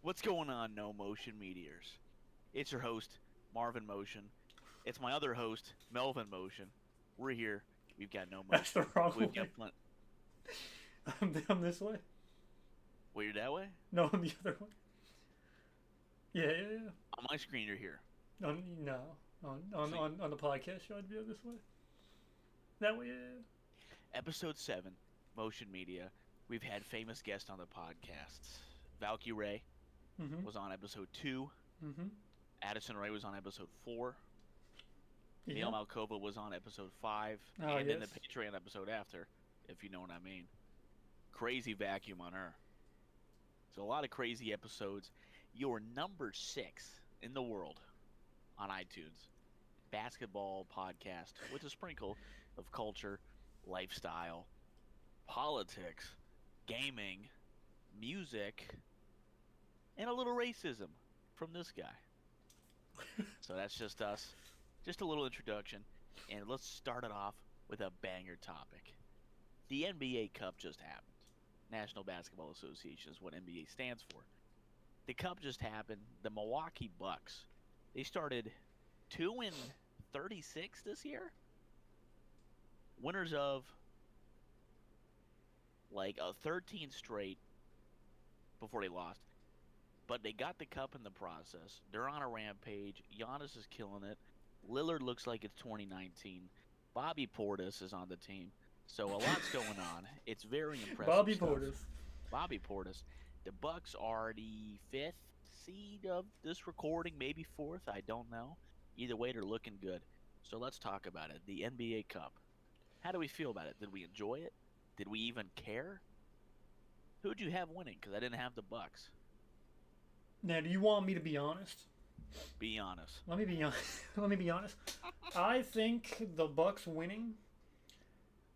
What's going on, No Motion Meteors? It's your host, Marvin Motion. It's my other host, Melvin Motion. We're here. We've got no That's the motion. wrong We've way. got plenty. I'm this way. Wait, you're that way? No, I'm the other way. Yeah, yeah, yeah. On my screen, you're here. No. On, So, on, on the podcast show, I'd be this way. That way, yeah. episode 7, Motion Media. We've had famous guests on the podcasts. Valky Ray Mm-hmm. was on episode 2. Mm-hmm. Addison Ray was on episode 4. Neil Yeah. Malkova was on episode 5. Oh, And in the yes. Patreon episode after, if you know what I mean. Crazy vacuum on her. So a lot of crazy episodes. You're number 6 in the world on iTunes. Basketball podcast with a sprinkle of culture, lifestyle, politics, gaming, music, and a little racism from this guy. So that's just us. Just a little introduction. And let's start it off with a banger topic. The NBA Cup just happened. National Basketball Association is what NBA stands for. The Cup just happened. The Milwaukee Bucks, they started 2-36 this year. Winners of like a 13 straight before they lost. But they got the cup in the process. They're on a rampage. Giannis is killing it. Lillard looks like it's 2019. Bobby Portis is on the team. So a lot's going on. It's very impressive Bobby stuff. Portis. Bobby Portis. The Bucks are the 5th seed of this recording, maybe 4th. I don't know. Either way, they're looking good. So let's talk about it. The NBA Cup. How do we feel about it? Did we enjoy it? Did we even care? Who'd you have winning? Because I didn't have the Bucks. Now, do you want me to be honest? Be honest. Let me be honest. Let me be honest. I think the Bucks winning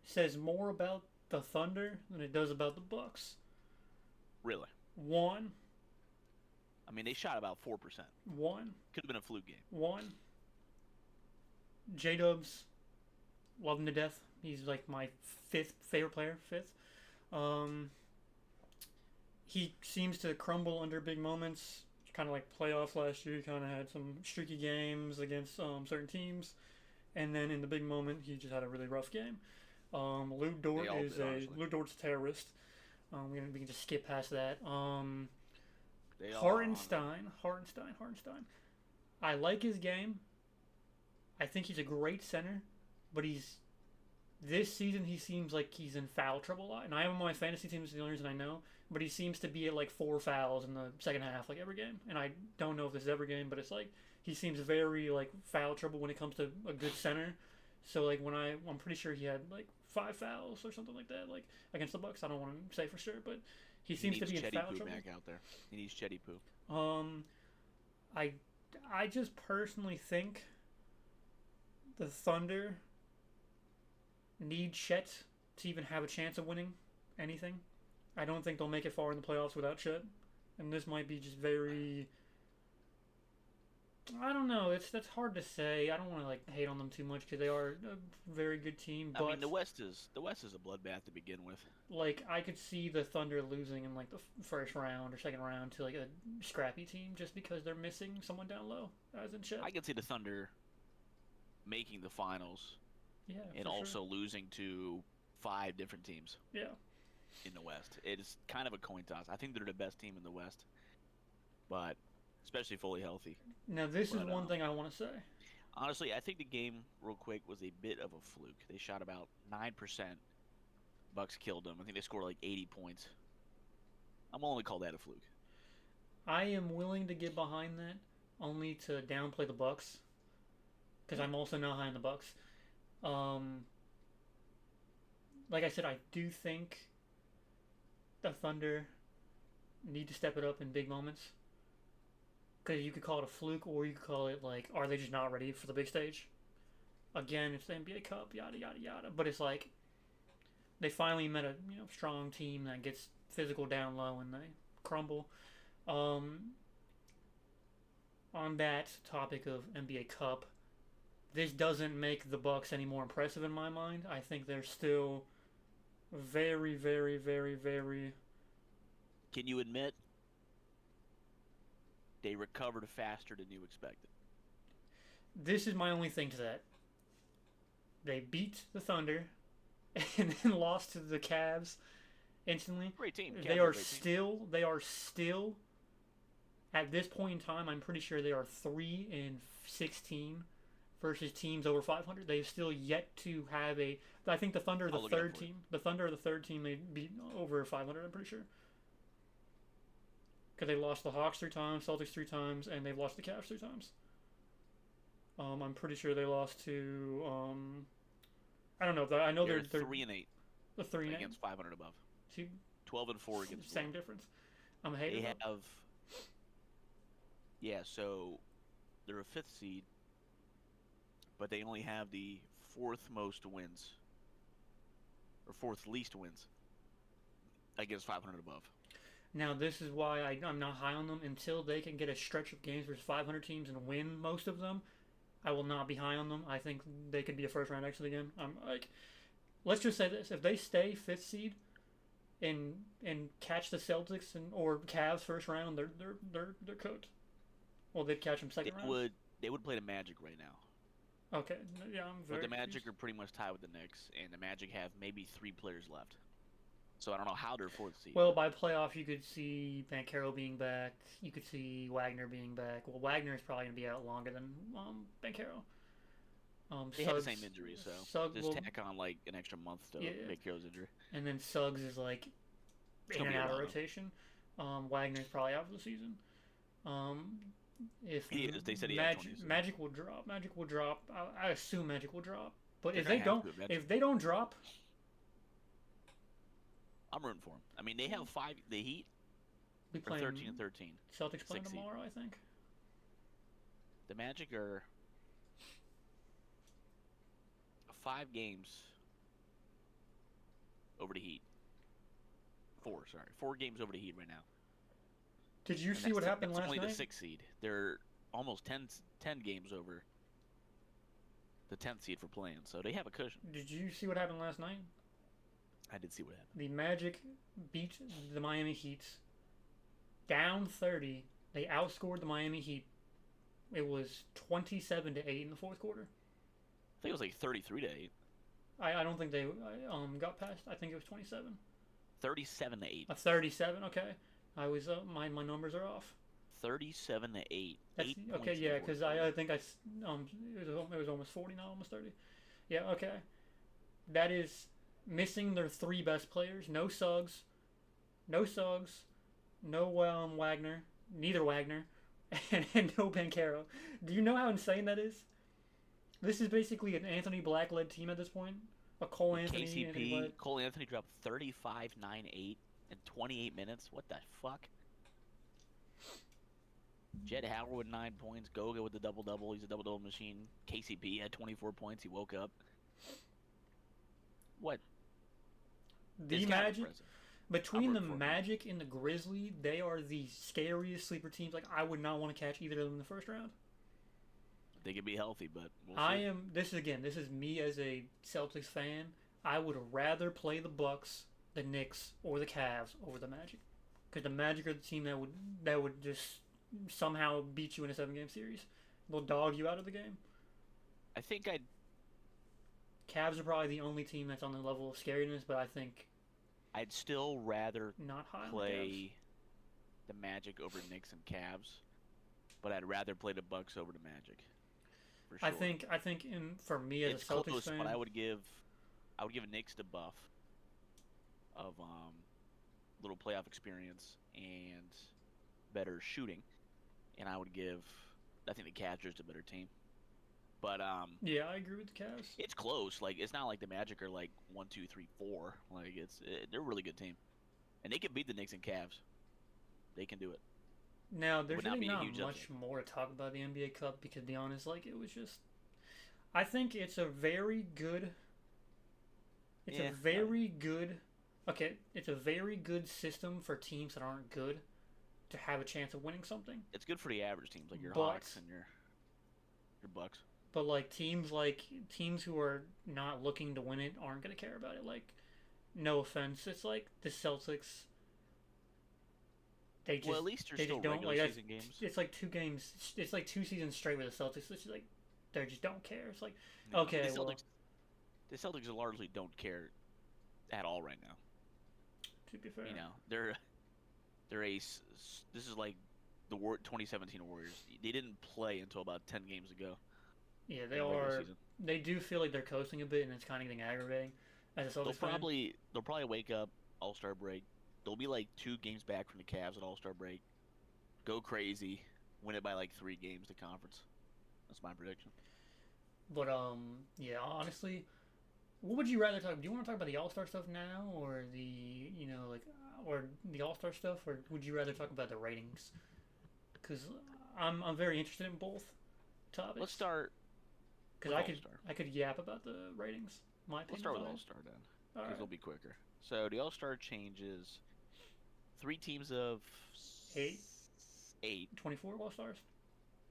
says more about the Thunder than it does about the Bucks. Really. One, I mean, they shot about 4%. one, Could have been a fluke game. one. J Dubs, love him to death. He's like my 5th favorite player. 5th. Um, he seems to crumble under big moments. Kind of like playoffs last year. He kind of had some streaky games against certain teams, and then in the big moment, he just had a really rough game. Lou They Dort all is did, a honestly. Lou Dort's a terrorist. We can just skip past that. They all are, honestly. Hartenstein. I like his game. I think he's a great center, but this season he seems like he's in foul trouble a lot. And I have him on my fantasy team, is the only reason I know. But he seems to be at like 4 fouls in the second half, like every game. And I don't know if this is every game, but it's like he seems very like foul trouble when it comes to a good center. So like I'm pretty sure he had like 5 fouls or something like that, like against the Bucks. I don't want to say for sure, but he He seems to needs be in Chetty foul Poo trouble. back out there. He needs Chetty Poo. Um, I I just personally think the Thunder need Chet to even have a chance of winning anything. I don't think they'll make it far in the playoffs without Chet, and this might be just very. I don't know. That's hard to say. I don't want to like hate on them too much because they are a very good team. I mean, But the West is a bloodbath to begin with. like I could see the Thunder losing in like the first round or second round to like a scrappy team just because they're missing someone down low, as in Chet. I could see the Thunder making the finals Yeah, and for also sure. losing to 5 different teams Yeah. in the West. It is kind of a coin toss. I think they're the best team in the West, but especially fully healthy. Now this is But one thing I want to say. honestly, I think the game, real quick, was a bit of a fluke. They shot about 9%. Bucks killed them. I think they scored like 80 points. I'm willing to call that a fluke. I am willing to get behind that, only to downplay the Bucks, because I'm also not high on the Bucks. Um, like I said, I do think the Thunder need to step it up in big moments. Because you could call it a fluke, or you could call it like, are they just not ready for the big stage? Again, it's the NBA Cup, yada yada yada. But it's like they finally met a strong team that gets physical down low and they crumble. Um, on that topic of NBA Cup, this doesn't make the Bucks any more impressive in my mind. I think they're still very, very, very, very. Can you admit they recovered faster than you expected. This is my only thing to that. They beat the Thunder and then lost to the Cavs instantly. Great team. Cavs They are a are great team. still they are still at this point in time. I'm pretty sure they are 3-16 versus teams over 500. They've still yet to have a. I think the Thunder are the I'll look it up third for you. team. The Thunder are the third team they beat over 500. I'm pretty sure. Because they lost the Hawks 3 times, Celtics 3 times, and they've lost the Cavs 3 times. I'm pretty sure they lost to. I don't know. I know They're they're 3-8 the 3-8. against 500 above. See, 12-4 against same below. difference. I'm a hater. They though. have. Yeah, so they're a fifth seed, but they only have the fourth most wins, or fourth least wins against 500 above. Now, this is why I'm not high on them. Until they can get a stretch of games versus 500 teams and win most of them, I will not be high on them. I think they could be a first round exit again. I'm like, let's just say this: if they stay fifth seed and catch the Celtics or Cavs first round, they're cooked. Well, they'd catch them They second round. would play the Magic right now, Okay, yeah, I'm but very the Magic confused. are pretty much tied with the Knicks, and the Magic have maybe 3 players left. So I don't know how they're fourth seed. Well, by playoff, you could see Banchero being back. You could see Wagner being back. Well, Wagner is probably going to be out longer than Banchero. they had the same injury, so Suggs just will, tack on like an extra month to Yeah. make Hero's injury. and then Suggs is like It's in gonna and be a out of while, though. rotation. Wagner's probably out for the season. If He is. They said he had 20, so- Magic will drop. Magic will drop. I assume Magic will drop. But They're if gonna they have don't, to eventually. if they don't drop, I'm rooting for them. I mean, they have 5. The Heat we are play 13-13. Celtics playing 6 seed. tomorrow. I think. The Magic are 5 games over the Heat. 4 games over the Heat right now. Did you And see what that's- happened that's last only night? the 6th seed. They're almost 10 games over the 10th seed for playing, so they have a cushion. Did you see what happened last night? I did see what happened. The Magic beat the Miami Heat down 30. They outscored the Miami Heat. It was 27-8 in the fourth quarter. I think it was like 33-8, I don't think they got past. I think it was 27. 37-8, A 37. Okay, I was my numbers are off. 37-8. That's 8 okay. points in Yeah, the because fourth I think it was almost 40 now, almost 30. Yeah. Okay, that is missing their 3 best players. No Suggs, no Wagner, neither Wagner, and no Banchero. Do you know how insane that is? This is basically an Anthony Black led team at this point. A Cole Anthony. Anthony KCP, Black. Cole Anthony dropped 35, 9, 8 in 28 minutes. What the fuck? Jed Howard with 9 points. Goga with the double-double. He's a double-double machine. KCP had 24 points. He woke up. What? The It's kind of Magic. impressive. Between the rooting for 'em. Magic and the Grizzly, they are the scariest sleeper teams. Like, I would not want to catch either of them in the first round. They could be healthy, but we'll see. I am. This is me as a Celtics fan. I would rather play the Bucks, the Knicks, or the Cavs over the Magic, because the Magic are the team that would just somehow beat you in a 7-game series. They'll dog you out of the game. I think I'd Cavs are probably the only team that's on the level of scariness, but I think still rather not high on the Cavs. play the Magic over Knicks and Cavs, but I'd rather play the Bucks over the Magic. For sure. I think for me as it's a Celtics close, fan, but I would give Knicks the buff of little playoff experience and better shooting, and I think the Cavs are just a better team. But yeah, I agree with the Cavs. it's close. Like, it's not like the Magic are like 1, 2, 3, 4. Like, they're a really good team, and they can beat the Knicks and Cavs. They can do it. Now, there's would not really be a not huge much upset. more to talk about the NBA Cup because, to be honest, like it was just. I think it's a very good. It's Yeah, a very good. Okay, it's a very good system for teams that aren't good to have a chance of winning something. It's good for the average teams, like your But- Hawks and your Bucks. But teams who are not looking to win it aren't going to care about it. Like, no offense, it's like the Celtics. They just Well, at least there's they still just don't regular like. season games. It's like 2 games. It's like 2 seasons straight with the Celtics. It's like they just don't care. It's like No, okay, well, the Celtics largely don't care at all right now. to be fair, They're this is like the 2017 Warriors. They didn't play until about 10 games ago yeah, they in the regular are. season. They do feel like they're coasting a bit, and it's kind of getting aggravating as a Celtics fan. They'll probably wake up All-Star break. They'll be like 2 games back from the Cavs at All-Star break. Go crazy, win it by like 3 games the conference. That's my prediction. But yeah, honestly, what would you rather talk? Do you want to talk about the All Star stuff now, or the or the All Star stuff, or would you rather talk about the ratings? Because I'm very interested in both topics. Let's start because with I All-Star. could yap about the ratings. My Let's opinion. start with on it. All-Star then, All because right. it'll be quicker. So the All-Star changes 3 teams of 8. 8, 24 All Stars.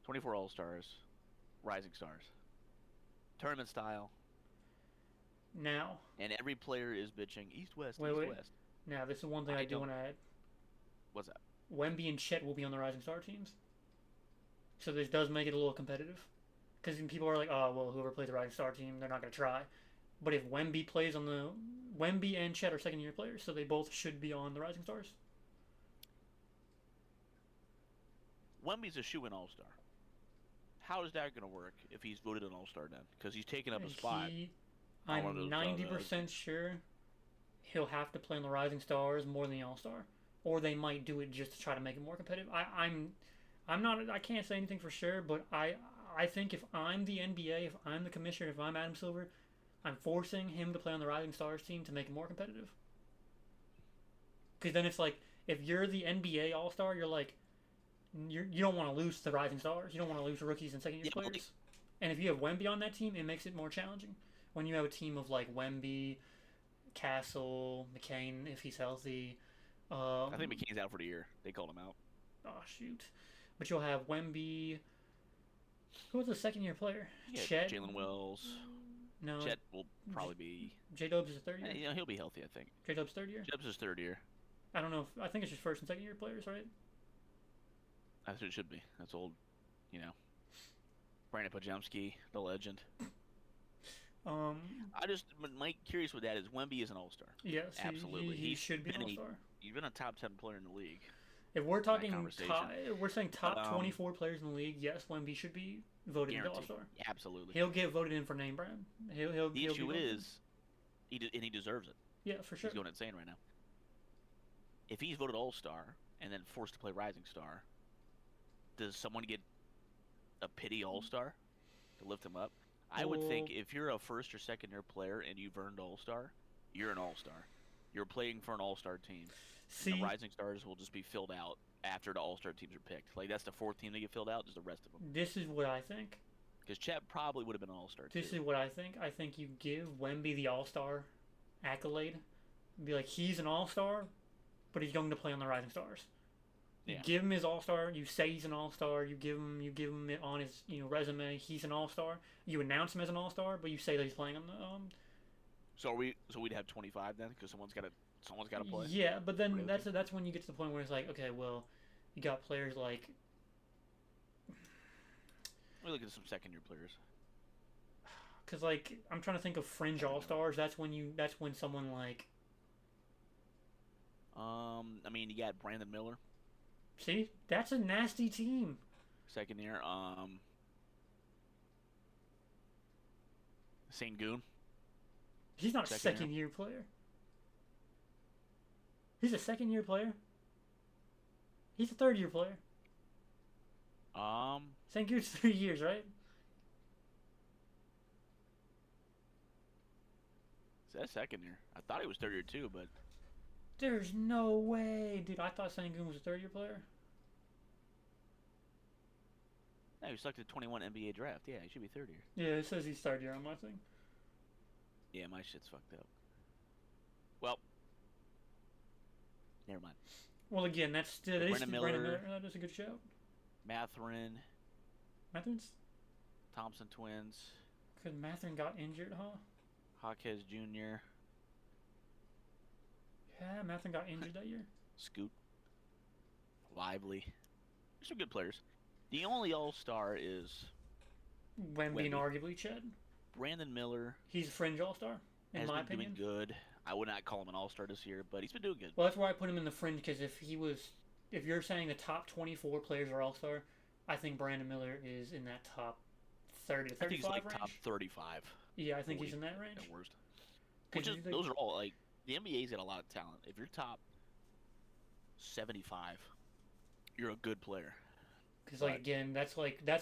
24 All-Stars, Rising Stars, tournament style, Now, and every player is bitching East-West, wait. East-West. Now this is one thing I do don't- want to add. What's that? Wemby and Chet will be on the Rising Star teams, so this does make it a little competitive. Because people are like, oh well, whoever plays the Rising Star team, they're not gonna try. But if Wemby plays on the Wemby and Chet are second-year players, so they both should be on the Rising Stars. Wemby's a shoe-in All-Star. How is that going to work if he's voted an All-Star then? Because he's taking up a spot. on one of I'm those, 90% sure he'll have to play on the Rising Stars more than the All Star, or they might do it just to try to make it more competitive. I'm not. I can't say anything for sure, but I think if I'm the NBA, if I'm the commissioner, if I'm Adam Silver, I'm forcing him to play on the Rising Stars team to make it more competitive. Because then it's like if you're the NBA All Star, you're like you don't want to lose to the Rising Stars. You don't want to lose to rookies and second year players. And if you have Wemby on that team, it makes it more challenging. When you have a team of like Wemby, Castle, McCain, if he's healthy. I think McCain's out for the year. They called him out. Oh shoot! But you'll have Wemby. Who was the second-year player? Yeah, Chet. Jalen Wells. No. Chet will probably be. J Dubs is a third year. You know, he'll be healthy, I think. J Dubs third year. Jeb's his 3rd year. I don't know. I think it's just first and second year players, right? That's what it should be. That's old, Brandon Pajemski, the legend. I just, Mike, curious with that is Wemby is an All-Star. Yes, Absolutely. He should be an been All-Star. He's been a top 10 player in the league. If we're talking conversation. we're saying top But, 24 players in the league. Yes, Wemby should be voted into Guaranteed. All-Star. Absolutely. He'll get voted in for name brand. He'll The be issue voted in. is, he deserves it. Yeah, for sure. He's going insane right now. If he's voted All-Star and then forced to play Rising Star, does someone get a pity All-Star to lift him up? I would think if you're a first or second year player and you've earned All-Star, you're an All-Star. You're playing for an All-Star team. See, And the Rising Stars will just be filled out after the All-Star teams are picked. Like, that's the 4th team to get filled out, just the rest of them. this is what I think. Because Chet probably would have been an All-Star, too. This is what I think. I think you give Wemby the All-Star accolade. Be like, he's an All-Star, but he's going to play on the Rising Stars. You Yeah. give him his All-Star. You say he's an All-Star. You give him it on his resume. He's an All-Star. You announce him as an All-Star, but you say that he's playing on the So we'd have 25 then, because someone's got to play. Yeah, but then Really? that's when you get to the point where it's like, okay, well, you got players like We look at some second year players. because like I'm trying to think of fringe All-Stars. That's when someone like I mean, you got Brandon Miller, see that's a nasty team. second year. Sengun. He's not a Second year. second-year player. He's a second-year player. He's a third-year player. Sengun's 3 years, right? Is that second year? I thought he was third year too, but There's no way, dude. I thought Sengun was a third-year player. no, he was selected 21 NBA draft. Yeah, he should be third year. Yeah, it says he's third year on my thing. Yeah, my shit's fucked up. Well, never mind. Well, again, that's still Brandon Miller. That is a good shout. Matherin, Matherin's Thompson twins, because Matherin got injured, huh? Hawkes Jr., Yeah, Matherin got injured that year. Scoot, Lively. There's some good players. The only All-Star is Wemby and Wemby. arguably Chet. Brandon Miller. He's a fringe all-star, in Has my been opinion. doing good. I would not call him an All-Star this year, but he's been doing good. Well, that's why I put him in the fringe, because if you're saying the top 24 players are all-star, I think Brandon Miller is in that top 30 to I think he's 35 like range. top 35 Yeah, I think 40 he's in that range. at worst. 'Cause Which is you think- those are all like the NBA's got a lot of talent. If you're top 75, you're a good player. Because Right. again, that's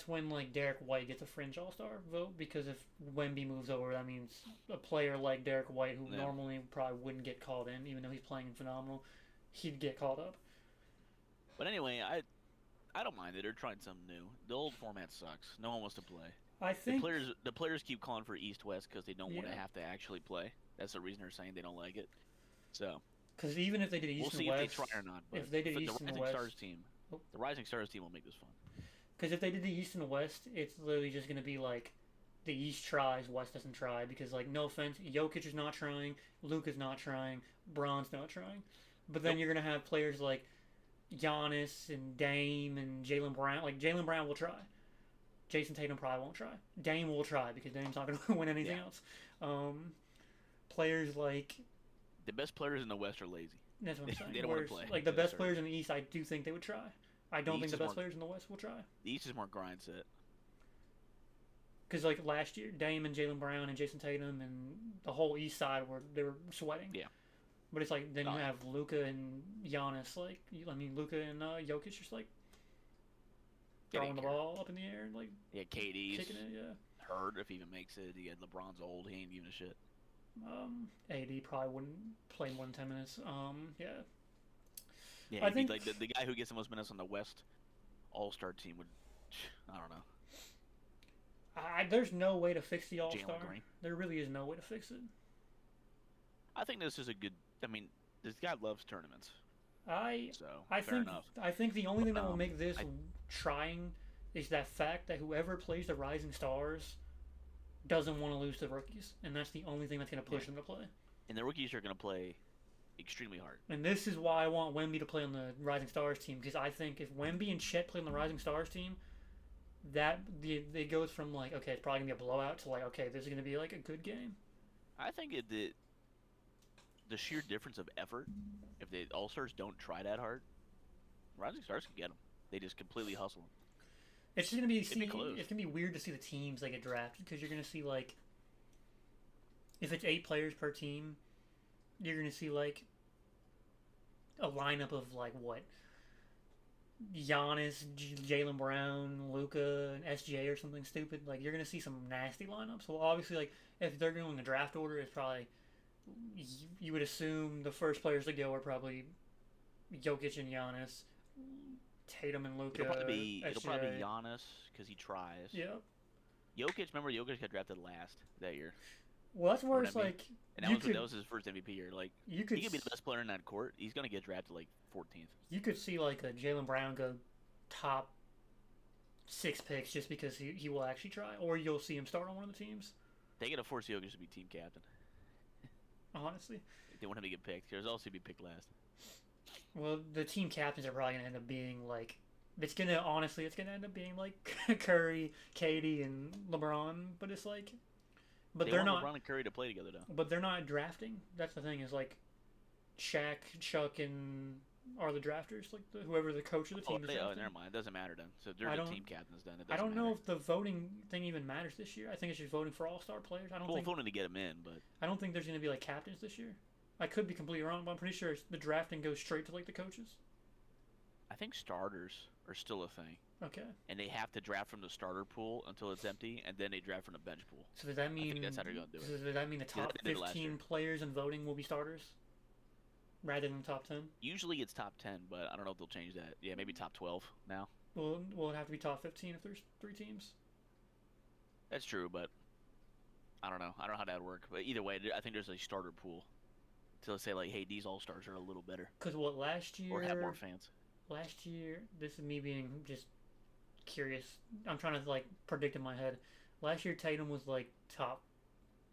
when Derek White gets a fringe All Star vote, because if Wemby moves over, that means a player like Derek White, who Yeah. normally probably wouldn't get called in, even though he's playing phenomenal, he'd get called up. But anyway, I don't mind it. They're trying something new. The old format sucks. No one wants to play. I think The players keep calling for East-West because they don't want to Yeah. have to actually play. That's the reason they're saying they don't like it. So because even if they did East we'll and see West, if they try or not. But if they did for East the and Rising West, Stars team, Oh. the Rising Stars team will make this fun. because if they did the East and the West, it's literally just gonna be like the East tries, West doesn't try, because like no offense, Jokic is not trying, Luka's not trying, Bron's not trying, but then Nope. you're gonna have players like Giannis and Dame and Jalen Brown. Like Jalen Brown will try. Jason Tatum probably won't try. Dame will try because Dame's not going to win anything Yeah. else. Players like The best players in the West are lazy. that's what I'm saying. They don't wanna Whereas, play. Like the Yes, best sir. players in the East, I do think they would try. I don't think East the is best more- players in the West will try. The East is more grind set. Because like last year, Dame and Jalen Brown and Jason Tatum and the whole East side were sweating. Yeah. But it's like then Oh, you yeah. have Luka and Giannis. Like Luka and Jokic just like Getting throwing the care. ball up in the air and like Yeah, KD's kicking it. Yeah. hurt if he even makes it. He had LeBron's old. He ain't giving a shit. AD probably wouldn't play more than 10 minutes. Yeah. Yeah, I he'd be think- like the guy who gets the most minutes on the West All-Star team would. I don't know. There's no way to fix the All Jalen Star. Green. There really is no way to fix it. I think this is a good. I mean, this guy loves tournaments, I so I fair think enough. I think the only thing that will Um, make this I- trying is that fact that whoever plays the Rising Stars doesn't want to lose to the rookies, and that's the only thing that's going to push Yeah. them to play. And the rookies are going to play extremely hard. And this is why I want Wemby to play on the Rising Stars team, because I think if Wemby and Chet play on the Rising Stars team, it goes from like, okay, it's probably gonna be a blowout to like, okay, this is gonna be like a good game. I think the sheer difference of effort, if the All Stars don't try that hard, Rising Stars can get them. They just completely hustle them. It's just gonna be It'd be close. it's gonna be weird to see the teams that get drafted, because you're gonna see like, if it's 8 players per team, you're gonna see like a lineup of like what, Giannis, Jalen Brown, Luka, and SGA or something stupid. Like you're gonna see some nasty lineups. Well, obviously, like if they're going the draft order, it's probably you would assume the first players to go are probably Jokic and Giannis, Tatum and Luka. It'll probably be SGA. Giannis because he tries. Yeah. Jokic, remember Jokic got drafted last that year, Well, that's where Or it's I mean, like and that you was could that was his first MVP year. Like you could he could be the best player in that court. He's gonna get drafted like 14th. you could see like a Jalen Brown go top 6 picks just because he will actually try, or you'll see him start on one of the teams. They gotta force Jokic to be team captain. Honestly, If they want him to get picked. There's also be picked last. well, the team captains are probably gonna end up being like it's gonna end up being like Curry, Katie, and LeBron. But it's like, but They they're want not. LeBron and Curry to play together though. But they're not drafting. That's the thing. Is like Shaq, Chuck, and are the drafters like whoever the coach of the team is drafting. Never mind. It doesn't matter then. So they're I the don't- team captains then. It I doesn't don't know matter. if the voting thing even matters this year. I think it's just voting for all-star players. I don't Well, think voting to get him in, but I don't think there's going to be like captains this year. I could be completely wrong, but I'm pretty sure the drafting goes straight to like the coaches. I think starters are still a thing, Okay. and they have to draft from the starter pool until it's empty, and then they draft from the bench pool. So does that mean think that's how they're gonna do it. so does that mean the Yeah, top they did it last 15 year. players in voting will be starters rather than top 10? Usually it's top 10, but I don't know if they'll change that. Yeah, maybe top 12 now. Well, will it have to be top 15 if there's 3 teams? That's true, but I don't know. I don't know how that would work. But either way, I think there's a starter pool to say like, hey, these all stars are a little better Because what last or have more year? fans. Last year, this is me being just curious. I'm trying to like predict in my head. Last year, Tatum was like top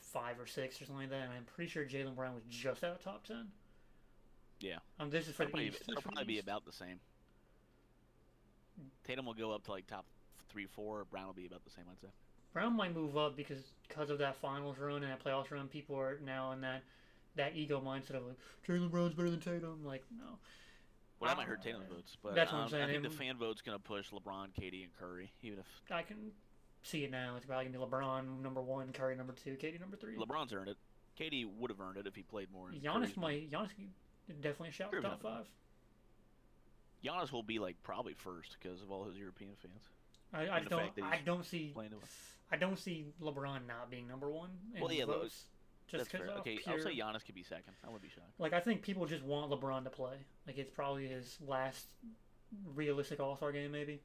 5 or 6 or something like that, and I'm pretty sure Jalen Brown was just out of top 10. Yeah. This is for the It'll East. This is it'll for the probably be East. about the same. Tatum will go up to like top 3, 4. Brown will be about the same, I'd say. Brown might move up because of that finals run and that playoffs run. People are now in that ego mindset of like Jaylen Brown's better than Tatum. Like no, Well, that might hurt Tatum's votes, but that's what I'm saying. I think the fan vote's gonna push LeBron, KD, and Curry. Even if I can see it now, it's probably gonna be LeBron number 1, Curry number 2, KD number 3. LeBron's earned it, KD would have earned it if he played more. Giannis definitely a shout for top 5. Giannis will be like probably first because of all his European fans. I don't see LeBron not being number 1 in votes. Just because okay, I'll say Giannis could be second. I wouldn't be shocked. Like I think people just want LeBron to play. Like it's probably his last realistic All-Star game, maybe.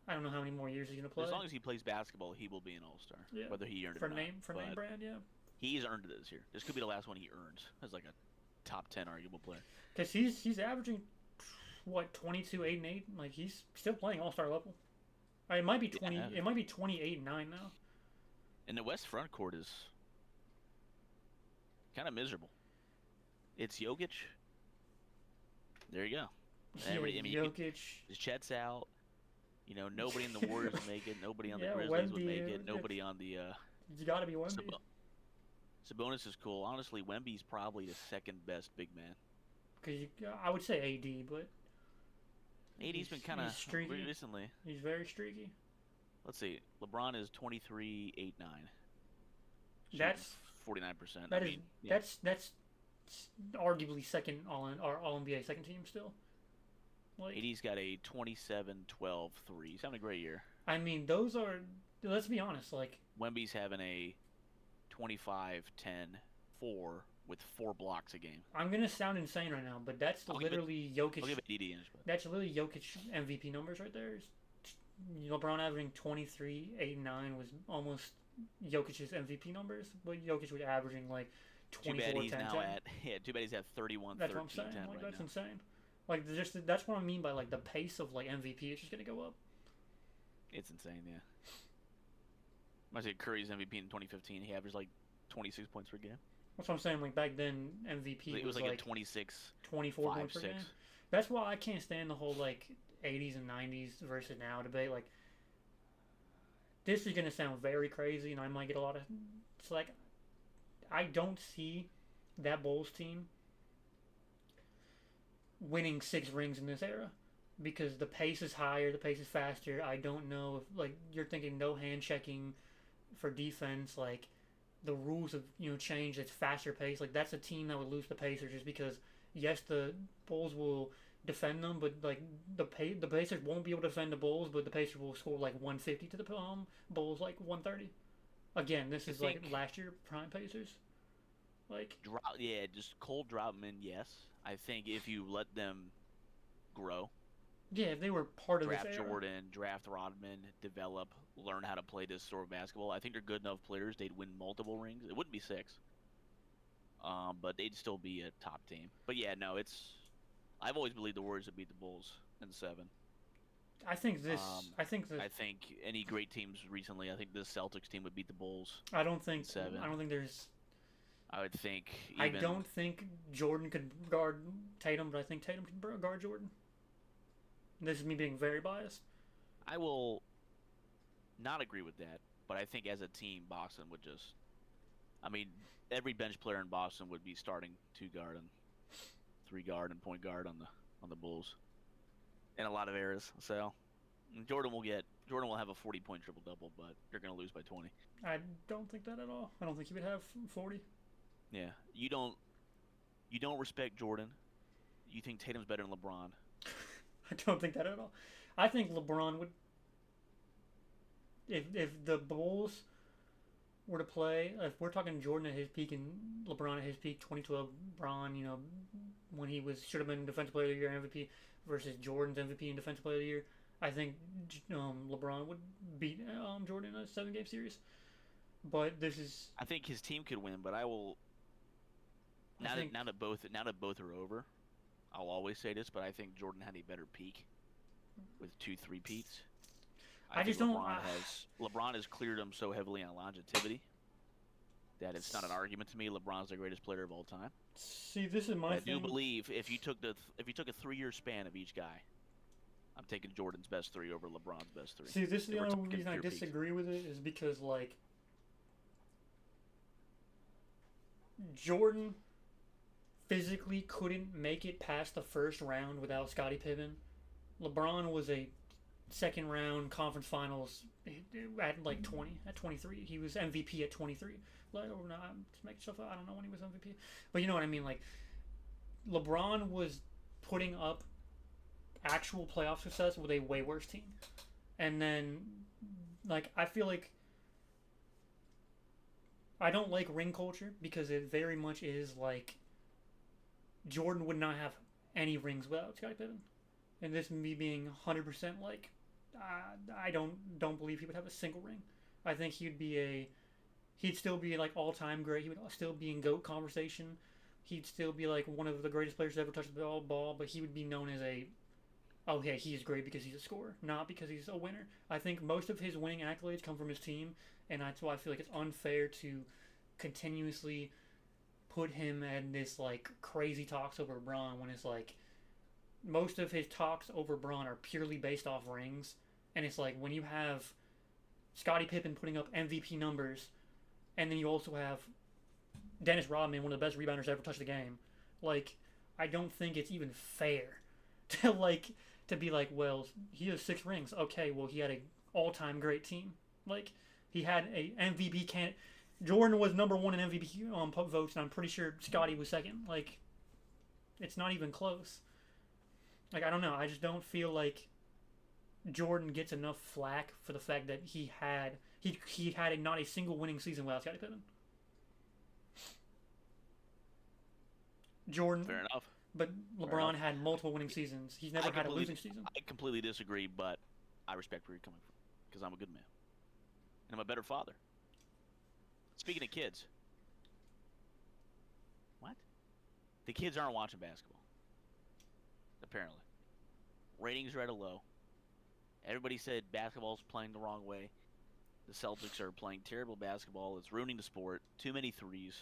I don't know how many more years he's gonna play. As long as he plays basketball, he will be an All-Star. Yeah. Whether he earned it or not. Name brand, yeah. He's earned it this year. This could be the last one he earns as like a top 10 arguable player. Because he's averaging what 22, 8, and 8. Like he's still playing All-Star level. It might be 20. Yeah. It might be 28 and 9 now. And the West front court is kind of miserable. It's Jokic. There you go. Jokic. Chet's out. You know, nobody in the Warriors would make it. Nobody on the Grizzlies would make it. Nobody on the. You got to be Wemby. Sabonis is cool. Honestly, Wemby's probably the second best big man. Because I would say AD, but. AD's been kind of streaky recently. He's very streaky. Let's see. LeBron is 23, 8, 9. That's 49%. That's arguably second all NBA second team still. Like, AD's got a 27, 12, 3. He's having a great year. I mean, those are. Let's be honest. Like Wemby's having a 25, 10, 4 with 4 blocks a game. I'm gonna sound insane right now, but that's literally Jokic. I'll give it AD That's literally Jokic MVP numbers right there. LeBron averaging 23, 8, and 9 was almost Jokic's MVP numbers, but Jokic was averaging like 24, 10, 10. Too bad he's at 31, that's 13, what I'm saying. 10 like, right that's now. insane. Like that's what I mean by like the pace of like MVP is just gonna go up. It's insane, yeah. I say Curry's MVP in 2015. He averaged like 26 points per game. That's what I'm saying. Like back then, MVP it was like a 26, 24 points per 6. game. That's why I can't stand the whole like 80s and 90s versus now debate. Like this is gonna sound very crazy, and I might get a lot of. It's like I don't see that Bulls team winning 6 rings in this era because the pace is higher, the pace is faster. I don't know if like you're thinking no hand checking for defense, like the rules have changed. It's faster pace. Like that's a team that would lose the Pacers just because yes, the Bulls will defend them, but like the Pacers won't be able to defend the Bulls, but the Pacers will score like 150 to the Bulls like 130. Again, this is like last year prime Pacers. Like just cold drop them in. Yes, I think if you let them grow. Yeah, if they were part of this era. Draft Jordan, draft Rodman, develop, learn how to play this sort of basketball. I think they're good enough players. They'd win multiple rings. It wouldn't be 6. But they'd still be a top team. But yeah, no, I've always believed the Warriors would beat the Bulls in 7. I think any great teams recently. I think this Celtics team would beat the Bulls. I don't think 7. I don't think there's. I would think. I don't think Jordan could guard Tatum, but I think Tatum could guard Jordan. This is me being very biased. I will not agree with that, but I think as a team, Boston would just. I mean, every bench player in Boston would be starting 2 guard and 3 guard and point guard on the Bulls, in a lot of eras. So, Jordan will have a 40-point triple double, but they're going to lose by 20. I don't think that at all. I don't think he would have 40. Yeah, you don't respect Jordan. You think Tatum's better than LeBron. I don't think that at all. I think LeBron would. If the Bulls were to play, if we're talking Jordan at his peak and LeBron at his peak, 2012 LeBron, when he should have been Defensive Player of the Year MVP versus Jordan's MVP and Defensive Player of the Year, I think LeBron would beat Jordan in a 7-game series. But this is. I think his team could win, but I will. Now that both are over, I'll always say this, but I think Jordan had a better peak with 2 3-peats. I just don't. LeBron has cleared him so heavily on longevity that it's not an argument to me. LeBron's the greatest player of all time. See, this is my thing. I do believe if you took a 3-year span of each guy, I'm taking Jordan's best three over LeBron's best three. See, this is They the were only talking reason I pure peaks. disagree with it is because, like, Jordan physically couldn't make it past the first round without Scottie Pippen. LeBron was a second round conference finals at like 20, at 23. He was MVP at 23. Like, or not, I'm just making stuff up. I don't know when he was MVP. But you know what I mean? Like, LeBron was putting up actual playoff success with a way worse team. And then, like, I feel like I don't like ring culture because it very much is like Jordan would not have any rings without Scottie Pippen. And this me being 100% like, I don't believe he would have a single ring. I think he'd still be like all time great. He would still be in GOAT conversation. He'd still be like one of the greatest players to ever touch the ball, but he would be known as oh yeah, he's great because he's a scorer, not because he's a winner. I think most of his winning accolades come from his team, and that's why I feel like it's unfair to continuously put him in this like crazy talks over Braun when it's like most of his talks over Braun are purely based off rings, and it's like when you have Scottie Pippen putting up MVP numbers, and then you also have Dennis Rodman, one of the best rebounders to ever touch the game. Like, I don't think it's even fair to be like, well, he has 6 rings. Okay, well, he had a all-time great team. Like, he had a MVP Jordan was number 1 in MVP votes, and I'm pretty sure Scottie was second. Like, it's not even close. Like, I don't know. I just don't feel like Jordan gets enough flack for the fact that he had not a single winning season without Scottie Pippen. Jordan, Fair enough. but LeBron had multiple winning seasons. He's never had a losing season. I completely disagree, but I respect where you're coming from because I'm a good man and I'm a better father. Speaking of kids, what? The kids aren't watching basketball. Apparently, ratings are at a low. Everybody said basketball's playing the wrong way. The Celtics are playing terrible basketball. It's ruining the sport. Too many threes.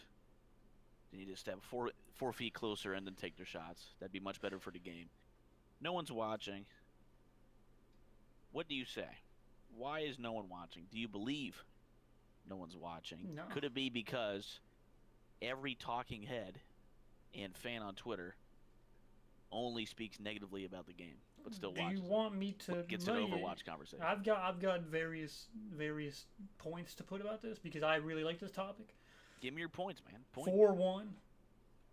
They need to step 4 feet closer and then take their shots. That'd be much better for the game. No one's watching. What do you say? Why is no one watching? Do you believe no one's watching? No. Could it be because every talking head and fan on Twitter only speaks negatively about the game, but still Do watches you want me to? gets an Overwatch conversation? I've got various points to put about this because I really like this topic. Give me your points, man. For one,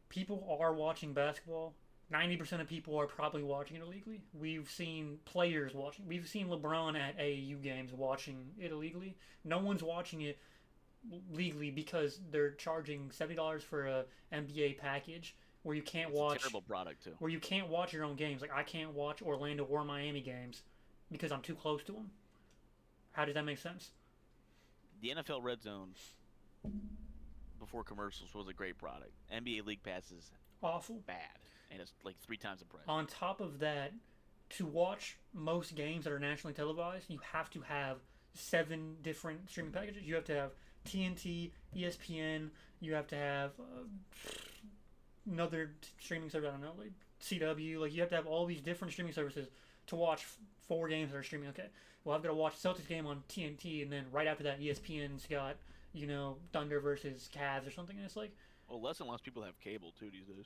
people are watching basketball. 90% of people are probably watching it illegally. We've seen players watching. We've seen LeBron at AAU games watching it illegally. No one's watching it legally because they're charging $70 for a NBA package where you can't watch. It's a terrible product too. Where you can't watch your own games. Like I can't watch Orlando or Miami games because I'm too close to them. How does that make sense? The NFL Red Zone before commercials was a great product. NBA League Pass is Awful. bad, and it's like 3 times the price. On top of that, to watch most games that are nationally televised, you have to have 7 different streaming packages. You have to have TNT, ESPN. You have to have another streaming service. I don't know, like CW. Like you have to have all these different streaming services to watch 4 games that are streaming. Okay, well I've got to watch Celtics game on TNT, and then right after that, ESPN's got Thunder versus Cavs or something. And it's like, well, less and less people have cable too these days.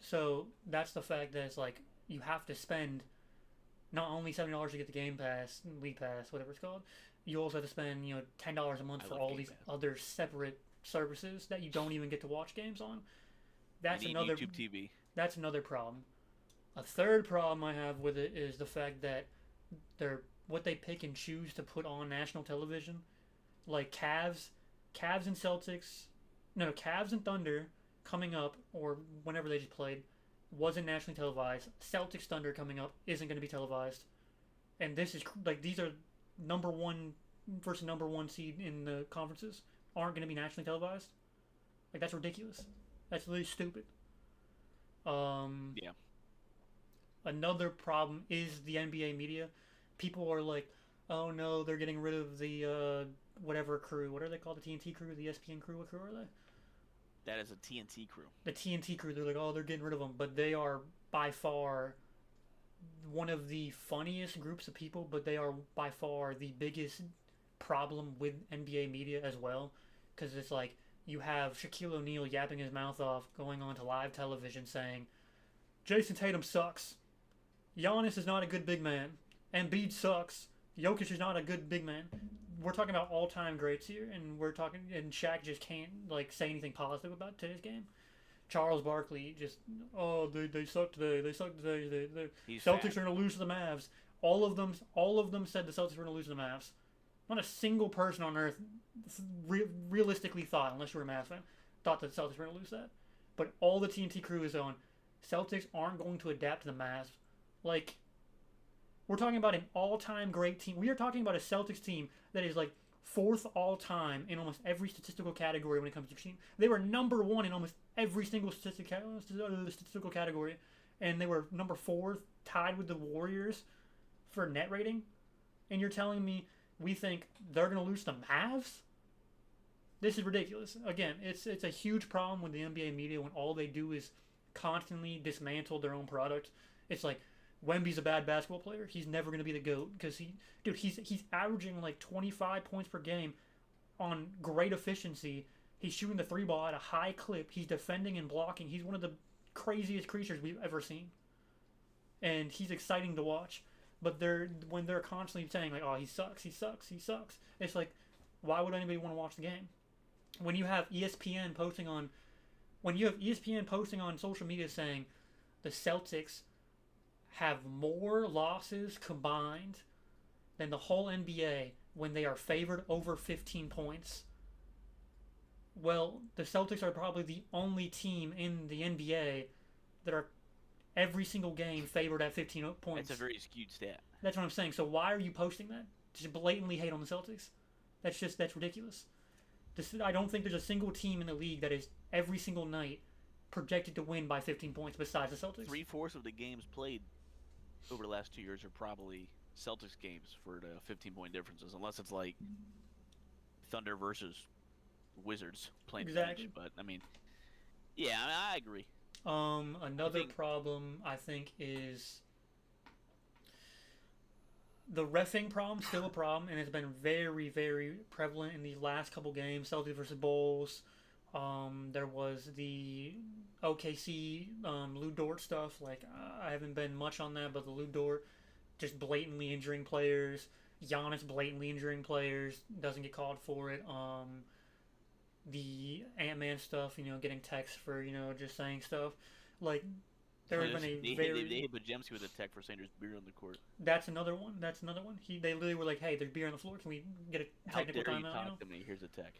So that's the fact that it's like you have to spend not only $70 to get the Game Pass, League Pass, whatever it's called. You also have to spend $10 a month for all these other separate services that you don't even get to watch games on. That's another YouTube TV. That's another problem. A third problem I have with it is the fact that what they pick and choose to put on national television, like Cavs and Celtics, Cavs and Thunder coming up, or whenever they just played, wasn't nationally televised. Celtics Thunder coming up isn't going to be televised, and this is like these are number 1 versus number 1 seed in the conferences aren't going to be nationally televised. Like that's ridiculous. That's really stupid. Yeah. Another problem is the NBA media. People are like, oh no, they're getting rid of the whatever crew. What are they called? The TNT crew? The ESPN crew? What crew are they? That is a TNT crew. The TNT crew. They're like, oh, they're getting rid of them. But they are by far one of the funniest groups of people, but they are by far the biggest problem with NBA media as well. Because it's like you have Shaquille O'Neal yapping his mouth off, going on to live television saying, Jason Tatum sucks. Giannis is not a good big man. Embiid sucks. Jokic is not a good big man. We're talking about all-time greats here, and and Shaq just can't like say anything positive about today's game. Charles Barkley just, oh, they suck today. They suck today. Celtics are gonna lose to the Mavs. All of them said the Celtics were gonna lose to the Mavs. Not a single person on earth realistically thought, unless you were a Mavs fan, thought that the Celtics were gonna lose that. But all the TNT crew is on. Celtics aren't going to adapt to the Mavs. Like, we're talking about an all-time great team. We are talking about a Celtics team that is like fourth all-time in almost every statistical category when it comes to team. They were number one in almost every single statistical category, and they were number four, tied with the Warriors for net rating. And you're telling me we think they're going to lose to the Mavs? This is ridiculous. Again, it's a huge problem with the NBA media when all they do is constantly dismantle their own product. It's like, Wemby's a bad basketball player. He's never going to be the GOAT because he's averaging like 25 points per game on great efficiency. He's shooting the three ball at a high clip. He's defending and blocking. He's one of the craziest creatures we've ever seen. And he's exciting to watch. But when they're constantly saying like, oh, he sucks, it's like, why would anybody want to watch the game? When you have ESPN posting on social media saying the Celtics have more losses combined than the whole NBA when they are favored over 15 points. Well, the Celtics are probably the only team in the NBA that are every single game favored at 15 points. That's a very skewed stat. That's what I'm saying. So why are you posting that? Just blatantly hate on the Celtics. That's ridiculous. I don't think there's a single team in the league that is every single night projected to win by 15 points besides the Celtics. 3/4 of the games played over the last 2 years are probably Celtics games for the 15-point differences, unless it's like Thunder versus Wizards playing exactly. Bench. But I mean, yeah, I agree. Another problem I think is the reffing problem. Still a problem, and it's been very, very prevalent in the last couple games. Celtics versus Bulls. There was the OKC Lou Dort stuff. Like, I haven't been much on that, but the Lou Dort just blatantly injuring players. Giannis blatantly injuring players, doesn't get called for it. The Ant-Man stuff, getting texts for, just saying stuff. Like, there has been They hit Bajemski with a tech for saying there's beer on the court. That's another one. They literally were like, hey, there's beer on the floor. Can we get a technical timeout? How dare you talk to me? Here's a tech.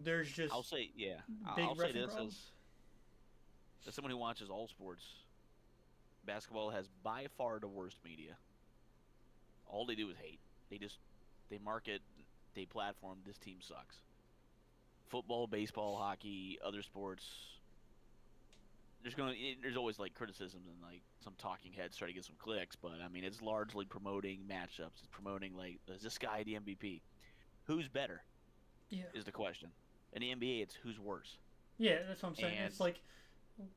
There's just I'll say this as someone who watches all sports. Basketball has by far the worst media. All they do is hate. They market, they platform. This team sucks. Football, baseball, hockey, other sports. There's always like criticisms and like some talking heads try to get some clicks, but I mean it's largely promoting matchups. It's promoting like, is this guy the MVP? Who's better? Yeah. Is the question. In the NBA, it's who's worse. Yeah, that's what I'm saying. It's like,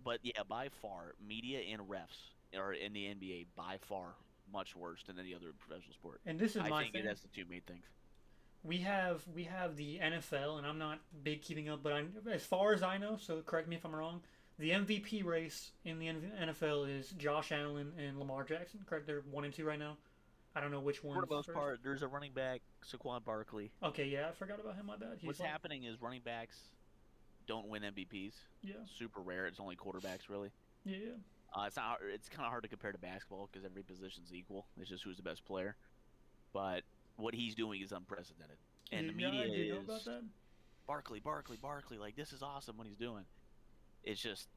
but yeah, by far, media and refs are in the NBA by far much worse than any other professional sport. And this is I my think thing. that's the two main things. We have the NFL, and I'm not big keeping up, but as far as I know, so correct me if I'm wrong, the MVP race in the NFL is Josh Allen and Lamar Jackson. Correct? They're 1 and 2 right now. I don't know which one. For the most part, there's a running back, Saquon Barkley. Okay, yeah, I forgot about him. My bad. What's happening is running backs don't win MVPs. Yeah. Super rare. It's only quarterbacks, really. Yeah. It's not. It's kind of hard to compare to basketball because every position's equal. It's just who's the best player. But what he's doing is unprecedented, and the media is know about that? Barkley. Like, this is awesome what he's doing. It's just,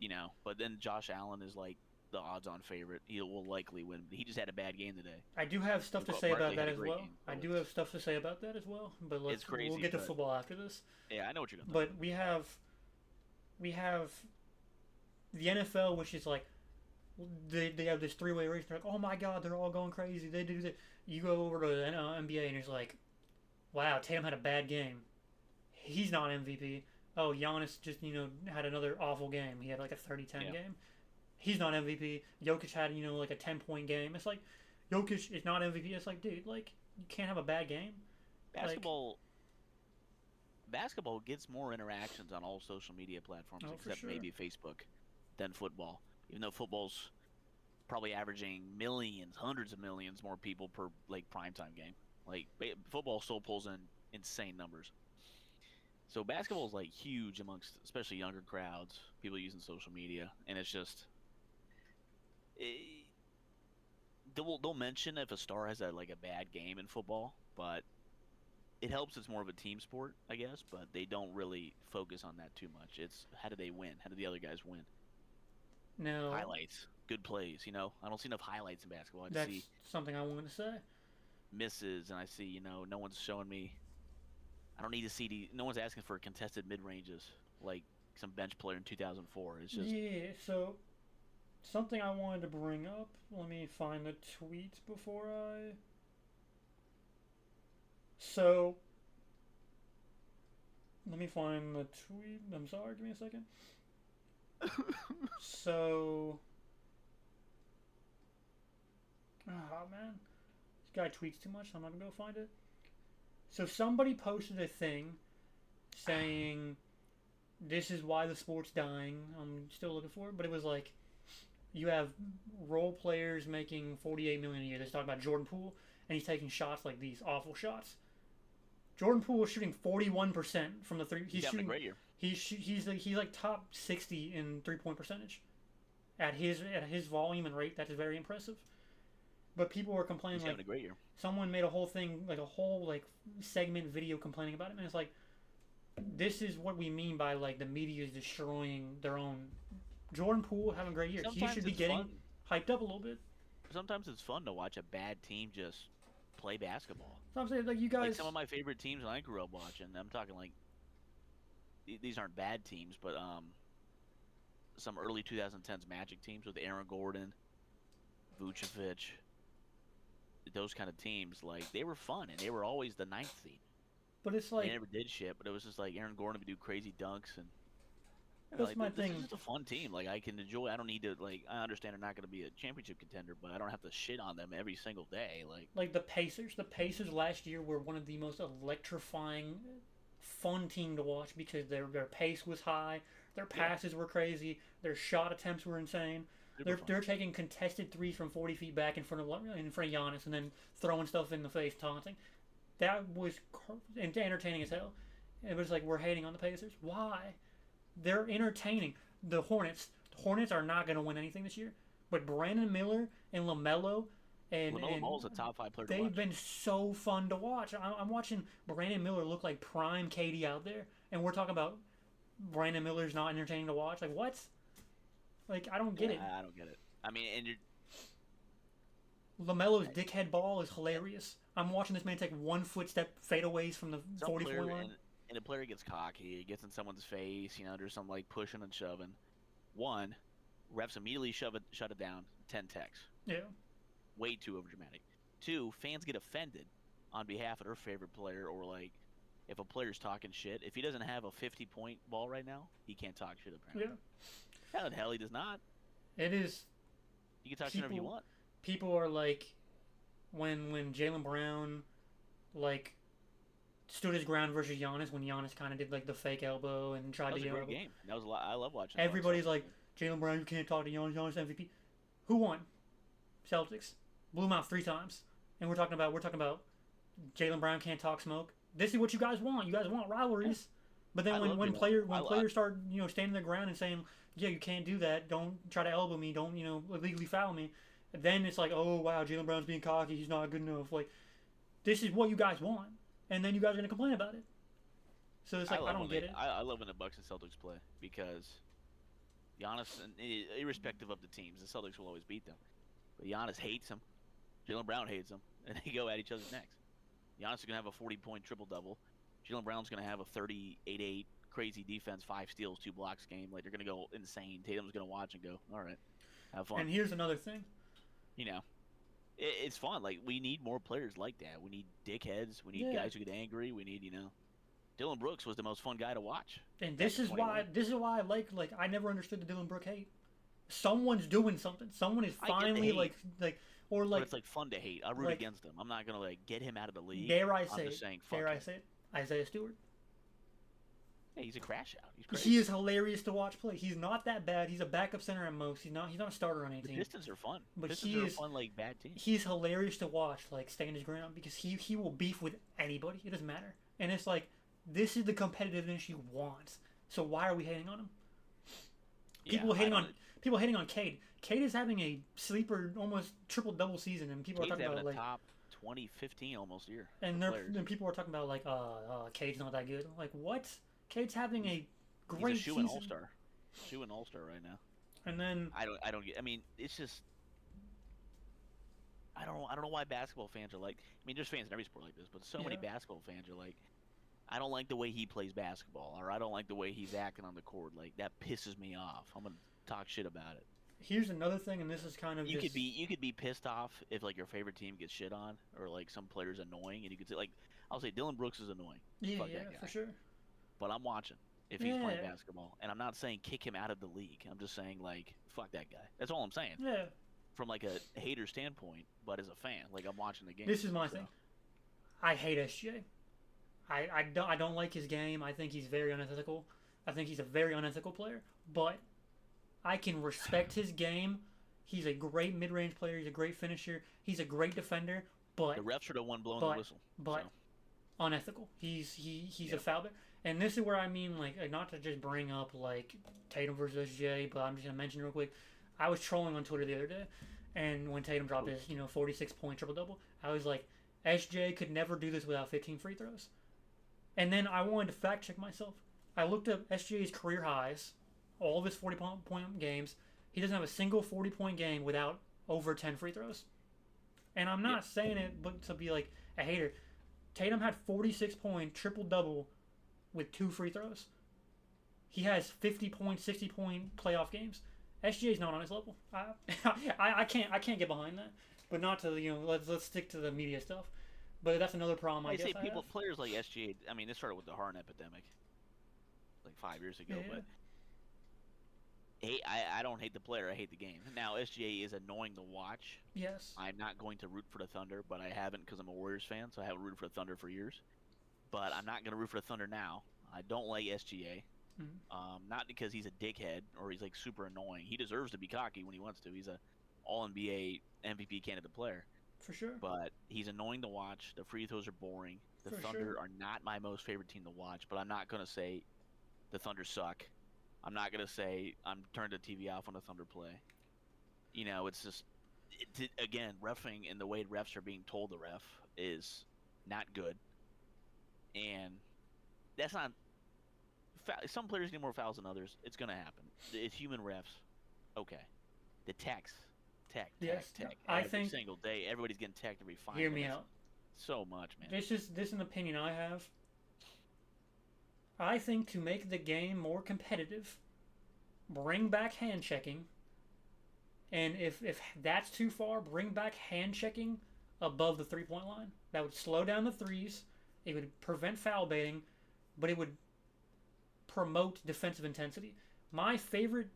But then Josh Allen is like the odds-on favorite. He will likely win. He just had a bad game today. I do have stuff to say about that as well. But we'll get to football after this. Yeah, I know what you're gonna. But we have the NFL, which is like they have this three-way race. They're like, oh my god, they're all going crazy. They do that. You go over to the NBA and it's like, wow, Tatum had a bad game. He's not MVP. Oh, Giannis just had another awful game. He had like a 30-10 game. he's not MVP. Jokic had, like a 10-point game. It's like, Jokic is not MVP. It's like, dude, like, you can't have a bad game. Like, Basketball basketball gets more interactions on all social media platforms oh, for except sure. maybe Facebook than football. Even though football's probably averaging millions, hundreds of millions more people per like primetime game. Like football still pulls in insane numbers. So basketball is like huge amongst especially younger crowds, people using social media, and it's just eh, they'll mention if a star has a bad game in football, but it helps. It's more of a team sport, I guess, but they don't really focus on that too much. It's how do they win? How do the other guys win? Now, Highlights, good plays. I don't see enough highlights in basketball. I that's see something I wanted to say. misses, and I see no one's showing me. I don't need to see no one's asking for contested mid ranges like some bench player in 2004. It's just Yeah, so something I wanted to bring up. Let me find the tweet before I. So, let me find the tweet. I'm sorry, give me a second. So, oh man, this guy tweets too much. So I'm not gonna go find it. So somebody posted a thing saying this is why the sport's dying. I'm still looking for it, but it was like you have role players making 48 million a year. They talk about Jordan Poole, and he's taking shots like these awful shots. Jordan Poole is shooting 41% from the three. he's having a great year. He's like top 60 in 3-point percentage at his volume and rate. That is very impressive. But people were complaining He's like having a great year. someone made a whole thing like a whole like segment video complaining about it, and it's like this is what we mean by like the media is destroying their own. Jordan Poole having a great year. He Sometimes should be it's getting fun. hyped up a little bit. Sometimes it's fun to watch a bad team just play basketball. So I'm saying like you Like guys. some of my favorite teams when I grew up watching. I'm talking like these aren't bad teams, but some early 2010s Magic teams with Aaron Gordon, Vucevic, those kind of teams. Like they were fun and they were always the ninth seed. But it's They like never did shit, but it was just like Aaron Gordon would do crazy dunks and. that's Like my this thing. is just a fun team. Like I can enjoy. I don't need to like. I understand they're not going to be a championship contender, but I don't have to shit on them every single day. Like Like the Pacers. The Pacers last year were one of the most electrifying, fun team to watch because their pace was high, their yeah, passes were crazy, their shot attempts were insane. super They're fun. they're taking contested threes from 40 feet back in front of Giannis and then throwing stuff in the face, taunting. That was entertaining as hell. It was like we're hating on the Pacers. Why? They're entertaining. The Hornets are not going to win anything this year. But Brandon Miller and LaMelo LaMelo and Ball's a top 5 player to they've watch. been so fun to watch. I'm watching Brandon Miller look like prime KD out there, and we're talking about Brandon Miller's not entertaining to watch. Like what? Like I don't get Yeah, it. I don't get it. I mean, and LaMelo's dickhead ball is hilarious. I'm watching this man take 1 foot step fadeaways from the some 44 player line. and a player gets cocky, he gets in someone's face. There's some like pushing and shoving. One, refs immediately shut it down. 10 techs. Yeah, Way too overdramatic. Two, fans get offended on behalf of their favorite player, or like if a player's talking shit. If he doesn't have a 50-point ball right now, he can't talk shit apparently. yeah. Hell in hell he does not. It is. You can talk shit whenever you People want. people are like when Jalen Brown like stood his ground versus Giannis when Giannis kind of did like the fake elbow and tried That to was a get great elbow. game. That was a lot. I love watching. that on Everybody's Celtics like game. Jalen Brown, you can't talk to Giannis MVP. Who won? Celtics blew him out 3 times, and we're talking about Jalen Brown can't talk smoke. This is what you guys want. You guys want rivalries. But then I love when Jalen. players start standing their ground and saying, yeah, you can't do that. Don't try to elbow me. Don't illegally foul me. Then it's like, oh wow, Jalen Brown's being cocky. He's not good enough. Like this is what you guys want, and then you guys are gonna complain about it. So it's like I don't get it. I love when the Bucks and Celtics play because Giannis, and irrespective of the teams, the Celtics will always beat them. But Giannis hates him. Jalen Brown hates him, and they go at each other's necks. Giannis is gonna have a 40-point triple double. Jalen Brown's gonna have a 38-8 crazy defense, 5 steals, 2 blocks game. Like they're gonna go insane. Tatum's gonna watch and go, all right, have fun. And here's another thing. It's fun. Like we need more players like that. We need dickheads. We need Yeah. guys who get angry. We need Dylan Brooks was the most fun guy to watch. And Back in 21. this is why I like I never understood the Dylan Brooke hate. someone's doing something. Someone is I get the finally hate, or but like it's like fun to hate. I root like against him. I'm not gonna like get him out of the league. dare I I'm say just it? saying Dare fuck I him. say it? Isaiah Stewart. Yeah, he's a crash out. He's He crazy. is hilarious to watch play. He's not that bad. He's a backup center at most. He's not a starter on any The team. Pistons are fun. But Pistons he are a is fun like bad team. he's hilarious to watch, like stand his ground because he will beef with anybody. It doesn't matter. And it's like this is the competitiveness you want. So why are we hating on him? People Yeah, I hating don't. on people hating on Cade. Cade is having a sleeper, almost triple double season, and people are Cade's talking having about a like, top 2015 almost year and for they're players. and people are talking about like, Cade's not that good. Like what? Cade's having a He's great a shoe and season, all star. Shoe and all star right now. and then I don't get. I mean, it's just. I don't know why basketball fans are like. I mean, there's fans in every sport like this, but so many Yeah. basketball fans are like. I don't like the way he plays basketball, or I don't like the way he's acting on the court. Like that pisses me off. I'm gonna talk shit about it. here's another thing, and this is kind of You just could be pissed off if like your favorite team gets shit on, or like some player's annoying, and you could say like, I'll say Dylan Brooks is annoying. yeah, Fuck yeah, that guy. for sure. But I'm watching if he's playing Yeah. basketball, and I'm not saying kick him out of the league. I'm just saying like fuck that guy. That's all I'm saying Yeah, from like a hater standpoint. But as a fan, like I'm watching the game. this is my so. thing. I hate SJ. I don't like his game. I think he's very unethical. I think he's a very unethical player. But I can respect his game. He's a great mid-range player. He's a great finisher. He's a great defender. But The refs are the one blowing but the whistle. but so. unethical. He's a Yep. foul back. And this is where I mean like not to just bring up like Tatum versus SJ, but I'm just gonna mention real quick. I was trolling on Twitter the other day, and when Tatum dropped his 46-point triple double, I was like, SJ could never do this without 15 free throws. And then I wanted to fact check myself. I looked up SJ's career highs, all of his 40-point games. He doesn't have a single 40-point game without over 10 free throws. And I'm not saying it but to be like a hater. Tatum had 46-point triple double with 2 free throws. He has 50-point, 60-point playoff games. SGA's not on his level. I can't get behind that. But not to let's stick to the media stuff. But that's another problem I I guess say I people, have. players like SGA. I mean, this started with the Harden epidemic, like 5 years ago. Yeah. But I don't hate the player. I hate the game. Now SGA is annoying to watch. Yes. I'm not going to root for the Thunder, but I haven't because I'm a Warriors fan, so I haven't rooted for the Thunder for years. But I'm not going to root for the Thunder now. I don't like SGA. Not because he's a dickhead or he's like super annoying. He deserves to be cocky when he wants to. He's a All NBA MVP candidate player. For sure. But he's annoying to watch. The free throws are boring. The For Thunder sure. are not my most favorite team to watch. But I'm not going to say the Thunder suck. I'm not going to say I'm turning the TV off when the Thunder play. It's just again, reffing and the way refs are being told to ref is not good. And that's not. Some players get more fouls than others. It's going to happen. It's human refs. Okay. The tech. Yes, Every I think- single day, everybody's getting teched every 5 Hear minutes. me out. So much, man. This is an opinion I have. I think to make the game more competitive, bring back hand checking. And if that's too far, bring back hand checking above the 3-point line. That would slow down the threes. It would prevent foul baiting, but it would promote defensive intensity. My favorite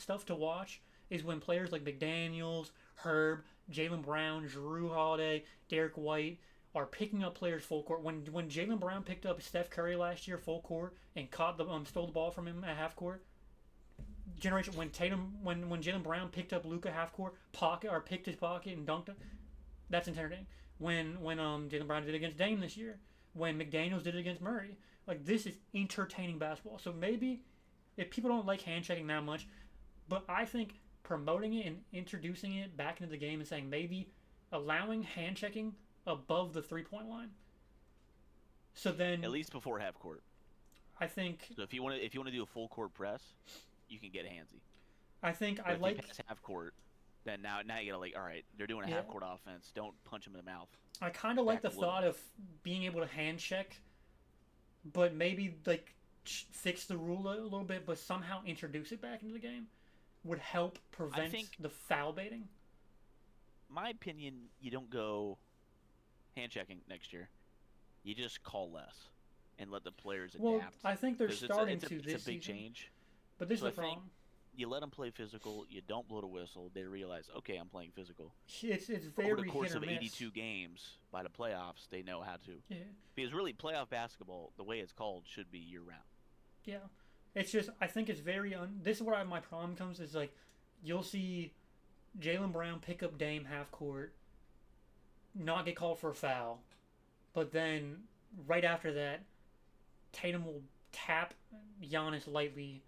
stuff to watch is when players like McDaniels, Herb, Jaylen Brown, Jrue Holiday, Derek White are picking up players full court. When Jaylen Brown picked up Steph Curry last year full court and stole the ball from him at half court. When Jaylen Brown picked up Luka half court picked his pocket and dunked him, that's entertaining. When Jaylen Brown did it against Dame this year, when McDaniels did it against Murray, like this is entertaining basketball. So maybe if people don't like hand checking that much, but I think promoting it and introducing it back into the game and saying maybe allowing hand checking above the 3-point line. So then At least before half court. I think So if you want to do a full court press, you can get handsy. I think But I if like you pass half court, then now you gotta all right, they're doing a Yeah. half court offense. Don't punch them in the mouth. I kind of like the back a little. thought of being able to hand check, but maybe fix the rule a little bit, but somehow introduce it back into the game would help prevent think- the foul baiting. My opinion, you don't go hand checking next year. You just call less and let the players Well, adapt. I think they're 'Cause starting it's to a this big season. change. But this So is the I think- problem. you let them play physical. You don't blow the whistle. They realize, okay, I'm playing physical. It's Over very the course hit or of miss. 82 games by the playoffs, they know how to. Yeah, Because really, playoff basketball, the way it's called, should be year round. yeah. It's just I think it's very This is where my problem comes is like you'll see Jalen Brown pick up Dame half court, not get called for a foul, but then right after that, Tatum will tap Giannis lightly,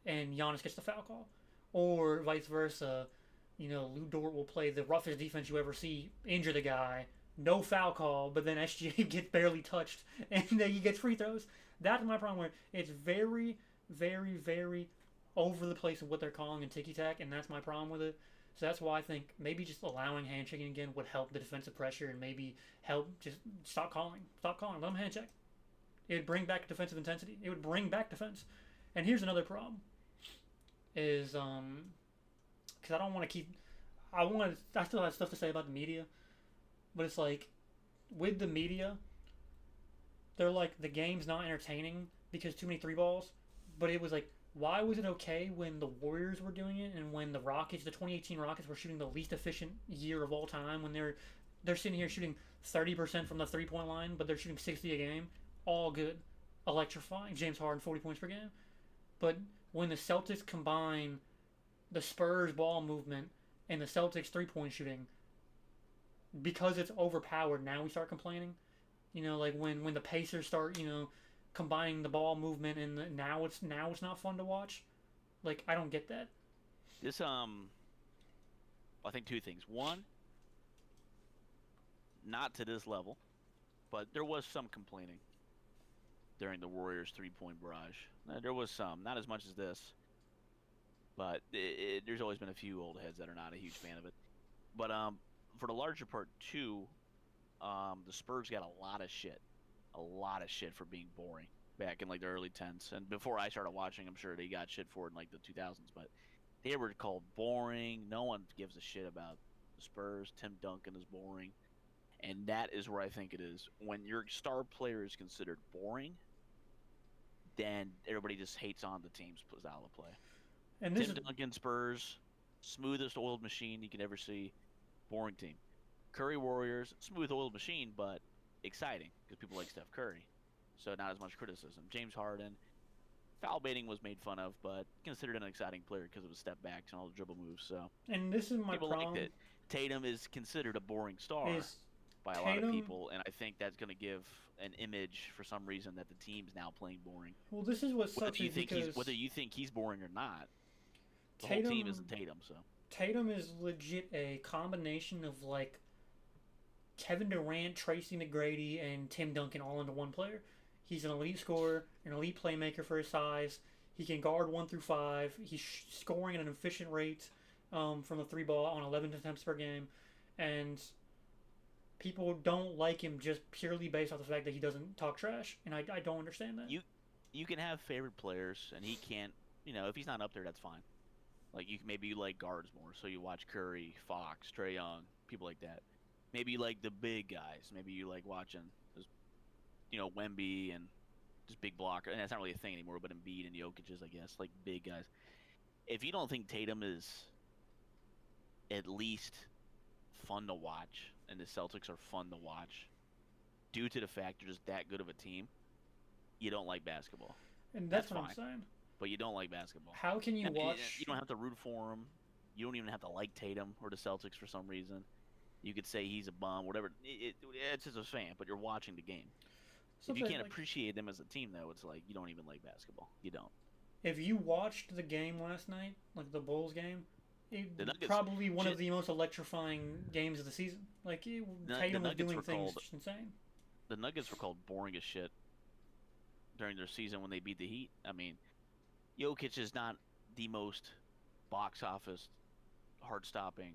and Giannis gets the foul call, or vice versa. You know, Lou Dort will play the roughest defense you ever see, injure the guy, no foul call, but then SGA gets barely touched, and then he gets free throws. That's my problem. Where it's very, very, very over the place of what they're calling in ticky tack, and that's my problem with it. So that's why I think maybe just allowing handshaking again would help the defensive pressure and maybe help just stop calling, let them handshake. It would bring back defensive intensity. It would bring back defense. And here's another problem: is because I don't want to keep. I still have stuff to say about the media, but it's like with the media, they're like the game's not entertaining because too many three balls. But it was like, why was it okay when the Warriors were doing it and when the Rockets, the 2018 Rockets, were shooting the least efficient year of all time when they're sitting here shooting 30% from the 3-point line, but they're shooting 60 a game, all good, electrifying. James Harden 40 points per game. But when the Celtics combine the Spurs ball movement and the Celtics 3-point shooting, because it's overpowered, now we start complaining. You know, like when the Pacers start, combining the ball movement and now it's not fun to watch. Like I don't get that. This I think two things. One, not to this level, but there was some complaining during the Warriors 3-point barrage. There was some, not as much as this, but there's always been a few old heads that are not a huge fan of it. But for the larger part too, the Spurs got a lot of shit for being boring back in like the early 10s. And before I started watching, I'm sure they got shit for it in like the 2000s, but they were called boring. No one gives a shit about the Spurs. Tim Duncan is boring. And that is where I think it is. When your star player is considered boring, then everybody just hates on the team's style of play. And Tim Duncan Spurs, smoothest oiled machine you can ever see. Boring team. Curry Warriors, smooth oiled machine, but exciting because people like Steph Curry. So not as much criticism. James Harden, foul baiting was made fun of, but considered an exciting player because of his step backs and all the dribble moves. So and this is my people problem. liked it. Tatum is considered a boring star by a lot of people, and I think that's going to give an image for some reason that the team's now playing boring. Well, this is what sucks because whether you think he's boring or not, the whole team isn't Tatum. So Tatum is legit a combination of like Kevin Durant, Tracy McGrady, and Tim Duncan all into one player. He's an elite scorer, an elite playmaker for his size. He can guard 1 through 5. He's scoring at an efficient rate from the 3 ball on 11 attempts per game. And people don't like him just purely based off the fact that he doesn't talk trash. And I don't understand that. You can have favorite players, and he can't, if he's not up there, that's fine. Like, maybe you like guards more, so you watch Curry, Fox, Trae Young, people like that. Maybe you like the big guys. Maybe you like watching, Wemby and just big blocker. And that's not really a thing anymore, but Embiid and Jokic's, I guess, like big guys. If you don't think Tatum is at least fun to watch, and the Celtics are fun to watch, due to the fact they're just that good of a team, you don't like basketball. And that's what I'm saying. But you don't like basketball. How can you watch? You don't have to root for him. You don't even have to like Tatum or the Celtics for some reason. You could say he's a bum, whatever. It's just a fan, but you're watching the game. If you can't appreciate them as a team, though, it's like you don't even like basketball. You don't. If you watched the game last night, like the Bulls game, probably one of the most electrifying games of the season. Like Tatum was doing things insane. The Nuggets were called boring as shit during their season when they beat the Heat. I mean, Jokic is not the most box office heart-stopping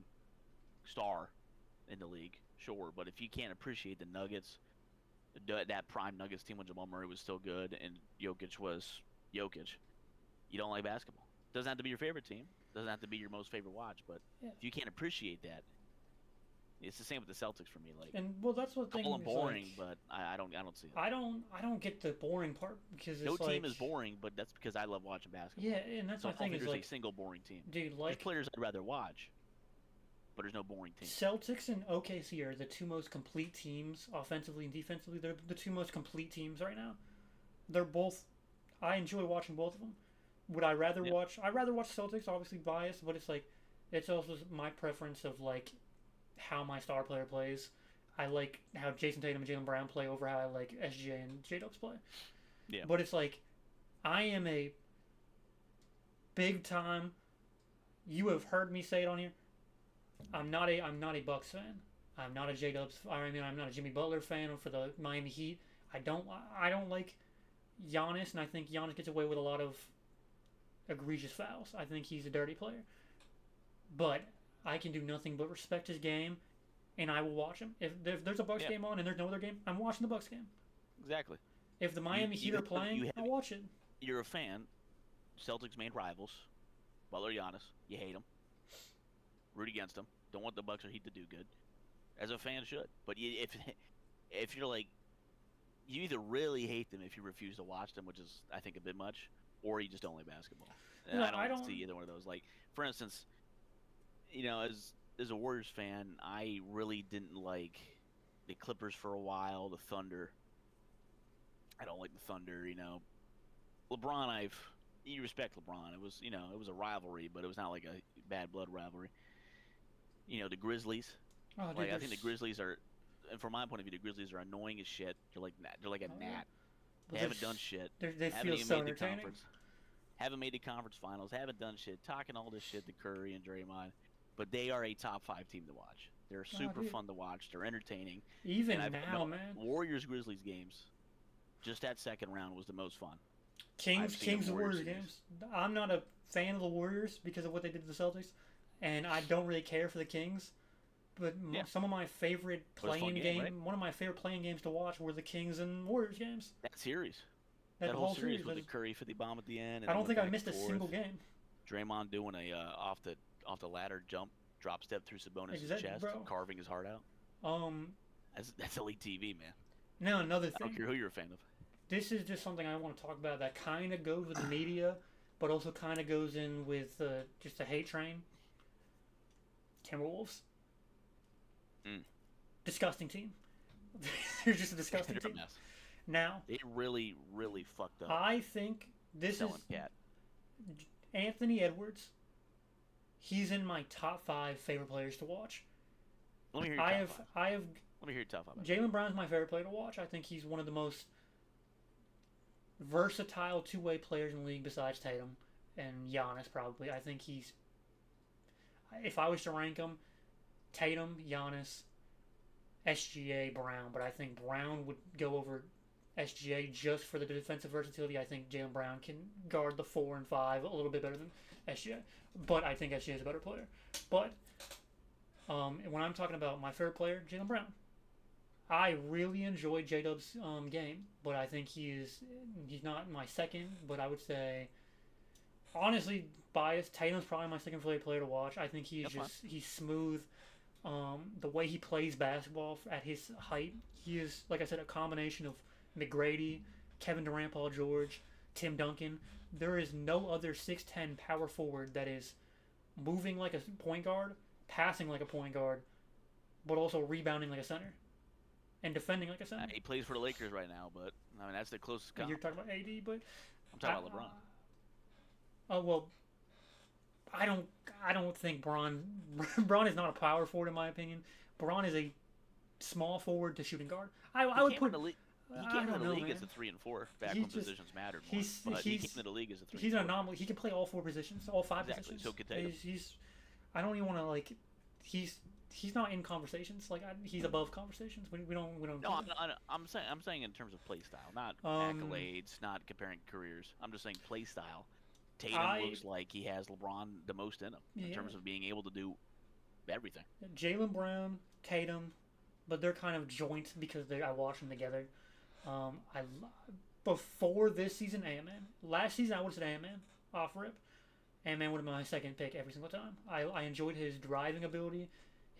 star in the league, sure, but if you can't appreciate the Nuggets, that prime Nuggets team when Jamal Murray was still good and Jokic was Jokic, you don't like basketball. Doesn't have to be your favorite team. Doesn't have to be your most favorite watch, but if you can't appreciate that, It's the same with the Celtics for me. Like, And well, that's what thing call them is boring, like. but I don't see it. I don't get the boring part because No it's team like is boring, but that's because I love watching basketball. yeah, and that's So my I don't thing think is there's a like, single boring team. dude, There's like players I'd rather watch, but there's no boring team. Celtics and OKC are the two most complete teams offensively and defensively. They're the two most complete teams right now. They're both. I enjoy watching both of them. Would I rather Yep. watch? I'd rather watch Celtics, obviously biased, but it's like, it's also my preference of like how my star player plays. I like how Jason Tatum and Jaylen Brown play over how I like SGA and J Dubs play. Yeah. But it's like, I am a big time. You have heard me say it on here. I'm not a Bucks fan. I'm not a J Dubs. I mean, I'm not a Jimmy Butler fan for the Miami Heat. I don't like Giannis, and I think Giannis gets away with a lot of egregious fouls. I think he's a dirty player. But I can do nothing but respect his game, and I will watch him. If there's a Bucks Yeah. game on and there's no other game, I'm watching the Bucks game. Exactly. If the Miami Heat are playing, I'll watch it. You're a fan. Celtics main rivals. Butler, Giannis. You hate them. Root against them. Don't want the Bucks or Heat to do good. As a fan should. But if you're like, you either really hate them if you refuse to watch them, which is I think a bit much, or you just don't like basketball. And No, I don't see either one of those. Like, for instance, as a Warriors fan, I really didn't like the Clippers for a while. The Thunder. I don't like the Thunder. LeBron. You respect LeBron. It was a rivalry, but it was not like a bad blood rivalry. The Grizzlies. Oh, dude, Like, I think the Grizzlies are, and from my point of view, the Grizzlies are annoying as shit. They're like a Oh, yeah. gnat. They But haven't done shit. They Haven't feel even so made the entertaining. conference. Haven't made the conference finals. Haven't done shit. Talking all this shit to Curry and Draymond, but they are a top 5 team to watch. They're super dude. fun to watch. They're entertaining. Even And now, man. Warriors Grizzlies games, just that second round was the most fun. Kings I've seen a Warriors Warriors games. I'm not a fan of the Warriors because of what they did to the Celtics, and I don't really care for the Kings. But Yeah. some of my favorite But it's a fun playing game, right? one of my favorite playing games to watch were the Kings and Warriors games. That series, That that whole whole series series. with the Curry 50 bomb at the end. And I don't then think I back missed a and forth. single game. Draymond doing a off the ladder jump, drop step through Sabonis' Exactly, chest, bro. carving his heart out. Um, That's elite TV, man. Now another I don't thing. care who you're a fan of. This is just something I want to talk about that kind of goes with the media, but also kind of goes in with just the hate train. Timberwolves. Mm. Disgusting team. They're just a disgusting They're a team. mess. Now, They really, really fucked up I think this is selling Cat. Anthony Edwards. He's in my top 5 favorite players to watch. Let me hear your top five. I have Let me hear your top five. Jaylen Brown's my favorite player to watch. I think he's one of the most versatile two-way players in the league besides Tatum and Giannis probably. I think he's, if I was to rank them, Tatum, Giannis, SGA, Brown, but I think Brown would go over SGA just for the defensive versatility. I think Jaylen Brown can guard the 4 and 5 a little bit better than SGA, but I think SGA is a better player. But when I'm talking about my favorite player, Jaylen Brown, I really enjoyed J-Dub's game, but I think he's not my second, but I would say, honestly, biased, Tatum's probably my second favorite player to watch. I think he's he's smooth. The way he plays basketball at his height, he is, like I said, a combination of McGrady, Kevin Durant, Paul George, Tim Duncan. There is no other 6'10" power forward that is moving like a point guard, passing like a point guard, but also rebounding like a center and defending like a center. He plays for the Lakers right now, but I mean that's the closest comp. You're talking about AD, but I'm talking about LeBron. Oh well, I don't think Braun is not a power forward in my opinion. Braun is a small forward to shooting guard. I would put. He came into the league as a 3 and 4 back when positions mattered more. But he came into the league as a 3. He's an anomaly. He can play all 4 positions, all 5 Exactly. positions. So could Tatum. He's. I don't even want to like. He's not in conversations. Like he's above conversations. We don't. No, I'm saying in terms of play style, not accolades, not comparing careers. I'm just saying play style. Tatum looks like he has LeBron the most in him in terms of being able to do everything. Jaylen Brown, Tatum, but they're kind of joint because I watch them together. Before this season, Ant-Man. Last season, I would have said Ant-Man off rip. Ant-Man would have been my second pick every single time. I enjoyed his driving ability,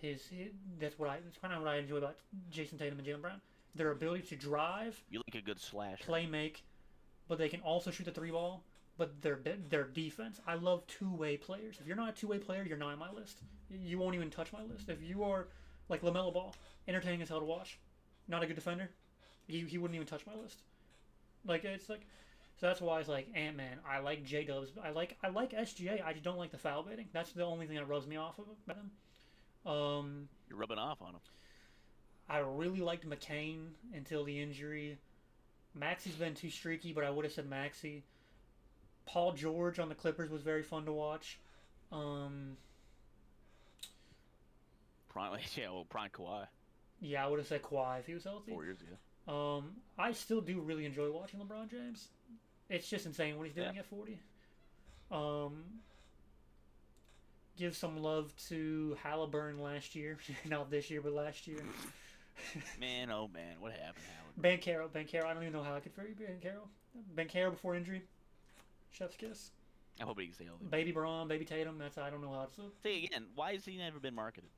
That's kind of what I enjoy about Jason Tatum and Jaylen Brown. Their ability to drive, You like a good slasher. play make, but they can also shoot the three ball. But their defense, I love two-way players. If you're not a two-way player, you're not on my list. You won't even touch my list. If you are like LaMelo Ball, entertaining as hell to watch, not a good defender, he wouldn't even touch my list. Like it's like, so that's why it's like Ant-Man. I like J-Dubs. I like SGA. I just don't like the foul baiting. That's the only thing that rubs me off of him. You're rubbing off on him. I really liked McCain until the injury. Maxi's been too streaky, but I would have said Maxi. Paul George on the Clippers was very fun to watch. Prime, prime Kawhi Yeah, I would have said Kawhi if he was healthy. 4 years ago. I still do really enjoy watching LeBron James. It's just insane what he's doing at 40. Give some love to Halliburton last year. Not this year, but last year. Man, oh man, what happened, Howard? Bankero. I don't even know how I could fare Bankero. Bankero before injury. Chef's kiss. I hope he can stay healthy. Baby Braun, Baby Tatum. I don't know how to. Say again, why has he never been marketed?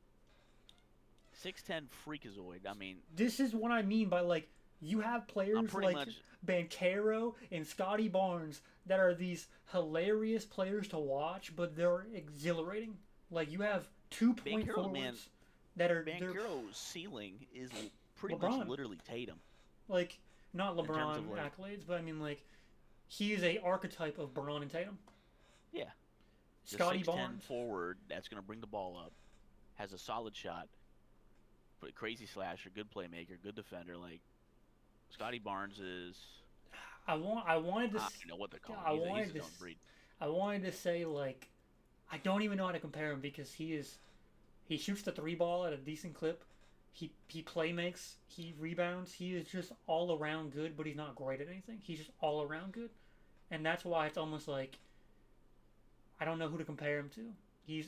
6'10" freakazoid. I mean, This is what I mean by like you have players pretty like much- Bankero and Scotty Barnes that are these hilarious players to watch, but they're exhilarating. Like you have 2-point Bankero, forwards man, that are they're Bankero's ceiling is pretty LeBron. much literally Tatum. like not terms LeBron of, like- accolades, but I mean like he is a archetype of Braun and Tatum. Yeah. The Scotty 6'10" Barnes. forward that's going to bring the ball up, has a solid shot, but a crazy slasher, good playmaker, good defender. Like Scotty Barnes is. I wanted to I don't know what they're calling. I He's wanted his to own breed. I wanted to say like I don't even know how to compare him because he shoots the three ball at a decent clip. He play makes, he rebounds. He is just all around good, but he's not great at anything. He's just all around good, and that's why it's almost like I don't know who to compare him to. He's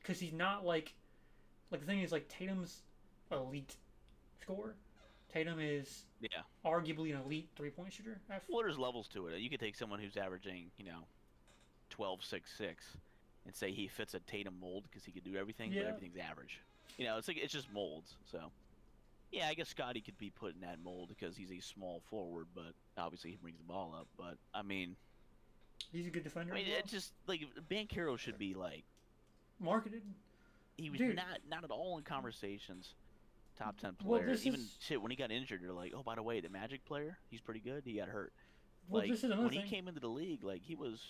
because he's not like the thing is like Tatum's elite scorer. Tatum is Yeah. arguably an elite 3-point shooter. Well, there's levels to it. You could take someone who's averaging, 12.66, and say he fits a Tatum mold because he could do everything, Yeah. but everything's average. It's just molds. So, yeah, I guess Scotty could be put in that mold because he's a small forward, but obviously he brings the ball up. But I mean, He's a good defender. as well. it's just like Banchero should be like Marketed. he was Dude. not at all in conversations. Top 10 Well, player. this Even is- shit when he got injured, you're like, oh, by the way, the Magic player, he's pretty good. He got hurt. Well, Like this is another when thing. he came into the league, like he was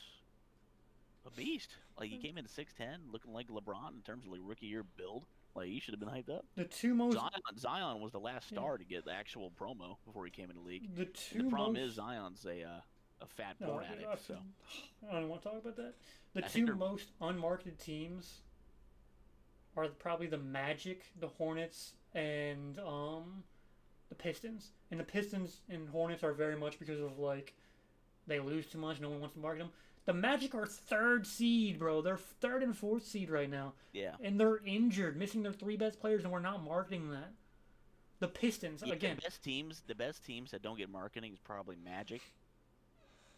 a beast. Like he came in at 6'10", looking like LeBron in terms of like rookie year build. Like he should have been hyped up. The two most Zion was the last Yeah. star to get the actual promo before he came into the league. the And two the problem most, is Zion's a fat No, porn I- addict. So I don't want to talk about that. The I think two they're- most unmarketed teams are probably the Magic, the Hornets, and the Pistons. And the Pistons and Hornets are very much because of like they lose too much. No one wants to market them. The Magic are third seed, bro. They're third and fourth seed right now, yeah. and they're injured, missing their three best players, and we're not marketing that. The Pistons Yeah, again. the best teams that don't get marketing is probably Magic.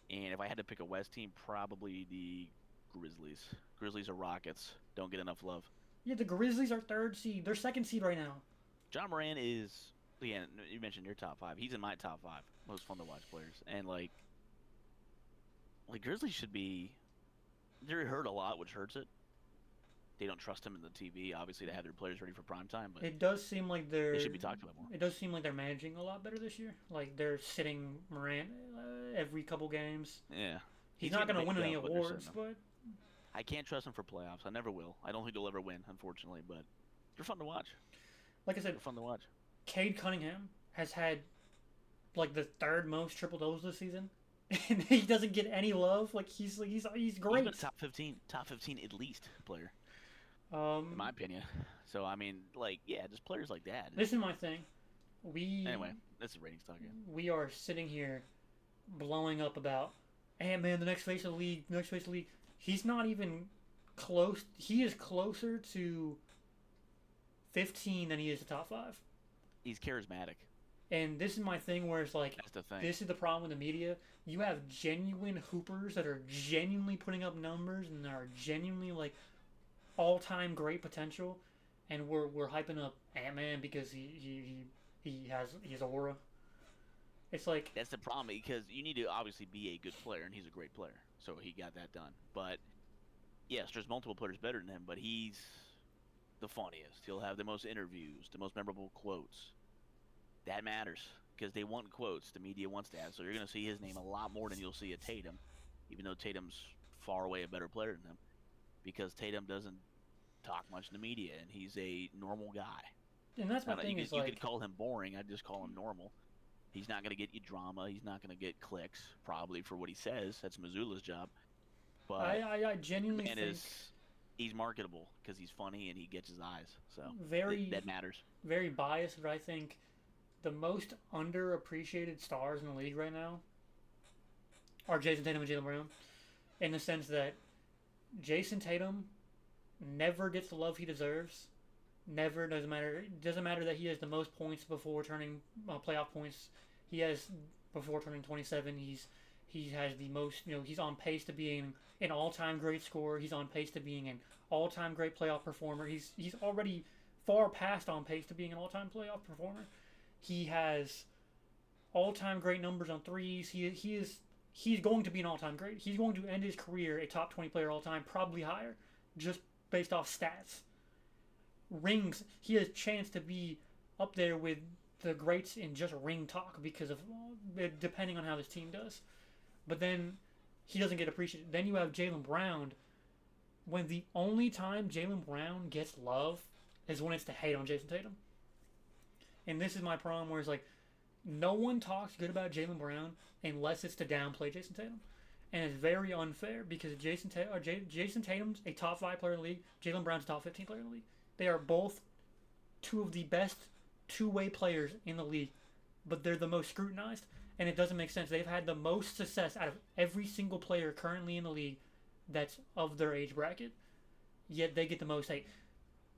And if I had to pick a West team, probably the Grizzlies. Grizzlies or Rockets don't get enough love. Yeah, the Grizzlies are third seed. They're second seed right now. John Moran is, again, you mentioned your top 5. He's in my top 5 most fun to watch players. And like Grizzlies should be, they're hurt a lot, which hurts it. They don't trust him in the TV. Obviously, they have their players ready for prime time, but It does seem like they should be talked about more. It does seem like they're managing a lot better this year. Like they're sitting Morant every couple games. Yeah, He's not going to gonna win make any it up, but they're awards, sitting him. but I can't trust him for playoffs. I never will. I don't think they'll ever win, unfortunately. But they're fun to watch. like I said, They're fun to watch. Cade Cunningham has had like the third most triple doubles this season, and he doesn't get any love. Like he's great. He's been a top 15 at least player, in my opinion. So I mean, yeah, just players like that. This is my thing. Anyway, that's the ratings talk. We are sitting here blowing up about, hey man, the next face of the league, the next face of the league. He's not even close. He is closer to 15 than he is to top 5. He's charismatic. And this is my thing where it's like, That's the thing. this is the problem with the media. You have genuine hoopers that are genuinely putting up numbers and are genuinely like all-time great potential, and we're hyping up Ant-Man because he has aura. It's like, That's the problem because you need to obviously be a good player, and he's a great player, so he got that done. But yes, there's multiple players better than him, but he's the funniest. He'll have the most interviews, the most memorable quotes. That matters because they want quotes. The media wants that, so you're going to see his name a lot more than you'll see a Tatum, even though Tatum's far away a better player than him, because Tatum doesn't talk much in the media, and he's a normal guy. and that's my Now, thing is you could like, call him boring. I'd just call him normal. He's not going to get you drama. He's not going to get clicks, probably, for what he says. That's Missoula's job. But I genuinely man think he's marketable because he's funny and he gets his eyes. So very that matters. very biased, but I think the most underappreciated stars in the league right now are Jason Tatum and Jaylen Brown, in the sense that Jason Tatum never gets the love he deserves. Never doesn't matter. It doesn't matter that he has the most points before turning playoff points. He has before turning 27. He has the most. He's on pace to being an all-time great scorer. He's on pace to being an all-time great playoff performer. He's already far past on pace to being an all-time playoff performer. He has all-time great numbers on threes. He's going to be an all-time great. He's going to end his career a top 20 player all-time, probably higher, just based off stats. Rings, he has a chance to be up there with the greats in just ring talk because of depending on how this team does. But then he doesn't get appreciated. Then you have Jaylen Brown. When the only time Jaylen Brown gets love is when it's to hate on Jason Tatum. And this is my problem, where it's like no one talks good about Jaylen Brown unless it's to downplay Jason Tatum. And it's very unfair because Jason Tatum's a top 5 player in the league. Jaylen Brown's a top 15 player in the league. They are both two of the best two-way players in the league, but they're the most scrutinized, and it doesn't make sense. They've had the most success out of every single player currently in the league that's of their age bracket, yet they get the most hate.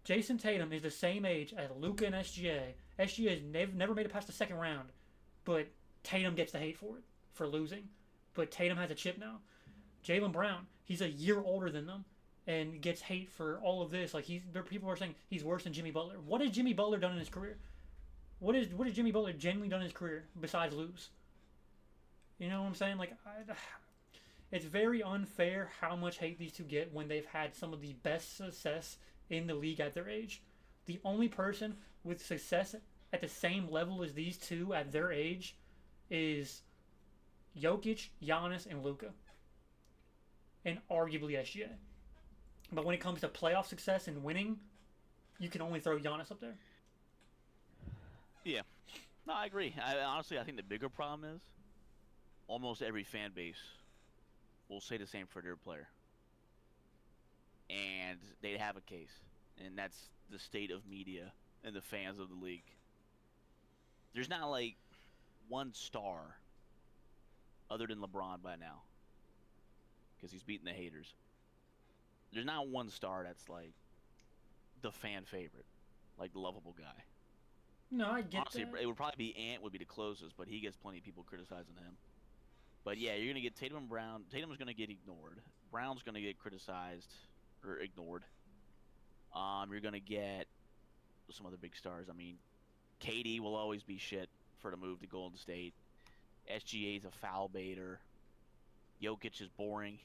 Jason Tatum is the same age as Luka and SGA. SGA has never made it past the second round, but Tatum gets the hate for it, for losing. But Tatum has a chip now. Jaylen Brown, he's a year older than them and gets hate for all of this. Like people are saying he's worse than Jimmy Butler. What has Jimmy Butler done in his career? What has Jimmy Butler genuinely done in his career besides lose? You know what I'm saying? Like, it's very unfair how much hate these two get when they've had some of the best success in the league at their age. The only person with success at the same level as these two at their age is Jokic, Giannis, and Luka, and arguably SGA. But when it comes to playoff success and winning, you can only throw Giannis up there. Yeah. No, I agree. Honestly, I think the bigger problem is almost every fan base will say the same for their player. And they have a case. And that's the state of media and the fans of the league. There's not like one star other than LeBron by now, because he's beating the haters. There's not one star that's like the fan favorite, like the lovable guy. No, I get Honestly, that. it would probably be Ant would be the closest, but he gets plenty of people criticizing him. But yeah, you're gonna get Tatum and Brown. Tatum's gonna get ignored. Brown's gonna get criticized or ignored. You're gonna get some other big stars. I mean, KD will always be shit for the move to Golden State. SGA's a foul baiter. Jokic is boring.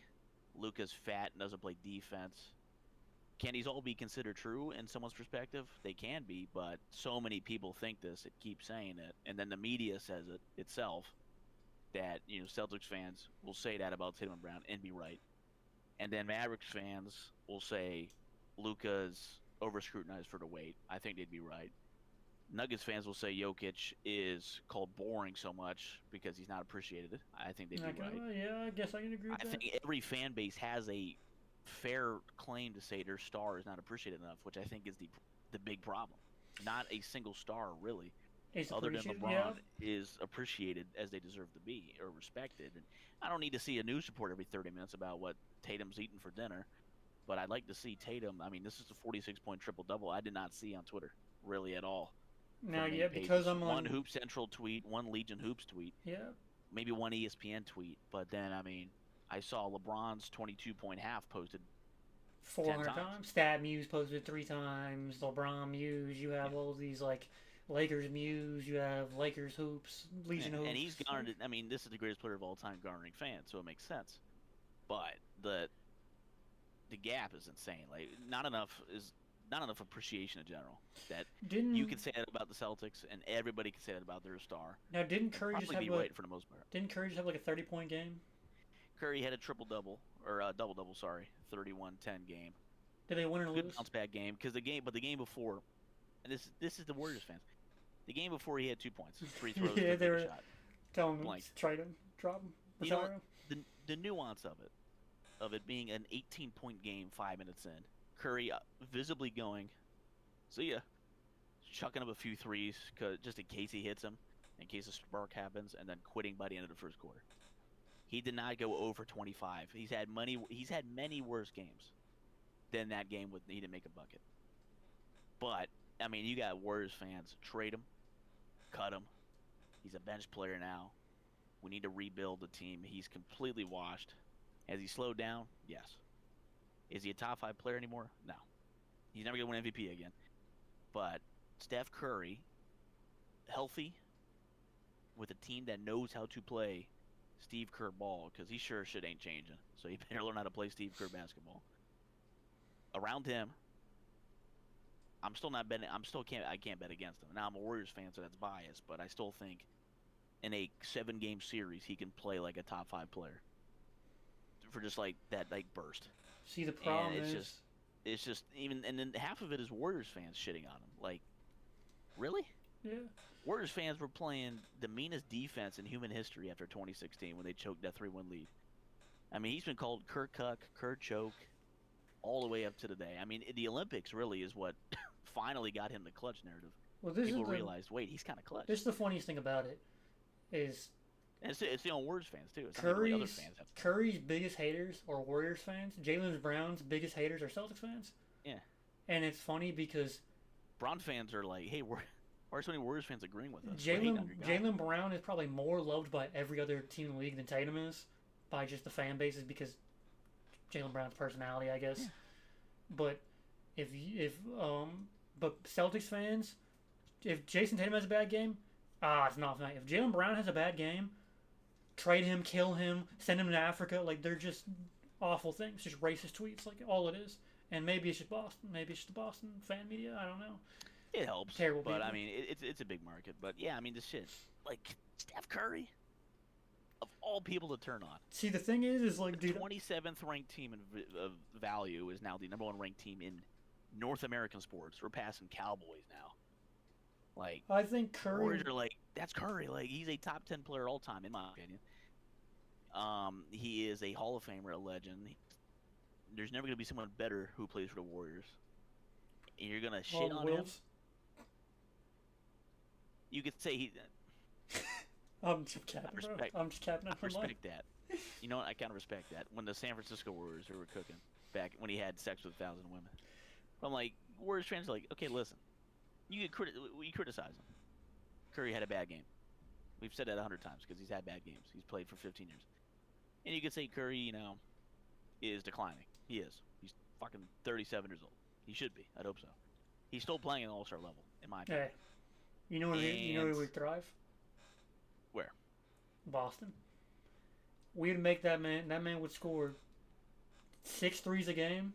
Luka's fat and doesn't play defense. Can these all be considered true in someone's perspective? They can be, but so many people think this, it keeps saying it, and then the media says it itself, that Celtics fans will say that about Tatum and Brown and be right, and then Mavericks fans will say Luka's over scrutinized for the weight. I think they'd be right. Nuggets fans will say Jokic is called boring so much because he's not appreciated. I think they'd be right. Yeah, I guess I can agree with I that. think every fan base has a fair claim to say their star is not appreciated enough, which I think is the big problem. Not a single star, really, It's other than appreciated, LeBron, yeah. is appreciated as they deserve to be or respected. And I don't need to see a news report every 30 minutes about what Tatum's eating for dinner, but I'd like to see Tatum. I mean, this is a 46-point triple-double I did not see on Twitter, really, at all. Now, From yeah, main because pages. I'm on. One Hoop Central tweet, one Legion Hoops tweet, Yeah, maybe one ESPN tweet, but then, I mean, I saw LeBron's 22-point half posted 400 times. times. Stat Muse posted 3 times. LeBron Muse. You have Yeah. all these like Lakers Muse. You have Lakers hoops, Legion And hoops. he's garnered. I mean, this is the greatest player of all time, garnering fans, so it makes sense. But the gap is insane. Like not enough appreciation in general. That you Didn't can say that about the Celtics, and everybody can say that about their star. now didn't Curry just Probably have be a right for the most part. didn't Curry just have like a 30-point game? Curry had a triple double or a double double. Sorry, 31-10 game. Did they win or Good lose? bounce back game because the game before, and this is the Warriors fans. The game before he had 2 points, free throws, Yeah, couldn't they make a were shot. telling him Blank. trade him, drop him, You know retire what? him. The nuance of it being an 18-point game 5 minutes in, Curry visibly going, see ya, chucking up a few threes just in case he hits him, in case a spark happens, and then quitting by the end of the first quarter. He did not go over 25. He's had many worse games than that game with he didn't make a bucket. But I mean, you got Warriors fans, trade him, cut him. He's a bench player now. We need to rebuild the team. He's completely washed. Has he slowed down? Yes. Is he a top 5 player anymore? No. He's never going to win MVP again. But Steph Curry, healthy, with a team that knows how to play Steve Kerr ball, because he sure shit ain't changing. So you better learn how to play Steve Kerr basketball. Around him, I'm still not betting. I can't bet against him. Now I'm a Warriors fan, so that's biased. But I still think in a 7-game series, he can play like a top 5 player for just like that like burst. See, the problem And is it's just even, and then half of it is Warriors fans shitting on him. Like, really? yeah. Warriors fans were playing the meanest defense in human history after 2016 when they choked that 3-1 lead. I mean, he's been called Kurt Cuck, Kurt Choke, all the way up to today. I mean, the Olympics really is what finally got him the clutch narrative. Well, this People is the, realized, wait, he's kind of clutch. this is the funniest thing about it is And it's the own Warriors fans too. It's not even like other fans. Curry's biggest haters are Warriors fans. Jalen Brown's biggest haters are Celtics fans. Yeah. And it's funny because Brown fans are like, hey, why are so many Warriors fans agreeing with us? We're hating on your guy. Jalen Brown is probably more loved by every other team in the league than Tatum is, by just the fan bases because Jalen Brown's personality, I guess. Yeah. But but Celtics fans, if Jason Tatum has a bad game, it's not nice. If Jalen Brown has a bad game, trade him, kill him, send him to Africa. Like, they're just awful things, just racist tweets, like all it is. And maybe it's just Boston. Maybe it's just the Boston fan media. I don't know. It helps. Terrible but people. I mean, it's a big market. But yeah, I mean, this shit, like Steph Curry, of all people to turn on. See, the thing is like, The dude, 27th ranked team of value is now the number 1 ranked team in North American sports. We're passing Cowboys now. Like, I think Curry. Warriors are like, that's Curry. Like, he's a top 10 player all time, in my opinion. He is a Hall of Famer, a legend. There's never going to be someone better who plays for the Warriors. And you're going to shit on him? Wills. You could say he... I'm just capping, bro. I'm just capping. I respect that. You know what? I kind of respect that. When the San Francisco Warriors were cooking, back when he had sex with 1,000 women. I'm like, Warriors fans are like, okay, listen. We criticize him. Curry had a bad game. We've said that 100 times because he's had bad games. He's played for 15 years. And you could say Curry, is declining. He is. He's fucking 37 years old. He should be. I'd hope so. He's still playing at an all-star level, in my opinion. Hey, you know where we would thrive? Where? Boston. We'd make that man. That man would score 6 threes a game.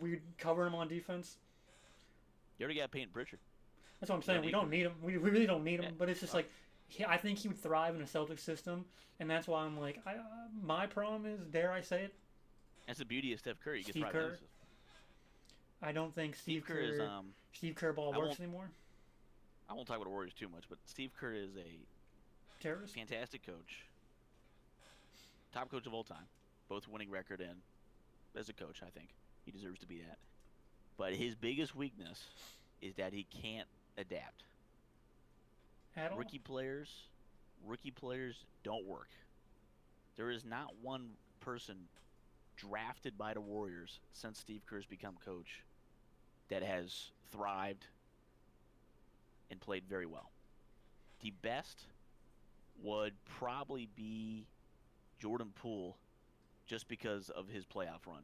We'd cover him on defense. You already got Peyton Pritchard. That's what I'm saying. We don't need him. We really don't need him. Yeah. But it's just like, I think he would thrive in a Celtics system, and that's why I'm like, my problem is, dare I say it? That's the beauty of Steph Curry. You can Steve thrive Kerr. in this system. I don't think Steve Kerr is Steve Kerr ball I works won't- anymore. I won't talk about the Warriors too much, but Steve Kerr is a Terrorist. fantastic coach. Top coach of all time. Both winning record and as a coach, I think. He deserves to be that. But his biggest weakness is that he can't adapt. At all. Rookie players don't work. There is not one person drafted by the Warriors since Steve Kerr's become coach that has thrived and played very well. The best would probably be Jordan Poole, just because of his playoff run.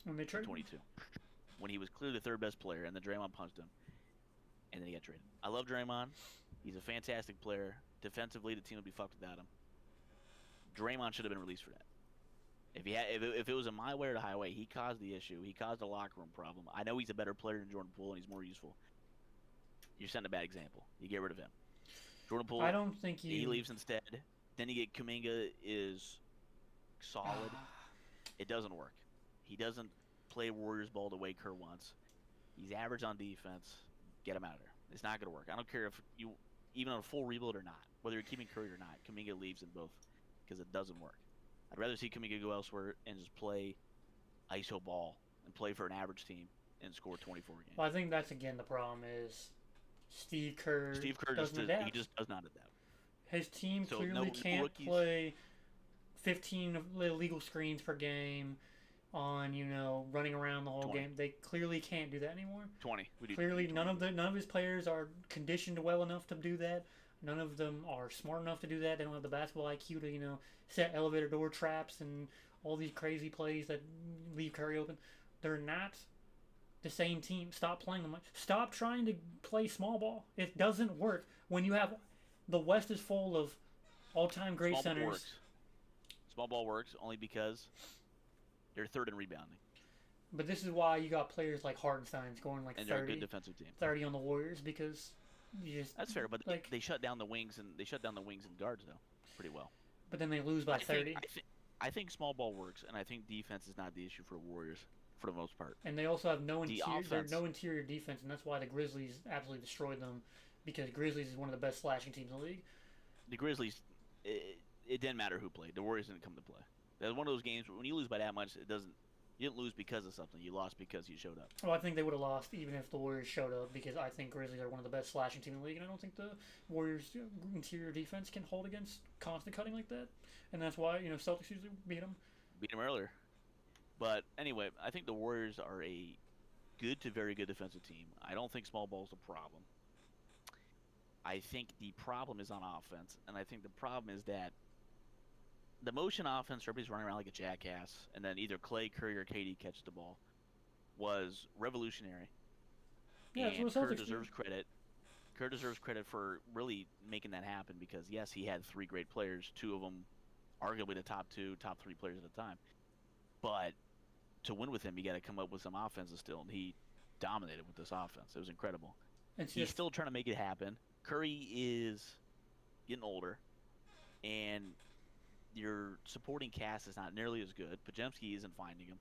When they in trade. 22, when he was clearly the third best player, and then Draymond punched him, and then he got traded. I love Draymond. He's a fantastic player. Defensively, the team would be fucked without him. Draymond should have been released for that. If it was a my way or the highway, he caused the issue. He caused a locker room problem. I know he's a better player than Jordan Poole, and he's more useful. You're setting a bad example. You get rid of him. Jordan Poole, I don't think you. he leaves instead. Then you get Kuminga is solid. It doesn't work. He doesn't play Warriors ball the way Kerr wants. He's average on defense. Get him out of there. It's not going to work. I don't care if you, even on a full rebuild or not, whether you're keeping Curry or not, Kuminga leaves in both because it doesn't work. I'd rather see Kuminga go elsewhere and just play ISO ball and play for an average team and score 24 games. Well, I think that's again the problem is Steve Kerr doesn't adapt. He just does not adapt. His team So clearly can't rookies. play 15 illegal screens per game on, running around the whole 20. game. They clearly can't do that anymore. 20. We do Clearly, 20. none of his players are conditioned well enough to do that. None of them are smart enough to do that. They don't have the basketball IQ to, set elevator door traps and all these crazy plays that leave Curry open. They're not the same team. Stop playing them. Stop trying to play small ball. It doesn't work when you have the West is full of all-time great Small ball centers. works. Small ball works only because they're third in rebounding. But this is why you got players like Hartenstein scoring like And they're a good 30, defensive team. 30 on the Warriors because you just That's fair, but like. they shut down the wings and guards though pretty well. But then they lose by 30. I think small ball works, and I think defense is not the issue for Warriors for the most part. And they also have no The interior, offense. no interior defense, and that's why the Grizzlies absolutely destroyed them. Because Grizzlies is one of the best slashing teams in the league. The Grizzlies, it didn't matter who played. The Warriors didn't come to play. That was one of those games where when you lose by that much, it doesn't. You didn't lose because of something. You lost because you showed up. Well, I think they would have lost even if the Warriors showed up because I think Grizzlies are one of the best slashing teams in the league, and I don't think the Warriors' interior defense can hold against constant cutting like that. And that's why Celtics usually beat them. Beat them earlier. But anyway, I think the Warriors are a good to very good defensive team. I don't think small ball is a problem. I think the problem is on offense, and I think the problem is that the motion offense, everybody's running around like a jackass, and then either Clay, Curry, or KD catch the ball, was revolutionary. Yeah, and that's what Kerr Celtics do. deserves credit. Kerr deserves credit for really making that happen because, yes, he had three great players, two of them arguably the top three players at the time. But to win with him, you got to come up with some offenses still, and he dominated with this offense. It was incredible. It's He's just still trying to make it happen. Curry is getting older, and your supporting cast is not nearly as good. Podziemski isn't finding him.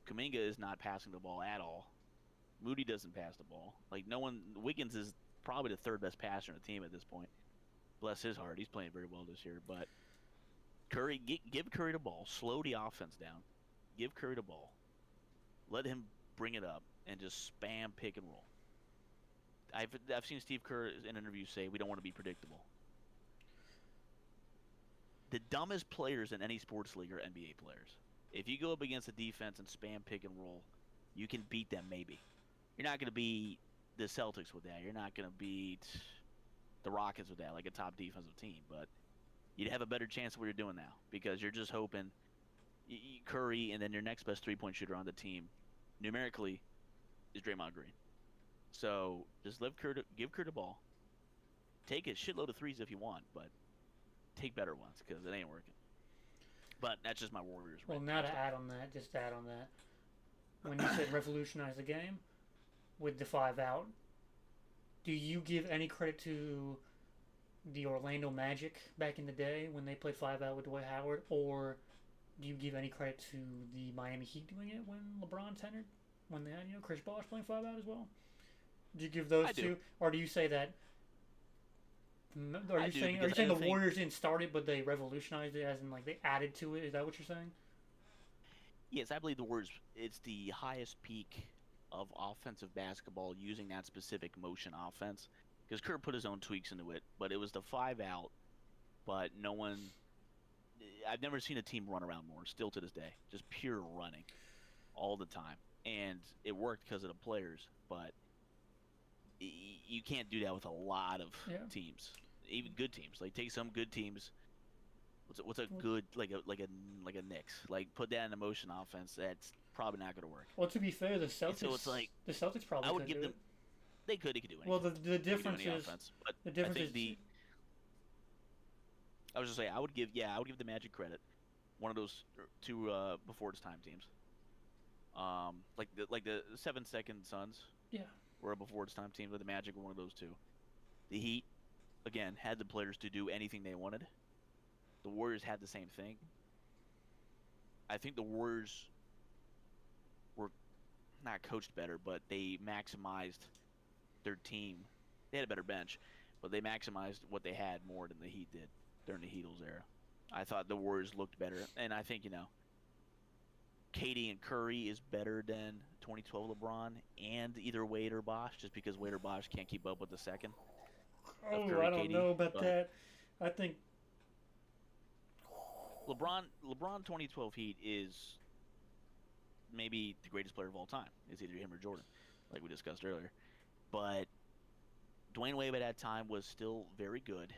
Kuminga is not passing the ball at all. Moody doesn't pass the ball. Like no one. Wiggins is probably the third best passer on the team at this point. Bless his heart, he's playing very well this year. But Curry, give Curry the ball. Slow the offense down. Give Curry the ball. Let him bring it up and just spam pick and roll. I've seen Steve Kerr in interviews say we don't want to be predictable. The dumbest players in any sports league are NBA players. If you go up against a defense and spam pick and roll, you can beat them maybe. You're not going to beat the Celtics with that. You're not going to beat the Rockets with that, like a top defensive team. But you'd have a better chance of what you're doing now because you're just hoping Curry and then your next best three-point shooter on the team, numerically, is Draymond Green. So just give Kerr the ball. Take a shitload of threes if you want, but take better ones because it ain't working. But that's just my Warriors. well, now to add on that, just to add on that, when you said revolutionize the game with the 5 out, do you give any credit to the Orlando Magic back in the day when they played 5 out with Dwight Howard, or do you give any credit to the Miami Heat doing it when LeBron entered, when they had Chris Bosh playing 5 out as well? Do you give those I two, do. or do you say that? Are I you do, saying because I the think- Warriors didn't start it, but they revolutionized it, as in like they added to it? Is that what you're saying? Yes, I believe the Warriors. It's the highest peak of offensive basketball using that specific motion offense. Because Kerr put his own tweaks into it, but it was the 5 out. But no one. I've never seen a team run around more. Still to this day, just pure running, all the time, and it worked because of the players. But you can't do that with a lot of teams, even good teams. Like take some good teams. What's a good like a Knicks? Like put that in a motion offense. That's probably not going to work. Well, to be fair, So it's like the Celtics probably I would could give do them. it. They could do anything. Well, the They could do difference any is offense, but the I difference think is I was just saying I would give the Magic credit. One of those two before its time teams. Like the 7-second Suns yeah. were a before its time team, but the Magic were one of those two. The Heat, again, had the players to do anything they wanted. The Warriors had the same thing. I think the Warriors were not coached better, but they maximized their team. They had a better bench, but they maximized what they had more than the Heat did during the Heatles era. I thought the Warriors looked better, and I think, KD and Curry is better than 2012 LeBron and either Wade or Bosh, just because Wade or Bosh can't keep up with the second of Oh, Curry I don't KD. know about But that. I think LeBron 2012 Heat is maybe the greatest player of all time. It's either him or Jordan, like we discussed earlier. But Dwayne Wade at that time was still very good,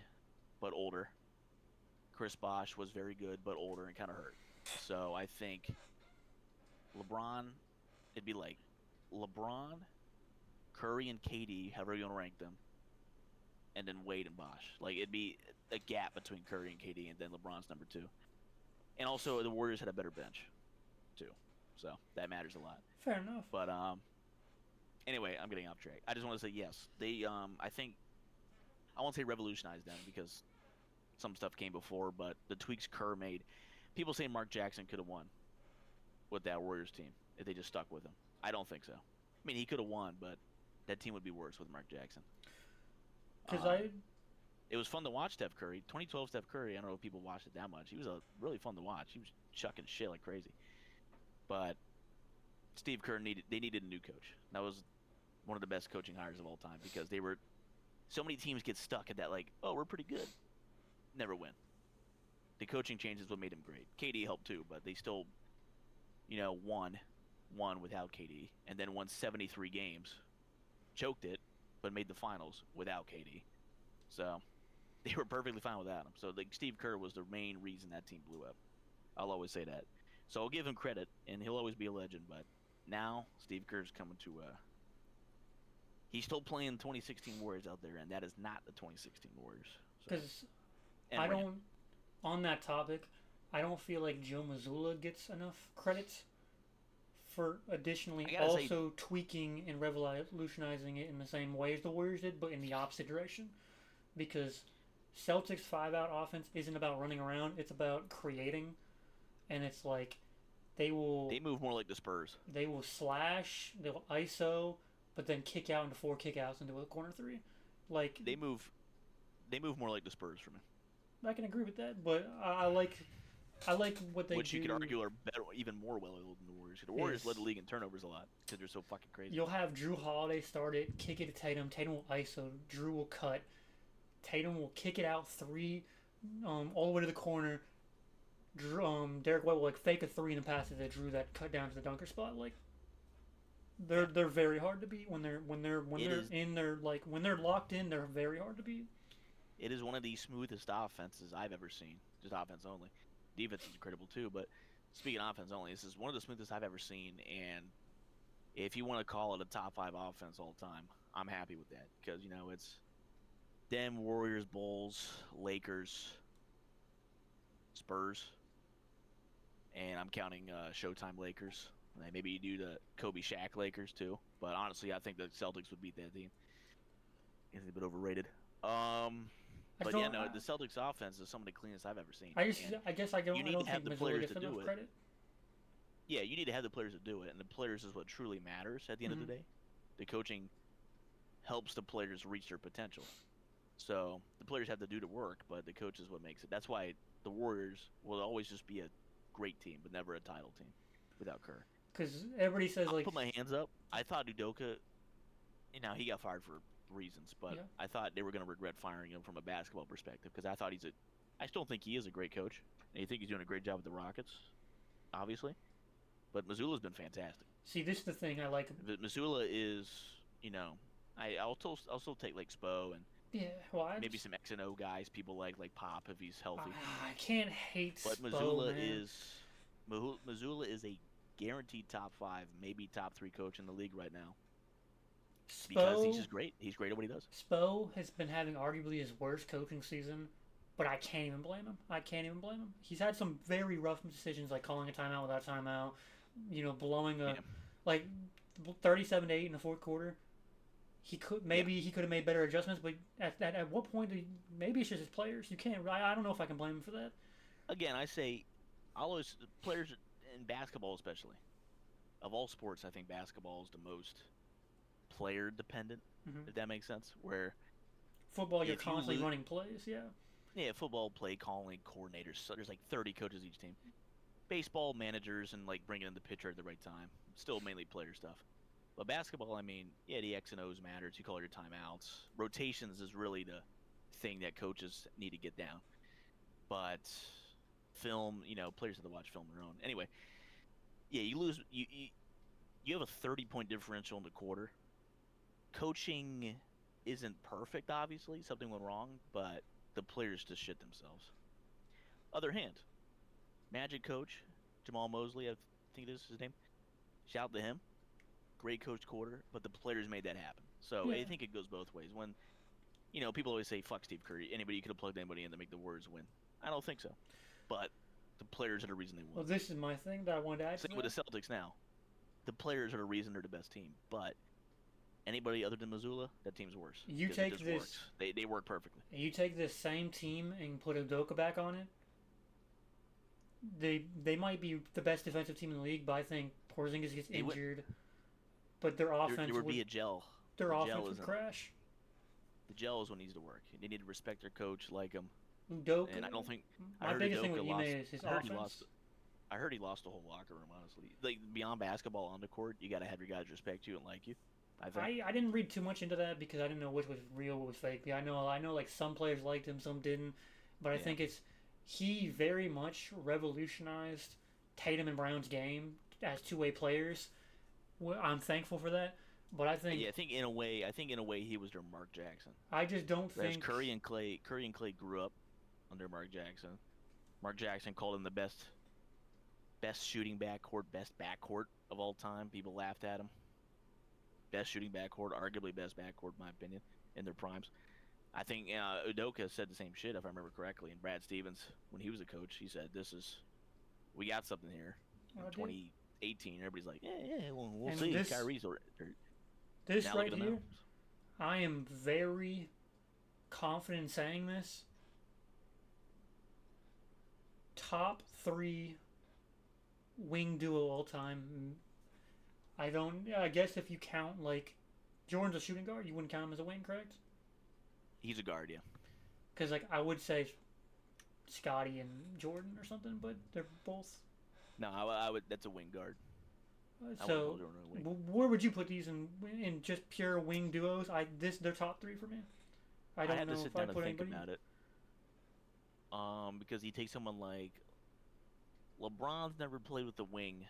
but older. Chris Bosh was very good, but older and kind of hurt. So I think LeBron, it'd be like LeBron, Curry, and KD, however you want to rank them, and then Wade and Bosh. Like, it'd be a gap between Curry and KD, and then LeBron's number 2. And also, the Warriors had a better bench, too. So that matters a lot. fair enough. But anyway, I'm getting off track. I just want to say yes. They I think I won't say revolutionized them because some stuff came before, but the tweaks Kerr made. People say Mark Jackson could have won with that Warriors team if they just stuck with him. I don't think so. I mean, he could have won, but that team would be worse with Mark Jackson. Because It was fun to watch Steph Curry. 2012 Steph Curry, I don't know if people watched it that much. He was really fun to watch. He was chucking shit like crazy. But Steve Kerr needed a new coach. That was one of the best coaching hires of all time because so many teams get stuck at that, like, oh, we're pretty good. Never win. The coaching change is what made him great. KD helped too, but they still, won without KD, and then won 73 games, choked it, but made the finals without KD. So they were perfectly fine without him. So Steve Kerr was the main reason that team blew up. I'll always say that. So I'll give him credit, and he'll always be a legend. But now Steve Kerr's coming to. He's still playing 2016 Warriors out there, and that is not the 2016 Warriors. because I don't. On that topic, I don't feel like Joe Mazzulla gets enough credit for additionally also tweaking and revolutionizing it in the same way as the Warriors did, but in the opposite direction. Because Celtics 5-out offense isn't about running around; it's about creating, and it's like they move more like the Spurs. They will slash, they'll ISO, but then kick out into 4 kickouts into a corner 3. Like they move more like the Spurs for me. I can agree with that, but I like what they Which do. you could argue are better, even more well-oiled than the Warriors. The Warriors led the league in turnovers a lot because they're so fucking crazy. You'll have Drew Holiday start it, kick it to Tatum. Tatum will ISO. Drew will cut. Tatum will kick it out 3, all the way to the corner. Derek White will fake a 3 and then pass it to Drew that cut down to the dunker spot. Like they're very hard to beat when they're locked in. They're very hard to beat. It is one of the smoothest offenses I've ever seen. Just offense only. Defense is incredible too, but speaking of offense only, this is one of the smoothest I've ever seen. And if you want to call it a top 5 offense all time, I'm happy with that because it's them, Warriors, Bulls, Lakers, Spurs, and I'm counting Showtime Lakers. And maybe you do the Kobe Shaq Lakers too, but honestly, I think the Celtics would beat that team. It's a bit overrated. But the Celtics offense is some of the cleanest I've ever seen. I guess I don't think Mazzulla gets enough credit. Yeah, you need to have the players to do it, and the players is what truly matters at the end of the day. The coaching helps the players reach their potential. So the players have to do the work, but the coach is what makes it. That's why the Warriors will always just be a great team, but never a title team without Kerr. Because everybody says I'll put my hands up. I thought Udoka, he got fired for reasons, but I thought they were going to regret firing him from a basketball perspective because I thought I still think he is a great coach, and I think he's doing a great job with the Rockets, obviously. But Mazzulla's been fantastic. See, this is the thing I like. But Mazzulla is, I'll still take like Spo and maybe some X and O guys, people like Pop if he's healthy. I can't hate But Spo, Mazzulla man. Mazzulla is a guaranteed top 5, maybe top 3 coach in the league right now because he's Spo just great. He's great at what he does. Spo has been having arguably his worst coaching season, but I can't even blame him. I can't even blame him. He's had some very rough decisions, like calling a timeout without timeout, blowing a Yeah. like 37-8 in the fourth quarter. He could have made better adjustments, but at what point maybe it's just his players. You can't. I don't know if I can blame him for that. Again, I say, I'll always players in basketball especially. Of all sports, I think basketball is the most player dependent. Hmm. If that makes sense. Where Football, you're if you constantly lose, running plays. Yeah. yeah, football play calling coordinators. So there's like 30 coaches each team. Baseball managers and like bringing in the pitcher at the right time. Still mainly player stuff. But basketball, I mean, yeah, the X and O's matters. You call your timeouts. Rotations is really the thing that coaches need to get down. But film, players have to watch film their own. Anyway, yeah, you lose. You have a 30-point differential in the quarter. Coaching isn't perfect, obviously. Something went wrong, but the players just shit themselves. Other hand, Magic coach Jamal Mosley, I think this is his name. Shout out to him. Great coach quarter, but the players made that happen. So Yeah. I think it goes both ways. When people always say fuck Steve Curry, anybody could have plugged anybody in to make the Warriors win. I don't think so, but the players are the reason they Well, won. this is my thing that I wanted to add to Same with that. the Celtics now. The players are the reason they're the best team, but anybody other than Missoula, that team's worse. You Because it take just this. works. They work perfectly. You take this same team and put Udoka back on it. They might be the best defensive team in the league, but I think Porzingis gets They would- injured. But their There, offense there would be a gel. their The offense gel would isn't. crash. The gel is what needs to work. They need to respect their coach, like him. Udoka. And I don't think I My heard biggest thing Udoka with lost. Ime is his I heard offense. he lost. I heard he lost the whole locker room. Honestly, like beyond basketball on the court, you got to have your guys respect you and like you. I think. I didn't read too much into that because I didn't know which was real, what was fake. Yeah, I know like some players liked him, some didn't, but I Yeah. think he very much revolutionized Tatum and Brown's game as two-way players. Well, I'm thankful for that, but Yeah, I think in a way he was their Mark Jackson. I just don't Whereas think Curry and Clay grew up under Mark Jackson. Mark Jackson called him the best shooting backcourt, best backcourt of all time. People laughed at him. Best shooting backcourt, arguably best backcourt in my opinion, in their primes. I think Udoka said the same shit if I remember correctly. And Brad Stevens, when he was a coach, he said, we got something here. In I did. 2018, everybody's like, yeah, we'll And see. this- Kyrie's this now right look at him here. now. I am very confident in saying this. Top 3 wing duo all time. I don't. I guess if you count like Jordan's a shooting guard, you wouldn't count him as a wing, correct? He's a guard, yeah. Because like I would say Scotty and Jordan or something, but they're both. No, I would. That's a wing guard. I wouldn't So call Jordan a wing. where would you put these in just pure wing duos? They're top 3 for me. I don't had know to sit if I down and put think anybody. about it. Because you take someone like LeBron's never played with the wing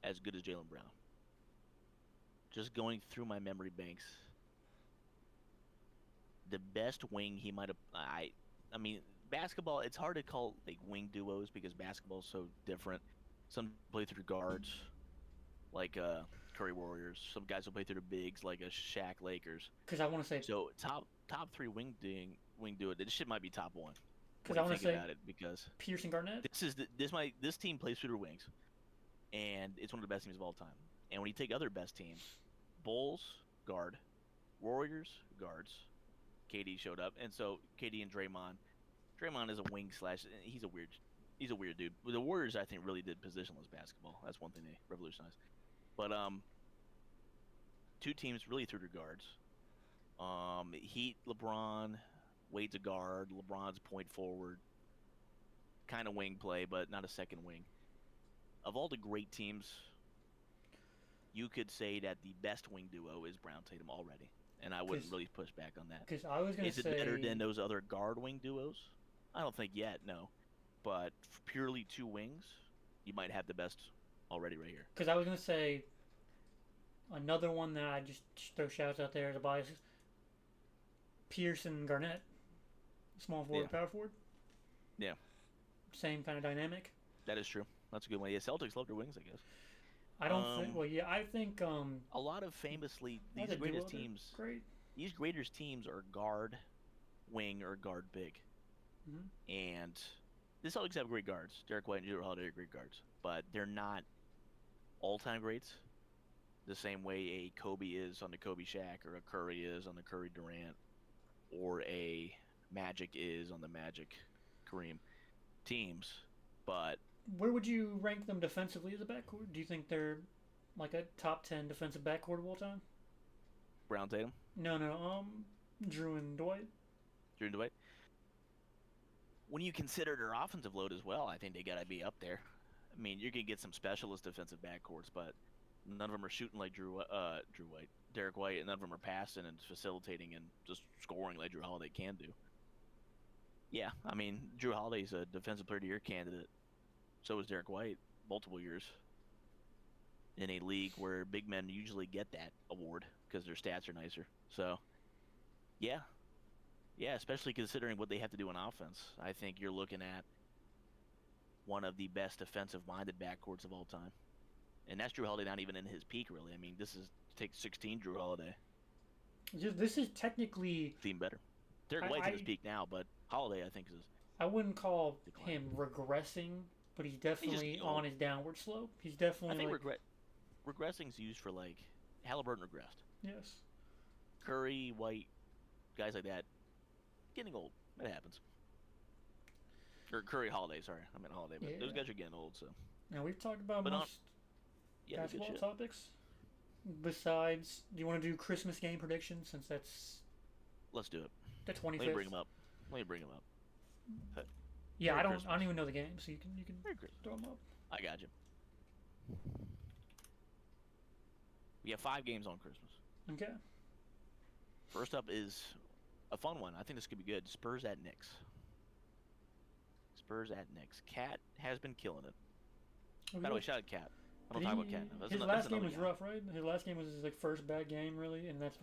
as good as Jaylen Brown. Just going through my memory banks, the best wing he might have. I mean, basketball. It's hard to call like wing duos because basketball's so different. Some play through guards, like Curry Warriors. Some guys will play through the bigs, like a Shaq Lakers. Because I want to say So top 3 wing duo. This shit might be top 1. because When I you want to think say about it, because Pierce and Garnett. this team plays through their wings, and it's one of the best teams of all time. And when you take other best teams, Bulls guard, Warriors guards. KD showed up, and so KD and Draymond. Draymond is a wing slash. He's a weird dude. The Warriors, I think, really did positionless basketball. That's one thing they revolutionized. But two teams really threw their guards. Heat, LeBron, Wade's a guard. LeBron's point forward. Kind of wing play, but not a second wing. Of all the great teams, you could say that the best wing duo is Brown Tatum already, and I wouldn't 'Cause- really push back on that. Because I was gonna Is it say better than those other guard wing duos? I don't think yet, no. But for purely 2 wings, you might have the best already right here. Because I was gonna say another one that I just throw shouts out there as a bias. Pierce and Garnett, small forward, Yeah. power forward. Yeah. Same kind of dynamic. That is true. That's a good one. Yeah, Celtics love their wings, I guess. I don't think. Um, Well, yeah, I think a lot of famously I these the duo greatest they're teams, great. these greatest teams are guard, wing, or guard big. Hmm. And the Celtics have great guards. Derek White and Jrue Holiday are great guards, but they're not all-time greats the same way a Kobe is on the Kobe Shaq or a Curry is on the Curry Durant or a Magic is on the Magic Kareem teams. But Where would you rank them defensively as a backcourt? Do you think they're like a top 10 defensive backcourt of all time? Brown Tatum, No, no. Drew and Dwight. Jrue and Dwight, when you consider their offensive load as well, I think they got to be up there. I mean, you're gonna get some specialist defensive backcourts, but none of them are shooting like Drew White, Derek White, and none of them are passing and facilitating and just scoring like Drew Holiday can do. Yeah, I mean, Drew Holiday's a defensive player of the year candidate. So is Derek White, multiple years in a league where big men usually get that award because their stats are nicer. So, yeah, yeah, especially considering what they have to do on offense. I think you're looking at one of the best defensive-minded backcourts of all time. And that's Drew Holiday not even in his peak, really. I mean, this is take 16 Drew Holiday, This is technically. team better. Derek White's in his peak now, but Holiday, I think, is I wouldn't call declining. him regressing, but he's He's definitely just on old. his downward slope. He's I definitely think like. regressing's used for like Halliburton regressed. Yes. Curry, White, guys like that, getting old. It happens. Or Curry, Holiday. Sorry, I meant Holiday, but those Yeah. guys are getting old. So, Now we've talked about but most yeah, good basketball shit. topics. Besides, do you want to do Christmas game predictions since that's Let's do it. the Let 25th? me bring him up. Yeah, Merry I don't Christmas. even know the game, so you can Merry Christmas. throw them up. I got you. We have 5 games on Christmas. Okay. First up is a fun one. I think this could be good. Spurs at Knicks. Spurs at Knicks. Cat has been killing it. By the way, shout out Cat. I don't talk about Cat now. His last game was rough, right? His last game was his like first bad game, really, and that's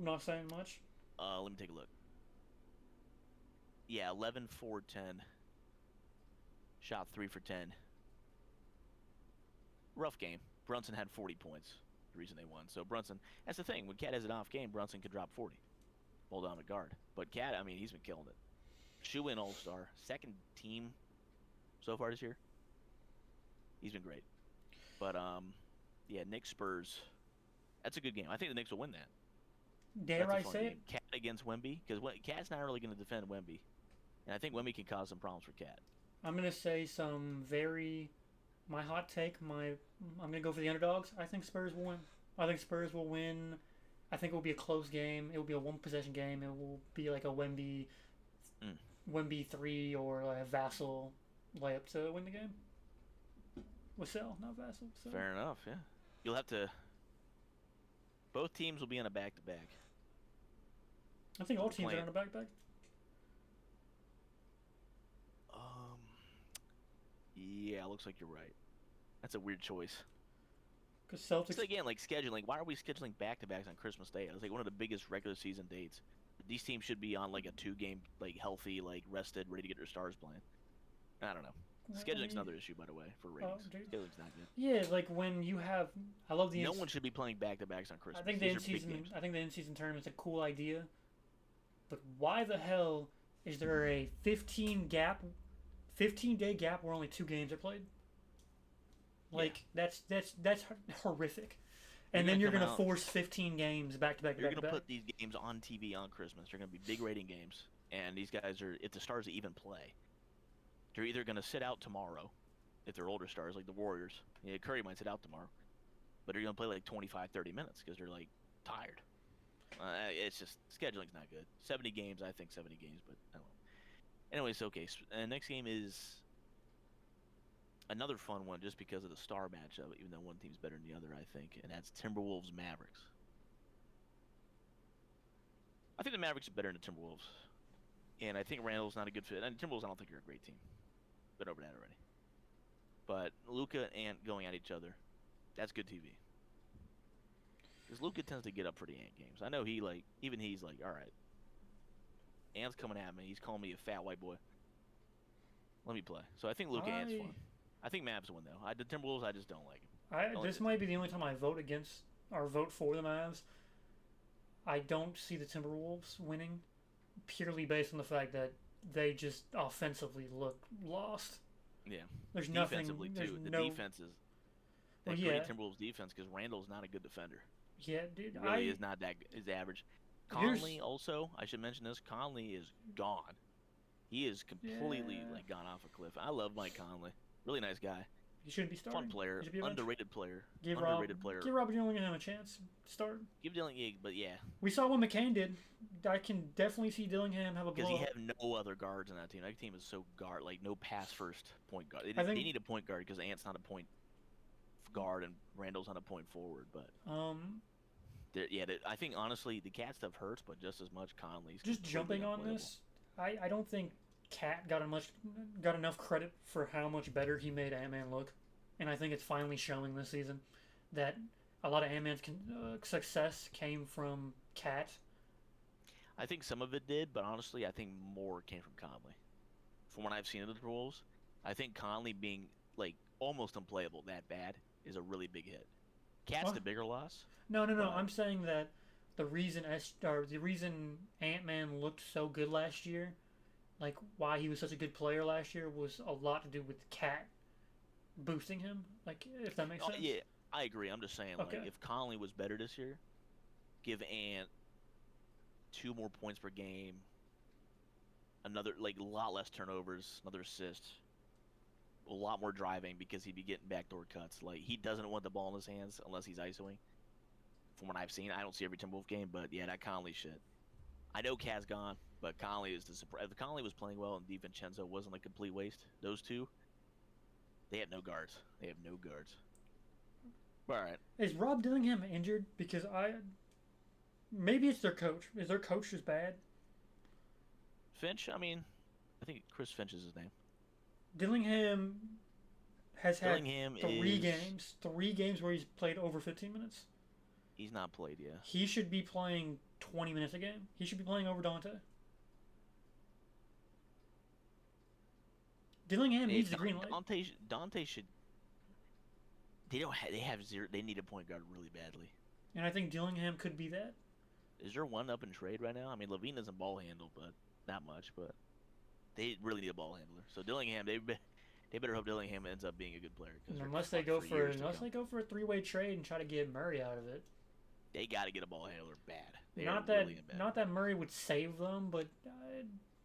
not saying much. Let me take a look. Yeah, 11, 4, 10. Shot 3 for 10. Rough game. Brunson had 40 points. The reason they won. So Brunson, that's the thing. When Cat has an off game, Brunson could drop 40. Hold on at guard. But Cat, I mean, he's been killing it. Shoe-in All-Star. Second team so far this year. He's been great. But, yeah, Knicks Spurs. That's a good game. I think the Knicks will win that. Dare That's a I fun say game. it? Cat against Wemby, because Cat's not really going to defend Wemby, and I think Wemby can cause some problems for Cat. I'm gonna say some very. My hot take. I'm gonna go for the underdogs. I think Spurs will win. I think Spurs will win. I think it will be a close game. It will be a one possession game. It will be like a Wemby 3 or like a Vassal layup to win the game. Vassell, not Vassal. So. Fair enough, yeah. You'll have to. Both teams will be on a back-to-back. I think all teams Playing- are on a back. Yeah, looks like you're right. That's a weird choice. Because Celtics. It's again like scheduling. Why are we scheduling back-to-backs on Christmas Day? It's like one of the biggest regular season dates. These teams should be on like a 2-game, like healthy, like rested, ready to get their stars playing. I don't know. Scheduling's another issue, by the way, for ratings. dude. Scheduling's not good. Yeah, like when you have. I love the. No one should be playing back-to-backs on Christmas. I think the These are big in-season. games. I think the in-season tournament's a cool idea, but why the hell is there a 15-day gap where only 2 games are played? Like that's horrific. And then you're gonna gonna come out- force 15 games back to back to You're back to going to back. put these games on TV on Christmas. They're going to be big rating games. And these guys are, if the stars even play, they're either going to sit out tomorrow, if they're older stars, like the Warriors. Yeah, Curry might sit out tomorrow. But they're going to play like 25, 30 minutes because they're like tired. It's just, scheduling's not good. 70 games, I think 70 games, but I don't know. Anyways, okay. Next game is another fun one just because of the star matchup, even though one team's better than the other, I think. And that's Timberwolves Mavericks. I think the Mavericks are better than the Timberwolves. And I think Randall's not a good fit. And Timberwolves, I don't think, are a great team. Been over that already. But Luka and Ant going at each other, that's good TV. Because Luka tends to get up for the Ant games. I know he's like, all right. Ant's coming at me. He's calling me a fat white boy. Let me play. So I think Luka Ant's fun. I think Mavs win though. The Timberwolves, I just don't like them. This might be the only time I vote against or vote for the Mavs. I don't see the Timberwolves winning, purely based on the fact that they just offensively look lost. Yeah. There's Defensively nothing. There's too. The no. defense is Well, that yeah, great Timberwolves defense because Randall's not a good defender. yeah, dude. He really is not that is average. Here's Conley also, I should mention this. Conley is gone. He is completely yeah. like gone off a cliff. I love Mike Conley. Really nice guy. He shouldn't be starting. Fun player. He should be a bench. Underrated player. Give Underrated player. Give Robert Dillingham a chance to start. Give Dillingham, but yeah, We saw what McCain did. I can definitely see Dillingham have a because blow. you have no other guards in that team. That team is so guard, like no pass first point guard. I think- They need a point guard because Ant's not a point guard and Randall's not a point forward. But I think honestly the Cat stuff hurts, but just as much Conley's just completely jumping on unplayable. this, I don't think Cat got enough credit for how much better he made Ant-Man look, and I think it's finally showing this season that a lot of Ant-Man's success came from Cat. I think some of it did, but honestly, I think more came from Conley. From what I've seen of the Timberwolves, I think Conley being like almost unplayable that bad is a really big hit. Cat's What? the bigger loss. No. But- I'm saying that the reason Ant-Man looked so good last year, like why he was such a good player last year, was a lot to do with Cat boosting him. Like, if that makes sense. Yeah, I agree. I'm just saying, Okay. like, if Conley was better this year, give Ant 2 more points per game, another like a lot less turnovers, another assist, a lot more driving because he'd be getting backdoor cuts. Like he doesn't want the ball in his hands unless he's isoing. From what I've seen, I don't see every Timberwolf game, but yeah, that Conley shit. I know Cat's gone, but Conley is the surprise. If Conley was playing well and DiVincenzo wasn't a complete waste, those two, they have no guards. They have no guards. All right. Is Rob Dillingham injured? Because maybe it's their coach. Is their coach just bad? Finch, I mean, I think Chris Finch is his name. Dillingham has had Dillingham three is games where he's played over 15 minutes. He's not played yet. He should be playing 20 minutes a game. He should be playing over Dante. Dillingham needs the green light. Dante should. They don't. They have zero. They need a point guard really badly. And I think Dillingham could be that. Is there one up in trade right now? I mean, Levine doesn't ball handle, but not much. But they really need a ball handler. So Dillingham, they better hope Dillingham ends up being a good player. Unless they go for a three-way trade and try to get Murray out of it. They got to get a ball handler bad. They Not are that really in bad. not that Murray would save them, but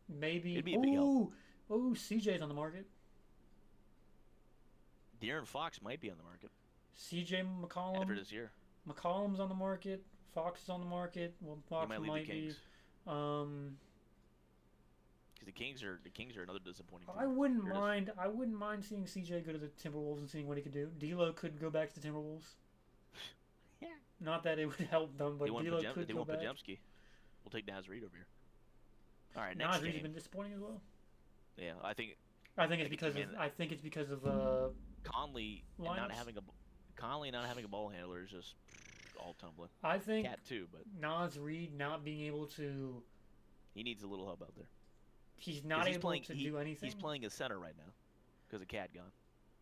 maybe. It'd be a big help. Ooh, CJ's on the market. De'Aaron Fox might be on the market CJ McCollum. after this year. McCollum's on the market. Fox is on the market. Well, He Fox might leave might the be. Kings because the Kings are another disappointing team. I wouldn't They're just- mind. I wouldn't mind seeing CJ go to the Timberwolves and seeing what he could do. D'Lo could go back to the Timberwolves. Yeah. Not that it would help them, but They want D'Lo could they go want back. Pajemski. We'll take Naz Reid over here. All right, next Nas Reed's game. been disappointing as well. Yeah, I think I think it's I because mean, of. I think it's because of. Conley and Linus. not having a ball handler is just all tumbling. I think Cat too, but Nas Reed not being able to. he needs a little help out there. He's 'Cause not he's able playing, to do anything. He's playing a center right now because of Cat gone.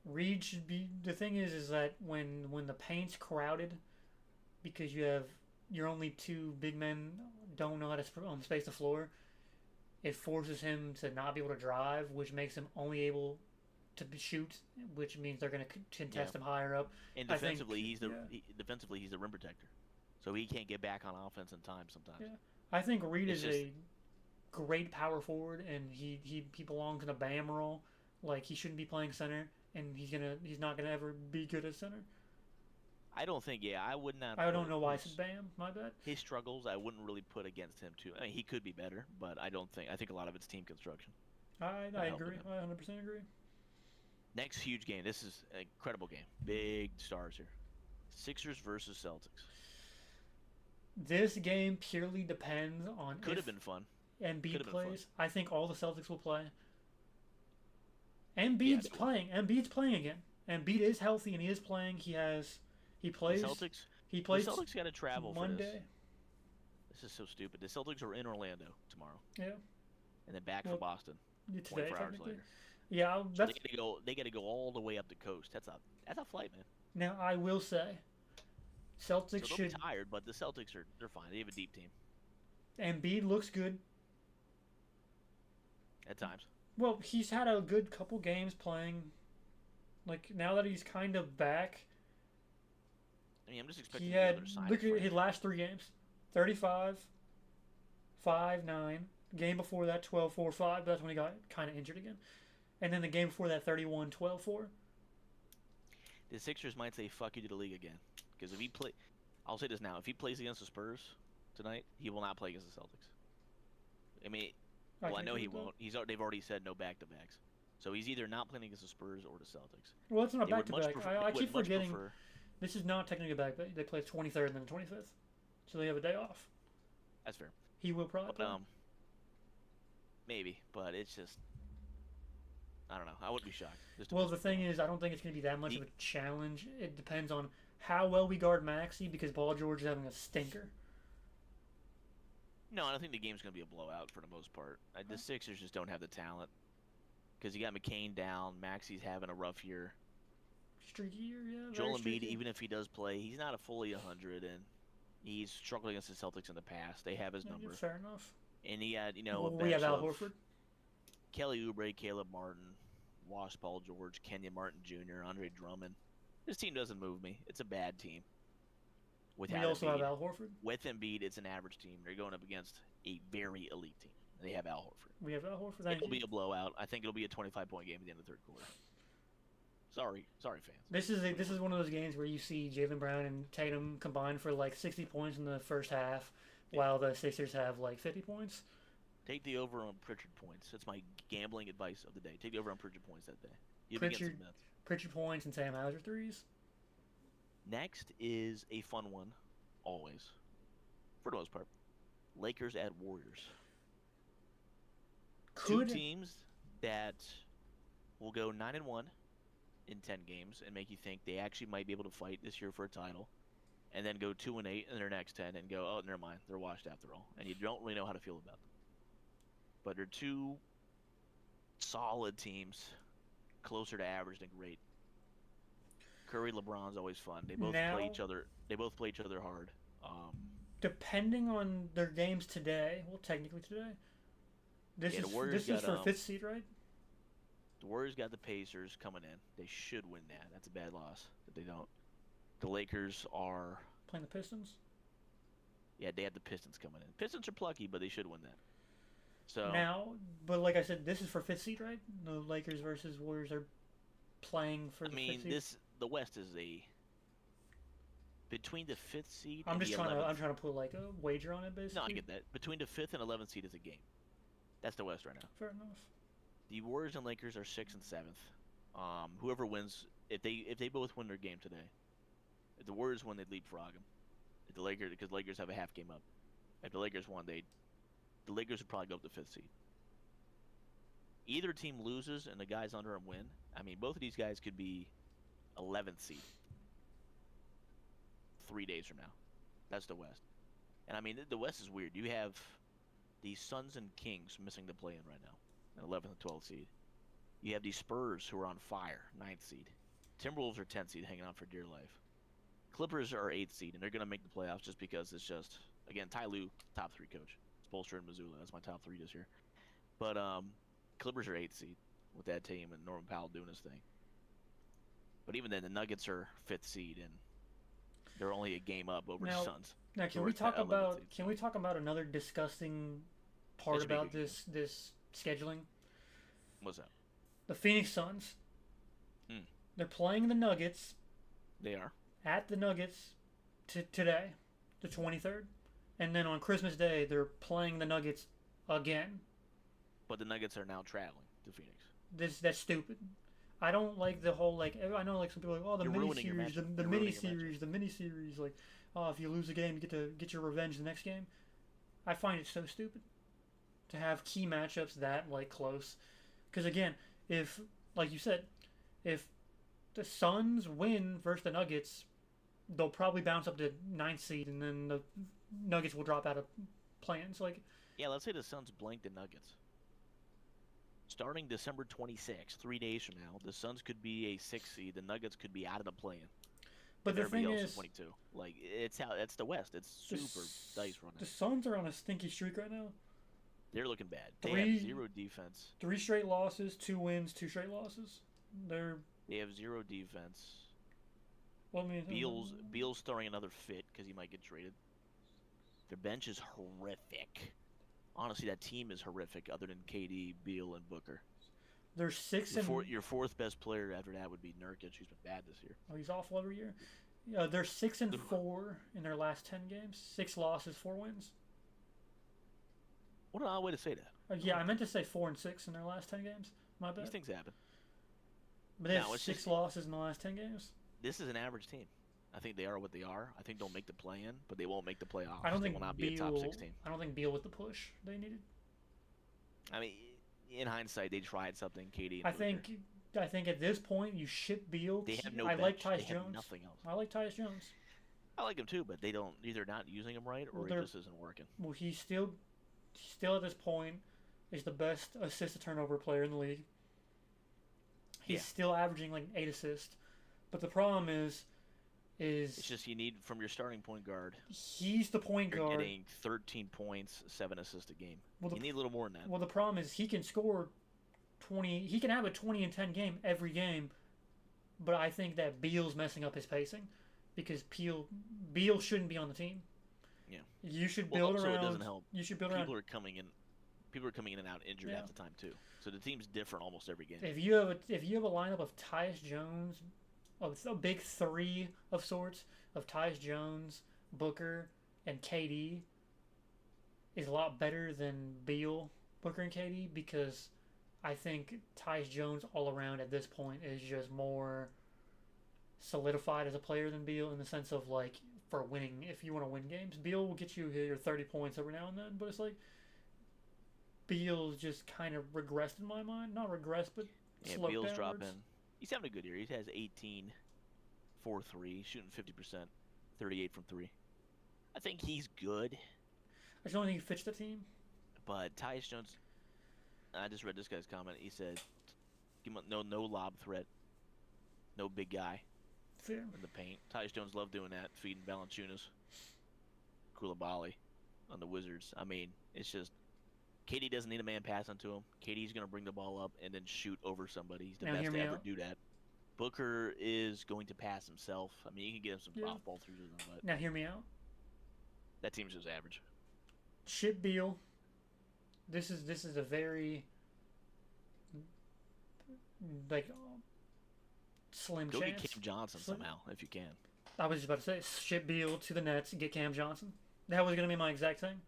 Reed should be. The thing is that when the paint's crowded, because you have your only two big men don't know how to space the floor, it forces him to not be able to drive, which makes him only able to shoot, which means they're going to contest him higher up. And I think- defensively, he's the yeah. defensively he's the rim protector, so he can't get back on offense in time sometimes. Yeah. I think Reed It's is a great power forward, and he belongs in a BAM role. Like, he shouldn't be playing center, and he's not gonna ever be good at center. I don't think. Yeah, I would not. I don't put know why I his- said BAM. My bad. His struggles, I wouldn't really put against him too. I mean, he could be better, but I don't think. I think a lot of it's team construction. I helping agree. him. I 100% agree. Next huge game. This is an incredible game. Big stars here. Sixers versus Celtics. This game purely depends on Could have if been fun. Embiid could've been fun. plays. I think all the Celtics will play. Embiid's they will. playing. Embiid's playing again. Embiid is healthy and he is playing. He plays. The Celtics. He plays The Celtics got to travel for Monday. this. This is so stupid. The Celtics are in Orlando tomorrow, Yeah. and then back Well, for Boston Today, 24 hours technically. later. Yeah, So that's they gotta go all the way up the coast. That's a flight, man. now I will say So Celtics they'll be should. tired, but the Celtics they're fine. They have a deep team Embiid looks good. at times. Well, he's had a good couple games playing. Like now that he's kind of back, I mean, I'm just he expecting the had other side look of at his Frank. last 3 games: 35, 5, 9. Game before that, 12, 4, 5. But that's when he got kind of injured again. And then the game before that, 31, 12, 4. The Sixers might say "fuck you" to the league again, because if he play, I'll say this now: if he plays against the Spurs tonight, he will not play against the Celtics. I mean, well, I can know agree he with that. won't. They've already said no back-to-backs, so he's either not playing against the Spurs or the Celtics. Well, it's not They back would to much back. prefer. I They keep would much forgetting prefer. this is not technically back. They play 23rd and then 25th, so they have a day off. That's fair. He will probably But play. maybe. But it's just I don't know. I wouldn't be shocked. Just Well, depends the what's thing going on. is, I don't think it's going to be that much He- of a challenge. It depends on how well we guard Maxi because Paul George is having a stinker. No, I don't think the game's going to be a blowout for the most part. The Sixers just don't have the talent because you got McCain down. Maxi's having a rough year. Streaky year, yeah. Very Joel Embiid, streaky. even if he does play, he's not a fully 100, and he's struggled against the Celtics in the past. They have his Yeah, number, fair enough. and he had a Well, bench we have Al of Horford. Kelly Oubre, Caleb Martin, Wash Paul George, Kenyon Martin Jr., Andre Drummond. This team doesn't move me. It's a bad team. We Without also Embiid. have Al Horford. With Embiid, it's an average team. They're going up against a very elite team. They have Al Horford. We have Al Horford. Thank It'll you. be a blowout. I think it'll be a 25-point game at the end of the third quarter. Sorry, fans. This is one of those games where you see Jaylen Brown and Tatum combined for like 60 points in the first half, while the Sixers have like 50 points. Take the over on Pritchard points. That's my gambling advice of the day. Take the over on Pritchard points that day. You'll be getting some bets. Pritchard points and Sam Hauser threes. Next is a fun one, always, for the most part. Lakers at Warriors. Two teams that will go 9-1 in 10 games and make you think they actually might be able to fight this year for a title, and then go 2-8 in their next 10 and go, oh, never mind, they're washed after all, and you don't really know how to feel about them. But they're two solid teams, closer to average than great. Curry, LeBron's always fun. They both play each other. They both play each other hard. Depending on their games today, well, technically today, this is for fifth seed, right? The Warriors got the Pacers coming in. They should win that. That's a bad loss if they don't. The Lakers are Playing the Pistons. Yeah, they have the Pistons coming in. Pistons are plucky, but they should win that. So Now, but like I said, this is for fifth seed, right? The Lakers versus Warriors are playing for I the mean, fifth seed. the West is between the 5th seed I'm and just the trying 11th. I'm trying to put like a wager on it, basically. No, I get that. Between the 5th and 11th seed is a game. That's the West right now. Fair enough. The Warriors and Lakers are 6th and 7th. Whoever wins, if they both win their game today, if the Warriors win, they'd leapfrog them. If the Lakers, because Lakers have a half game up. If the Lakers won, the Lakers would probably go up to 5th seed. Either team loses and the guys under them win. I mean, both of these guys could be 11th seed 3 days from now. That's the West. And I mean, the West is weird. You have the Suns and Kings missing the play-in right now, an 11th and 12th seed. You have the Spurs who are on fire, 9th seed. Timberwolves are 10th seed, hanging on for dear life. Clippers are 8th seed, and they're going to make the playoffs just because it's just, again, Ty Lue, top 3 coach. Spoelstra and Missoula, that's my top 3 this year. But Clippers are 8th seed with that team and Norman Powell doing his thing. But even then, the Nuggets are 5th seed, and they're only a game up over the Suns. Now, Can we talk about another disgusting part about this scheduling? What's that? The Phoenix Suns. Hmm. They're playing the Nuggets. They are. At the Nuggets today, the 23rd. And then on Christmas Day, they're playing the Nuggets again. But the Nuggets are now traveling to Phoenix. That's stupid. I don't like the whole, like, I know, like, some people are like, oh, the You're ruining your mini-series, matchup. the You're ruining your mini-series, the mini-series, like, oh, if you lose a game, you get to get your revenge the next game. I find it so stupid to have key matchups that, like, close. Because, again, if, like you said, if the Suns win versus the Nuggets, they'll probably bounce up to 9th seed, and then the Nuggets will drop out of plans. Like, Yeah, let's say the Suns blank the Nuggets. It's starting December 26th, 3 days from now, the Suns could be a 6 seed. The Nuggets could be out of the play-in. But If the everybody thing else is, is 22. Like, it's the West. It's the super S- dice running. the Suns are on a stinky streak right now. They're looking bad. They Three- have zero defense. 3 straight losses, 2 wins, 2 straight losses. They're They have zero defense. well, I mean, Beal's throwing another fit because he might get traded. Their bench is horrific. Honestly, that team is horrific. Other than KD, Beal, and Booker, they're 6 and your fourth best player after that would be Nurkic, who's been bad this year. oh, he's awful every year. They're 6 and 4 in their last 10 games. 6 losses, 4 wins. What an odd way to say that. Yeah, I meant to say 4 and 6 in their last 10 games. My bad. These things happen. But they have No, it's 6 just- losses in the last 10 games. This is an average team. I think they are what they are. I think they'll make the play-in, but they won't make the playoffs. I don't They think will not be a top 6 team. I don't think Beal with the push they needed. I mean, in hindsight, they tried something. KD. And I Booker. think at this point you ship Beal. They have no I bench. like Tyus They have Jones. nothing else. I like Tyus Jones. I like him too, but they don't. Either not using him right, or Well, it they're- just isn't working. Well, he's still at this point is the best assist to turnover player in the league. He's Yeah. still averaging like 8 assists, but the problem is It's just you need from your starting point guard. he's the point You're guard. getting 13 points, 7 assists a game. Well, You need a little more than that. Well, the problem is he can score 20. He can have a 20 and 10 game every game, but I think that Beal's messing up his pacing because Beal shouldn't be on the team. Yeah. You should Well, build also, around. it doesn't help. You should build People around. are coming in. People are coming in and out injured Yeah. half the time too. So the team's different almost every game. If you have a lineup of Tyus Jones, of a big 3 of sorts of Tyus Jones, Booker, and KD, is a lot better than Beal, Booker, and KD because I think Tyus Jones all around at this point is just more solidified as a player than Beal in the sense of like for winning. If you want to win games, Beal will get you your 30 points every now and then, but it's like Beal's just kind of regressed in my mind. Not regressed, but Yeah, slowed Beal's downwards. dropping. He's having a good year. He has 18, 4 3, shooting 50%, 38 from 3. I think he's good, I just don't think he fits the team. but Tyus Jones. I just read this guy's comment. He said, "Give him no lob threat, no big guy Fair. in the paint." Tyus Jones loved doing that, feeding Valanciunas, Koulibaly on the Wizards. I mean, it's just KD doesn't need a man passing to him. KD's going to bring the ball up and then shoot over somebody. He's the Now, best hear to me ever out. do that. Booker is going to pass himself. I mean, you can get him some Yeah. off ball throughs with him, but Now hear me out. that team's just average. Chip Beal. This is a very like slim Go chance. get Cam Johnson Slim- somehow if you can. I was just about to say ship Beal to the Nets, get Cam Johnson. That was gonna be my exact thing.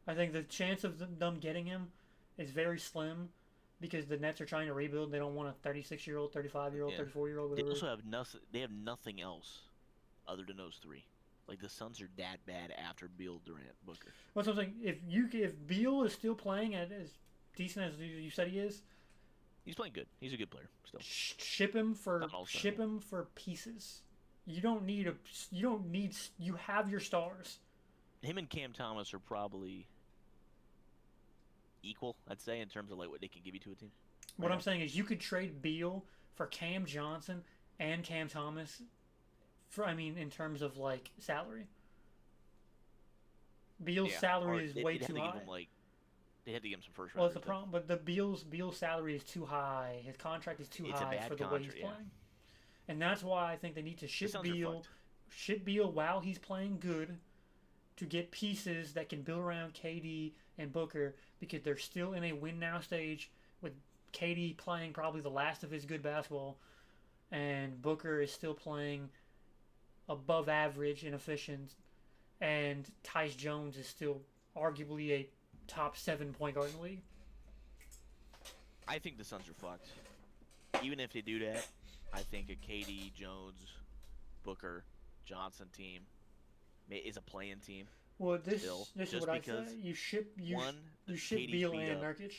I think the chance of them getting him is very slim because the Nets are trying to rebuild. They don't want a 36-year-old, 35-year-old, Yeah. 34-year-old, They whatever. also have nothing. They have nothing else other than those three. Like the Suns are that bad after Beal, Durant, Booker. What's I'm saying? If Beal is still playing at as decent as you said he is, He's playing good. He's a good player still. ship him for Not all ship him for pieces. You don't need you have your stars. Him and Cam Thomas are probably equal, I'd say, in terms of like what they can give you to a team. What Right. I'm saying is you could trade Beal for Cam Johnson and Cam Thomas for in terms of like salary. Beal's Yeah, or salary is they'd way have too to give high. him like they had to give him some first Well, rounders. that's the problem. But the Beal's salary is too high. His contract is too It's a high bad for the way he's contract, yeah. playing, and that's why I think they need to ship Suns are Beal, fucked. ship Beal while he's playing good, to get pieces that can build around KD and Booker because they're still in a win now stage with KD playing probably the last of his good basketball, and Booker is still playing above average and efficient, and Tyus Jones is still arguably a top 7 point guard in the league. I think the Suns are fucked. Even if they do that, I think a KD, Jones, Booker, Johnson team is a playing team. Well, this Still, is just what I because say. You ship you ship KD's Beal beat and up. Nurkic.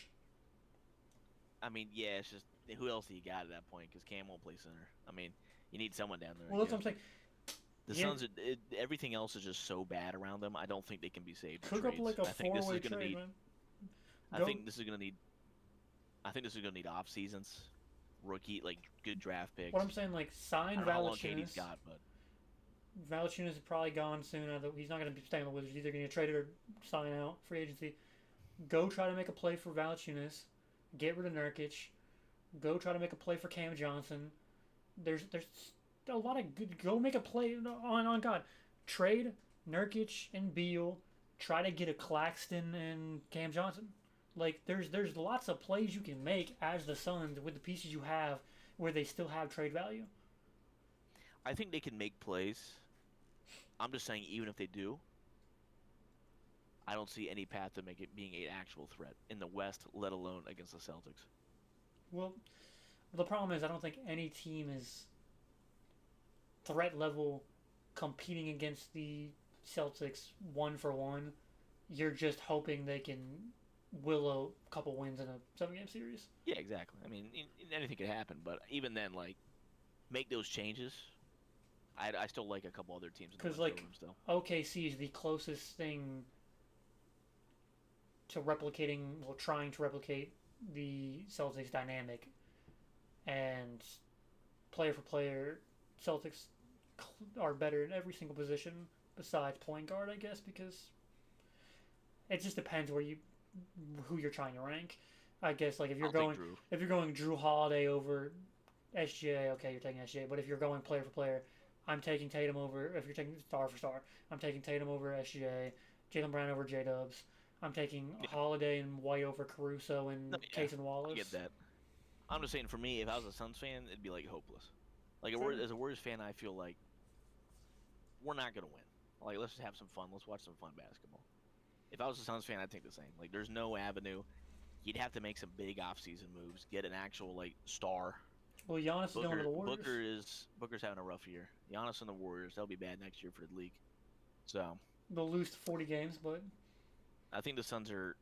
I mean, yeah, it's just who else do you got at that point? Because Cam won't play center. I mean, you need someone down there. Well, that's you what I'm know? saying. The Yeah. Suns, everything else is just so bad around them. I don't think they can be saved. in Cook up trades. like a I think this four-way is gonna trade, need. man. I Go- think this is gonna need. I think this is gonna need off seasons, rookie like good draft picks. What I'm saying, like, I sign don't know how long KD's Valanciunas. got, but Valanciunas is probably gone soon. He's not going to be staying on the Wizards. He's either going to get traded or sign out, free agency. Go try to make a play for Valanciunas. Get rid of Nurkic. Go try to make a play for Cam Johnson. There's a lot of good. Go make a play on God. Trade Nurkic and Beal. Try to get a Claxton and Cam Johnson. Like there's lots of plays you can make as the Suns with the pieces you have, where they still have trade value. I think they can make plays. I'm just saying, even if they do, I don't see any path to make it being an actual threat in the West, let alone against the Celtics. Well, the problem is I don't think any team is threat level competing against the Celtics one for one. You're just hoping they can willow a couple wins in a 7-game series. Yeah, exactly. I mean, anything could happen, but even then, like, make those changes. I still like a couple other teams in the Because, West like, over them still. OKC is the closest thing to replicating, well, trying to replicate the Celtics dynamic. And player for player, Celtics are better in every single position besides point guard, I guess, because it just depends who you're trying to rank. I guess, like, I'll take Drew. if you're going Drew Holiday over SGA, okay, you're taking SGA. But if you're going player for player, I'm taking Tatum over. If you're taking star for star, I'm taking Tatum over SGA, Jaylen Brown over J Dubs. I'm taking Holiday and White over Caruso and No, Case and Wallace. I get that. I'm just saying, for me, if I was a Suns fan, it'd be like hopeless. Like Sure. as a Warriors fan, I feel like we're not gonna win. Like, let's just have some fun. Let's watch some fun basketball. If I was a Suns fan, I'd think the same. Like, there's no avenue. You'd have to make some big off-season moves, get an actual like star. Well, Giannis is going to the Warriors. Booker's having a rough year. Giannis and the Warriors, they'll be bad next year for the league. So They'll lose 40 games, but I think the Suns are,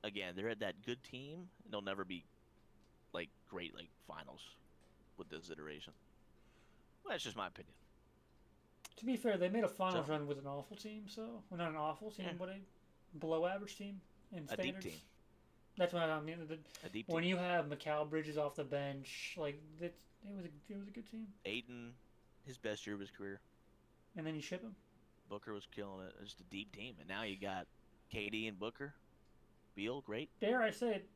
again, they're at that good team. And they'll never be like great like finals with this iteration. Well, that's just my opinion. to be fair, they made a finals run with an awful team. So, well, not an awful team, but a below average team in A deep standards. team. That's what I mean. A deep When team. you have Mikal Bridges off the bench, like it was a good team. Aiden, his best year of his career. And then you ship him. Booker was killing it. It's just a deep team, and now you got KD and Booker. Beal, great. Dare I say it,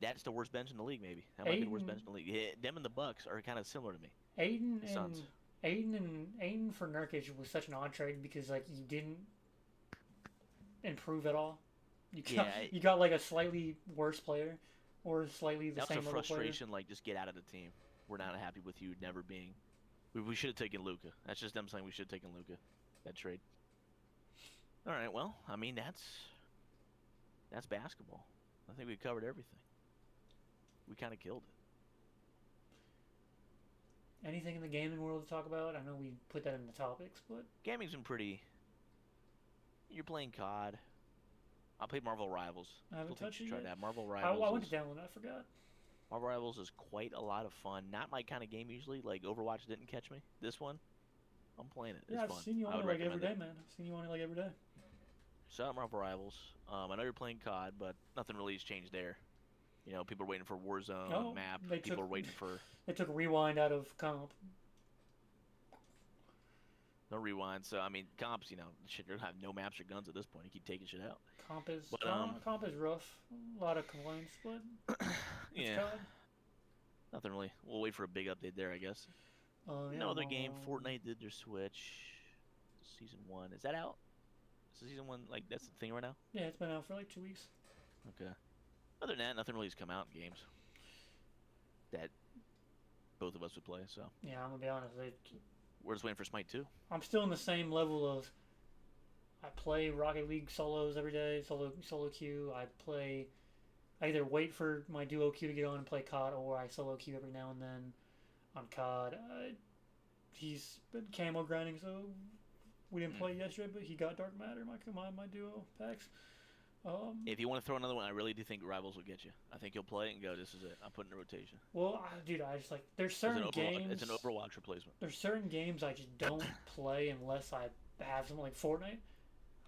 That's the worst bench in the league, maybe. That might be the worst Aiden- bench in the league. Yeah, them and the Bucks are kind of similar to me. Aiden and Suns. Aiden for Nurkic was such an odd trade because like you didn't improve at all. You got like a slightly worse player, or slightly the That's same a level player. frustration. Like, just get out of the team. We're not happy with you never being. We should have taken Luka. That's just them saying we should have taken Luka. That trade. All right. Well, I mean that's basketball. I think we covered everything. We kind of killed it. Anything in the gaming world to talk about? I know we put that in the topics, but Gaming's been pretty. You're playing COD. I played Marvel Rivals. I haven't Still think touched you it should try yet. that. Marvel I Rivals. went to download it. I forgot. Marvel Rivals is quite a lot of fun. Not my kind of game usually. Like Overwatch didn't catch me. This one, I'm playing it. Yeah, It's I've fun. seen you I on would it like every recommend day, man. I've seen you on it like every day. Shout out Marvel Rivals. I know you're playing COD, but nothing really has changed there. You know, people are waiting for Warzone Oh, map. they People took- are waiting for They took rewind out of comp. no rewind. So I mean, comps. You know, shit, you don't have no maps or guns at this point. You keep taking shit out. Comp is But, comp is rough. A lot of complaints, but it's Yeah, COD. nothing really. We'll wait for a big update there, I guess. No other game. Fortnite did their Switch. Season 1 is that out? Is season 1 like that's the thing right now? Yeah, it's been out for like 2 weeks. Okay. Other than that, nothing really has come out in games that both of us would play. So Yeah, I'm gonna be honest. we're just waiting for Smite 2. I'm still in the same level of. I play Rocket League solos every day, solo queue. I either wait for my duo queue to get on and play COD, or I solo queue every now and then on COD. He's been camo grinding, so we didn't play yesterday, but he got Dark Matter, my duo packs. If you want to throw another one, I really do think Rivals will get you. I think you'll play it and go, this is it. I'm putting a rotation. Well, dude, I just like there's It's an, certain games. it's an Overwatch replacement. There's certain games I just don't play unless I have something like Fortnite.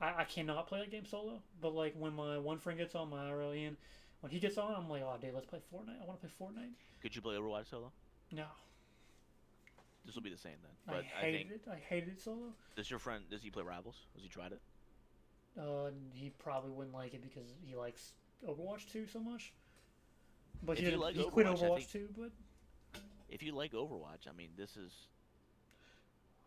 I cannot play that game solo. But like when my one friend gets on, my IRL Ian, When he gets on, I'm like, oh, dude, let's play Fortnite. I want to play Fortnite. Could you play Overwatch solo? No, This will be the same then. I But I hated think it. I hated it solo. does your friend does he play Rivals? Has he tried it? He probably wouldn't like it because he likes Overwatch 2 so much. But If he, you like he quit Overwatch, I Overwatch think- 2, but If you like Overwatch, I mean, this is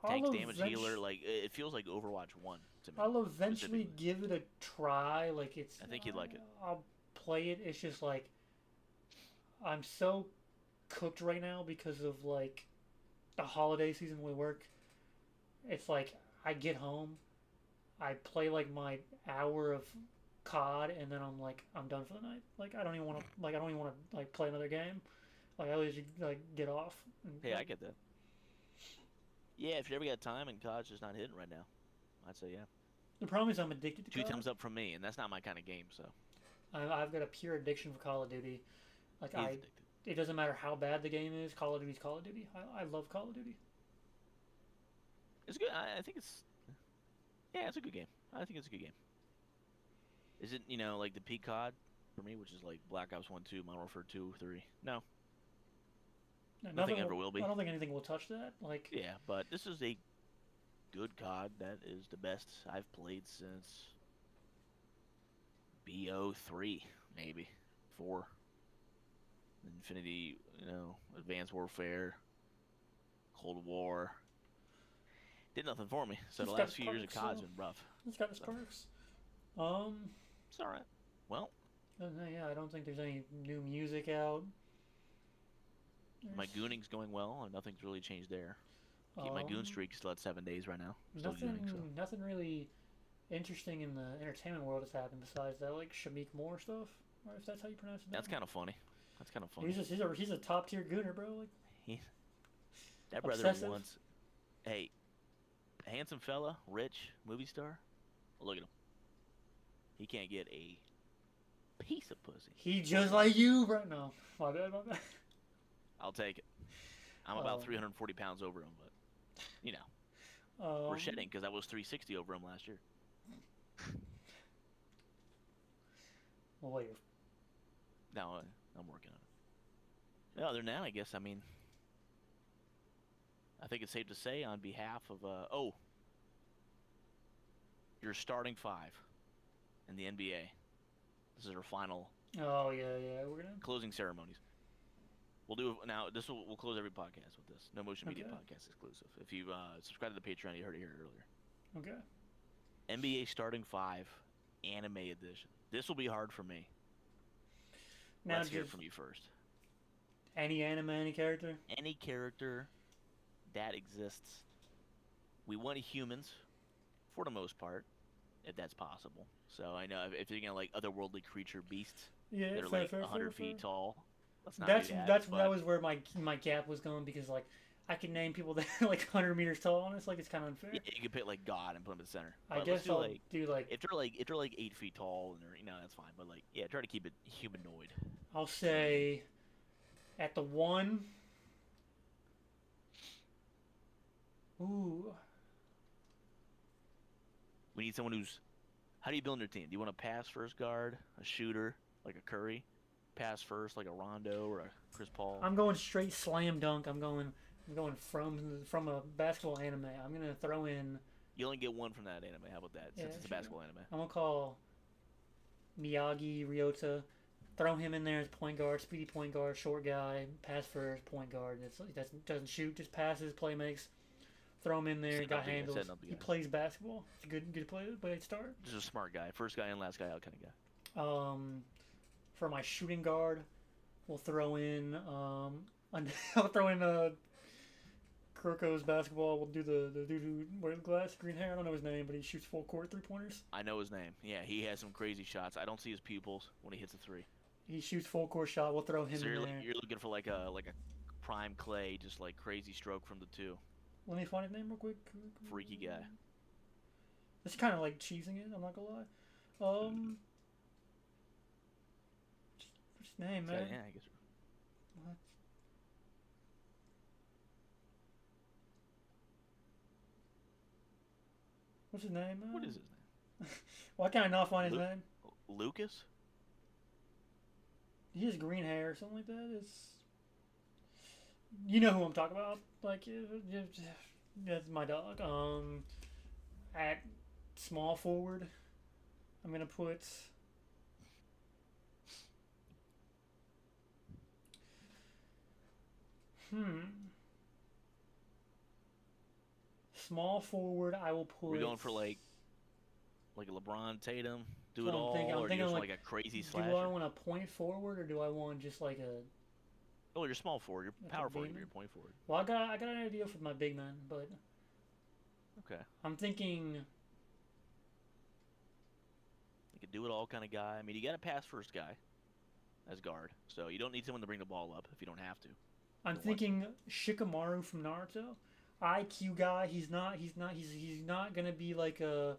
I'll tanks, damage, eventu- healer. Like it feels like Overwatch 1 to me. I'll eventually specifically. give it a try. Like it's. I think you'd like it. I'll play it. It's just like I'm so cooked right now because of like the holiday season we work. It's like I get home, I play like my hour of COD, and then I'm like I'm done for the night. Like I don't even want to like play another game. Like I always like get off. And, Hey, I get that. Yeah, if you ever got time and COD's just not hitting right now, I'd say yeah. The problem is I'm addicted to Two COD. thumbs up from me, and that's not my kind of game. So I've got a pure addiction for Call of Duty. Like he's addicted. it doesn't matter how bad the game is. Call of Duty's Call of Duty. I love Call of Duty. It's good. I think it's yeah, it's a good game. I think it's a good game. Is it like the peak COD for me, which is like Black Ops 1, 2, Modern Warfare 2, 3? No. Nothing ever will be. I don't think anything will touch that. Like Yeah, but this is a good COD that is the best I've played since BO3, maybe 4. Infinity, Advanced Warfare, Cold War. Did nothing for me. So It's the got last few years of perks, COD's so- been rough. it's got its perks. It's all right. Well, Yeah, I don't think there's any new music out. my There's, gooning's going well, and nothing's really changed there. Keep my goon um, streak still at 7 days right now. Still Nothing, gooning, so. nothing really interesting in the entertainment world has happened besides that, like Shamik Moore stuff, or if that's how you pronounce it. That's kind of funny. That's kind of funny. He's a top tier gooner, bro. Like That brother obsessive. wants. Hey, a handsome fella, rich, movie star. Look at him. He can't get a piece of pussy. he just like you, right now. My bad, my bad. I'll take it. I'm about Um, 340 pounds over him, but we're shedding because I was 360 over him last year. Well, wait. No, I'm working on it. No, other than that, I guess. I mean, I think it's safe to say on behalf of your starting 5 in the NBA. This is our final Oh yeah, we're gonna. closing ceremonies. We'll do now. We'll close every podcast with this. No Motion Media Okay. podcast exclusive. If you subscribe to the Patreon, you heard it here earlier. Okay. NBA starting 5, anime edition. This will be hard for me. Now, Let's hear just from you first. any anime, any character. Any character that exists. We want humans, for the most part, if that's possible. So I know if you're gonna like otherworldly creature beasts Yeah, that are fair, like fair, 100 fair, feet fair. tall. Let's not That's do that. that but was where my gap was going because like I can name people that are like 100 meters tall, and it's like it's kind of unfair. yeah, you could pick like God and put him in the center. I But guess let's do, I'll like, do like if they're like 8 feet tall and they're that's fine. But like try to keep it humanoid. I'll say at the 1. Ooh, We need someone who's. How do you build your team? Do you want a pass first guard, a shooter like a Curry, pass first like a Rondo or a Chris Paul? I'm going straight slam dunk. I'm going from a basketball anime. I'm gonna throw in. You only get one from that anime. How about that? Yeah, Since it's a sure. basketball anime. I'm gonna call Miyagi Ryota. Throw him in there as point guard, speedy point guard, short guy, pass first, point guard. That doesn't shoot, just passes, play makes. Throw him in there. Setting Got up the guy, handles. setting up the He guy. plays basketball. It's a good play to start. Just a smart guy, first guy in, last guy out kind of guy. For my shooting guard, we'll throw in I'll throw in Kuroko's basketball. We'll do the dude who wears glass, green hair. I don't know his name, but he shoots full court 3-pointers. I know his name. Yeah, he has some crazy shots. I don't see his pupils when he hits a 3. He shoots full court shot. We'll throw him So in you're, there. you're looking for like a prime Clay, just like crazy stroke from the 2. Let me find his name real quick. Freaky guy. It's kind of like cheesing it. I'm not gonna lie. What's his name, man? Yeah, I guess. What? What's his name, man? What is his name? Why can't I not find his Lu- name? Lucas? he has green hair or something like that. It's you know who I'm talking about. Like that's my dog. At small forward, I'm gonna put. Hmm. Small forward, I will put. We're going for like a LeBron Tatum, do So it all, I'm or do you thinking just like, want like a crazy do I slasher? want a point forward or do I want just Oh, you're small forward, you're like a power forward, demon? you're point forward. Well, I got an idea for my big man, but Okay, I'm thinking like a do it all kind of guy. I mean, you got a pass first guy as guard, so you don't need someone to bring the ball up if you don't have to. You I'm don't want to. thinking Shikamaru from Naruto, IQ guy. He's not gonna be like a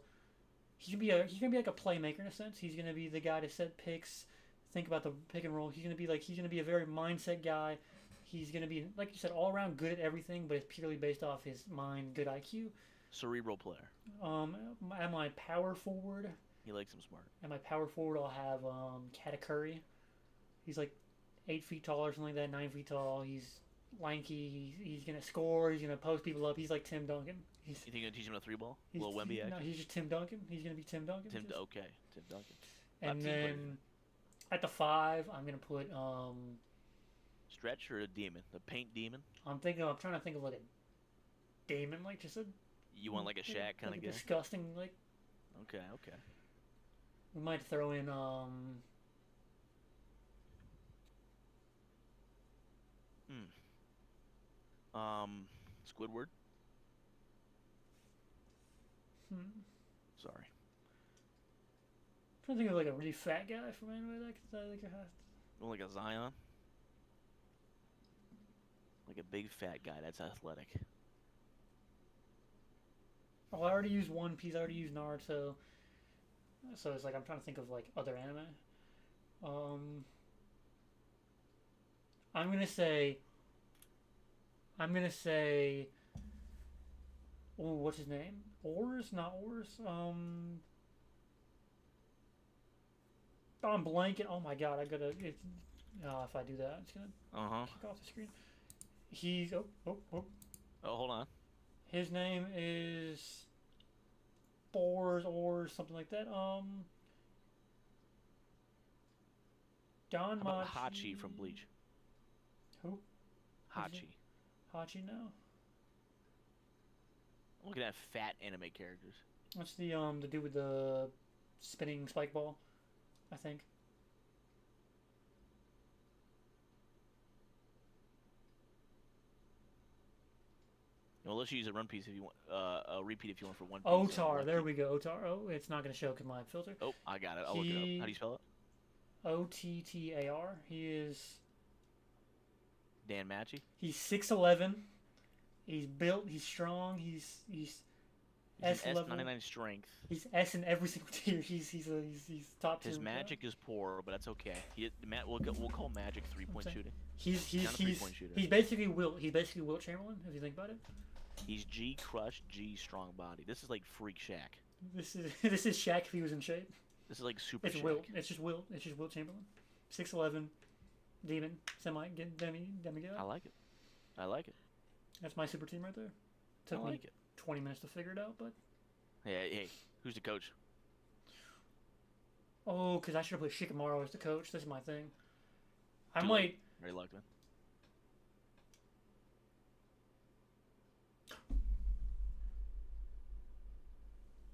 he's gonna be like a playmaker in a sense. He's gonna be the guy to set picks, think about the pick and roll. He's gonna be a very mindset guy. He's gonna be like you said, all around good at everything, but it's purely based off his mind, good IQ. Cerebral player. Um, at my power forward, He likes him smart. I'll have Katakuri. He's like 8 feet tall or something like that, 9 feet tall. He's lanky. He's gonna score. He's gonna post people up. He's like Tim Duncan. You think you're gonna teach him a three ball? A He's little Wemby no, action? he's just Tim Duncan. He's gonna be Tim Duncan. Okay, Tim Duncan. And Team players. then at the 5, I'm gonna put Stretch or a demon? The paint demon? I'm trying to think of like a demon, like just a You want like a Shaq kind like of a guy? disgusting like. Okay, okay. We might throw in Squidward. hmm, Sorry. trying to think of like a really fat guy from anime that like You want like a Zion? Like a big fat guy that's athletic. Oh, I already used One Piece. I already used Naruto. So it's like I'm trying to think of like other anime. Um, I'm gonna say. I'm gonna say. Oh, what's his name? Ors, not Ors. I'm blanking. Oh my god, I gotta. If I do that, it's gonna Uh huh. kick off the screen. He's oh. Oh, hold on. His name is Bors or something like that. Don How about Machi. Hachi from Bleach? Who? Who's Hachi. it? Hachi now. I'm looking at fat anime characters. That's the dude with the spinning spike ball, I think. Unless you use a run piece if you want, a repeat if you want for one piece. Otar, there we go. Otar. Oh, it's not gonna show because my filter. Oh, I got it. I'll look it up. How do you spell it? Ottar. He is. Dan Matchy. He's 6'11". He's built. He's strong. He's He's S an level. S99 strength. He's S in every single tier. He's top tier. His magic is poor, but that's okay. We'll call magic 3-point saying. shooting. He's not a three-point shooter. he's basically Wilt. He's basically Wilt Chamberlain if you think about it. He's G crush, G strong body. This is like Freak Shack. This is Shaq if he was in shape. This is like Super It's Shaq. Wilt. It's just Wilt. It's just Wilt Chamberlain. 6'11", demon, demigod. I like it. I like it. That's my super team right there. I Took me like it. 20 minutes to figure it out, but Hey, who's the coach? oh, because I should have put Shikamaru as the coach. This is my thing. I Too might. late. Ray Luckman.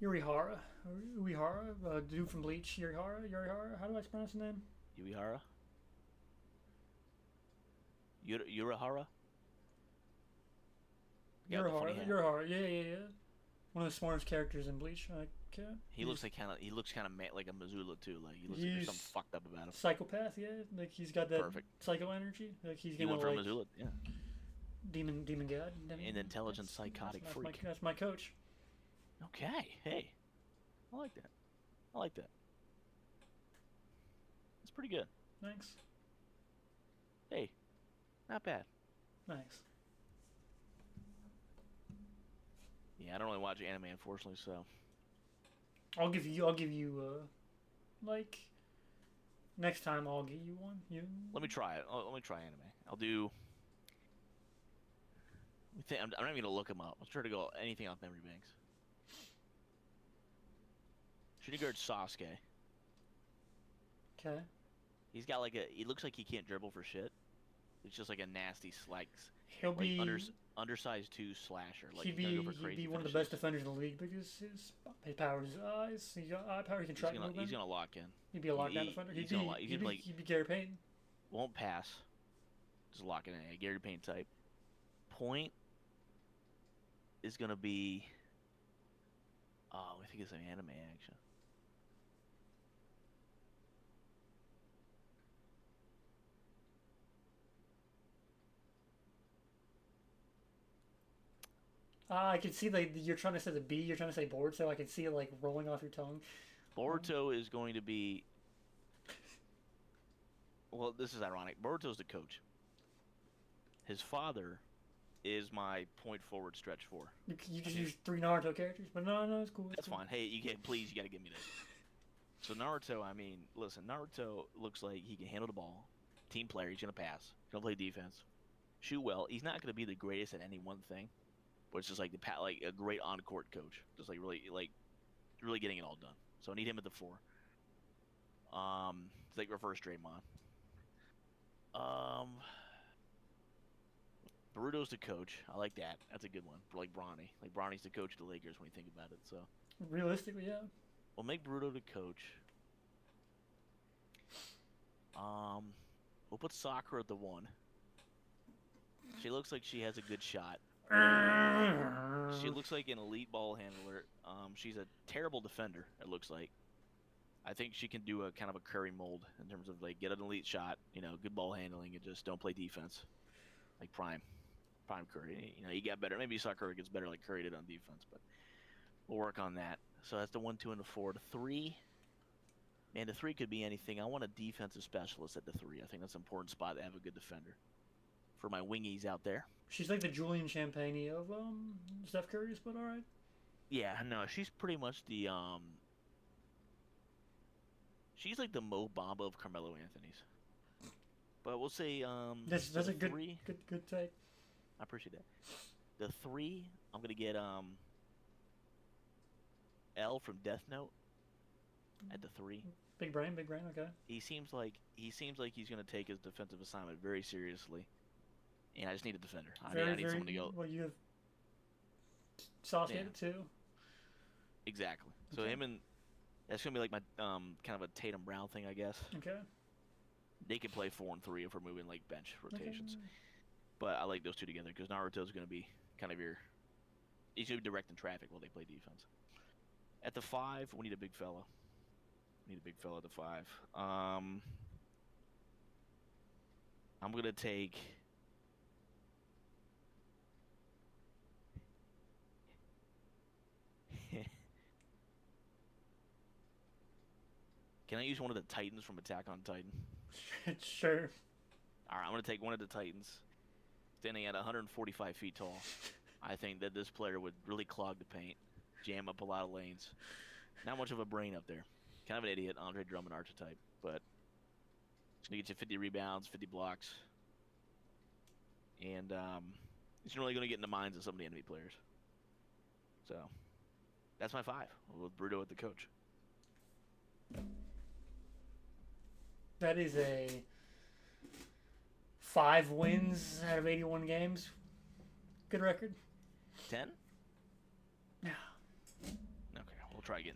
Yurihara. Dude from Bleach. Yurihara. How do I pronounce his name? Yuihara. Urahara. Yurihara. Yeah. One of the smartest characters in Bleach. He looks like like a Missoula too. Like he looks like there's something fucked up about him. Psychopath. Yeah, like he's got that Perfect. psycho energy. Like he's He gonna went from like Missoula, yeah. demon god. An intelligent psychotic freak. That's my coach. Okay, hey, I like that. I like that. It's pretty good. Thanks. Hey, not bad. Thanks. Yeah, I don't really watch anime, unfortunately, so I'll give you like Next time I'll get you one. You. Let me try it. Let me try anime. I'll do. I'm not even gonna look them up. Let's try to go anything off memory banks. Shooting guard Sasuke. Okay. He's got like a. He looks like he can't dribble for shit. It's just like a nasty He'll like be. undersized two slasher. Like He'd he's gonna be. go for He'd crazy be one of the finishes. best defenders in the league because his power is eyes. He got eye power. He can track movement. He's gonna lock in. He'd be a lockdown defender. He's gonna like He'd be Gary Payton. won't pass. Just lock it in. A Gary Payne type. Point is gonna be. Oh, I think it's some anime action. I can see like you're trying to say the B. You're trying to say board, so I can see it like rolling off your tongue. Boruto is going to be. Well, this is ironic. Boruto's the coach. His father is my point forward stretch four. You just use 3 Naruto characters, but no, it's cool. That's fine. Hey, you gotta give me this. So Naruto, I mean, listen, Naruto looks like he can handle the ball. Team player, he's gonna pass. He's gonna play defense. Shoot well. He's not gonna be the greatest at any one thing, but it's just like like a great on court coach. Just like really getting it all done. So I need him at the 4. It's like reverse Draymond. Baruto's the coach. I like that. That's a good one. Like Bronny. Like Bronny's the coach of the Lakers when you think about it. So Realistically, yeah. we'll make Baruto the coach. We'll put Sakura at the 1. She looks like she has a good shot. She looks like an elite ball handler. She's a terrible defender, it looks like. I think she can do a kind of a Curry mold in terms of like get an elite shot, good ball handling, and just don't play defense. Like Prime Curry. He got better. Maybe Sakura gets better like Curry did on defense, but we'll work on that. So that's the 1, 2, and the 4. The 3, man, the 3 could be anything. I want a defensive specialist at the 3. I think that's an important spot to have a good defender for my wingies out there. She's like the Julian Champagny of Steph Curry's, but all right. Yeah, no, she's pretty much the she's like the Mo Bamba of Carmelo Anthony's. But we'll say That's a good 3. good take. I appreciate that. The 3, I'm gonna get L from Death Note at the 3. Big brain, okay. He seems like he's gonna take his defensive assignment very seriously. And I just need a defender. I need someone to go. Well, you have Sasuke Yeah. too. Exactly. So Okay. him and that's gonna be like my kind of a Tatum Brown thing, I guess. Okay. They could play 4 and 3 if we're moving like bench rotations. Okay. But I like those two together because Naruto's gonna be kind of he's gonna be directing traffic while they play defense. At the 5, we need a big fella. We need a big fella at the 5. I'm gonna take. Can I use one of the Titans from Attack on Titan? Sure. All right, I'm going to take one of the Titans, standing at 145 feet tall. I think that this player would really clog the paint, jam up a lot of lanes. Not much of a brain up there. Kind of an idiot, Andre Drummond archetype, but he's going to get you 50 rebounds, 50 blocks. And he's really going to get in the minds of some of the enemy players. So, that's my 5, with Bruto at the coach. That is a 5 wins out of 81 games. Good record. 10? Yeah. Okay, we'll try again.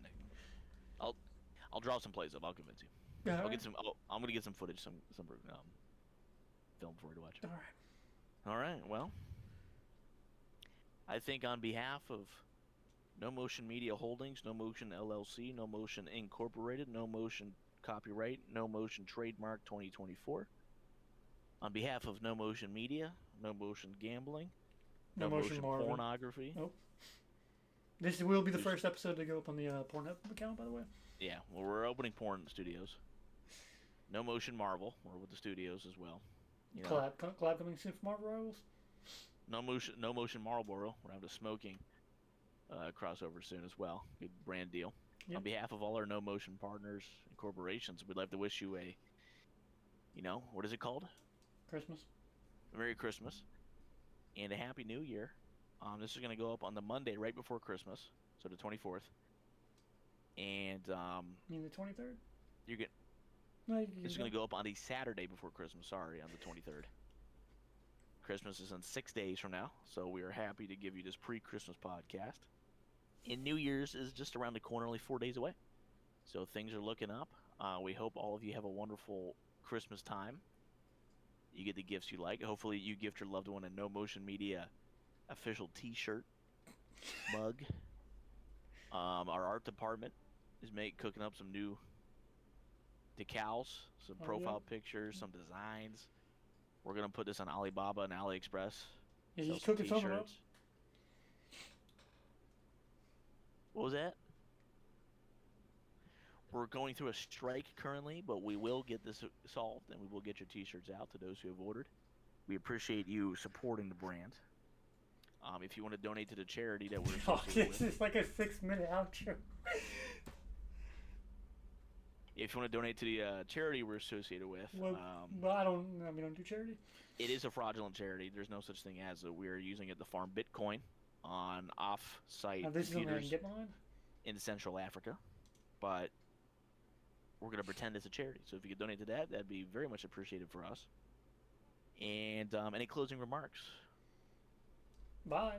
I'll draw some plays up. I'll convince you. All I'll right. get some. I'm gonna get some footage, some film for you to watch. All right. All right. Well, I think on behalf of No Motion Media Holdings, No Motion LLC, No Motion Incorporated, No Motion Copyright, No Motion Trademark 2024. On behalf of No Motion Media, No Motion Gambling, No Motion Marvel. Pornography. Nope. This will be the first episode to go up on the Pornhub account, by the way. Yeah, well, we're opening porn studios. No Motion Marvel, we're with the studios as well. Collab coming soon for Marvel Rivals. No Motion Marlboro. We're having a smoking crossover soon as well. Good brand deal. Yep. On behalf of all our No Motion partners and corporations, we'd like to wish you a, what is it called? Christmas. Merry Christmas and a Happy New Year. This is going to go up on the Monday right before Christmas, so the 24th. And You mean the 23rd? you're get No, you this is going to go up on the Saturday before Christmas. Sorry, on the 23rd. Christmas is in 6 days from now, so we are happy to give you this pre-Christmas podcast. And New Year's is just around the corner, only 4 days away. So things are looking up. We hope all of you have a wonderful Christmas time. You get the gifts you like. Hopefully you gift your loved one a No Motion Media official t-shirt, mug. Our art department is cooking up some new decals, some profile pictures, some designs. We're going to put this on Alibaba and AliExpress. Yeah, Sell he's some cooking something up. t-shirts. What was that? We're going through a strike currently, but we will get this solved, and we will get your t-shirts out to those who have ordered. We appreciate you supporting the brand. If you want to donate to the charity that we're Oh, associated this with, is like a 6-minute outro. if you want to donate to the charity we're associated with, Well, we don't do charity. it is a fraudulent charity. There's no such thing as it. We are using it to farm Bitcoin on off-site Now, this is something I can computers get behind. in Central Africa, but we're going to pretend it's a charity. So if you could donate to that, that'd be very much appreciated for us. And any closing remarks? Bye.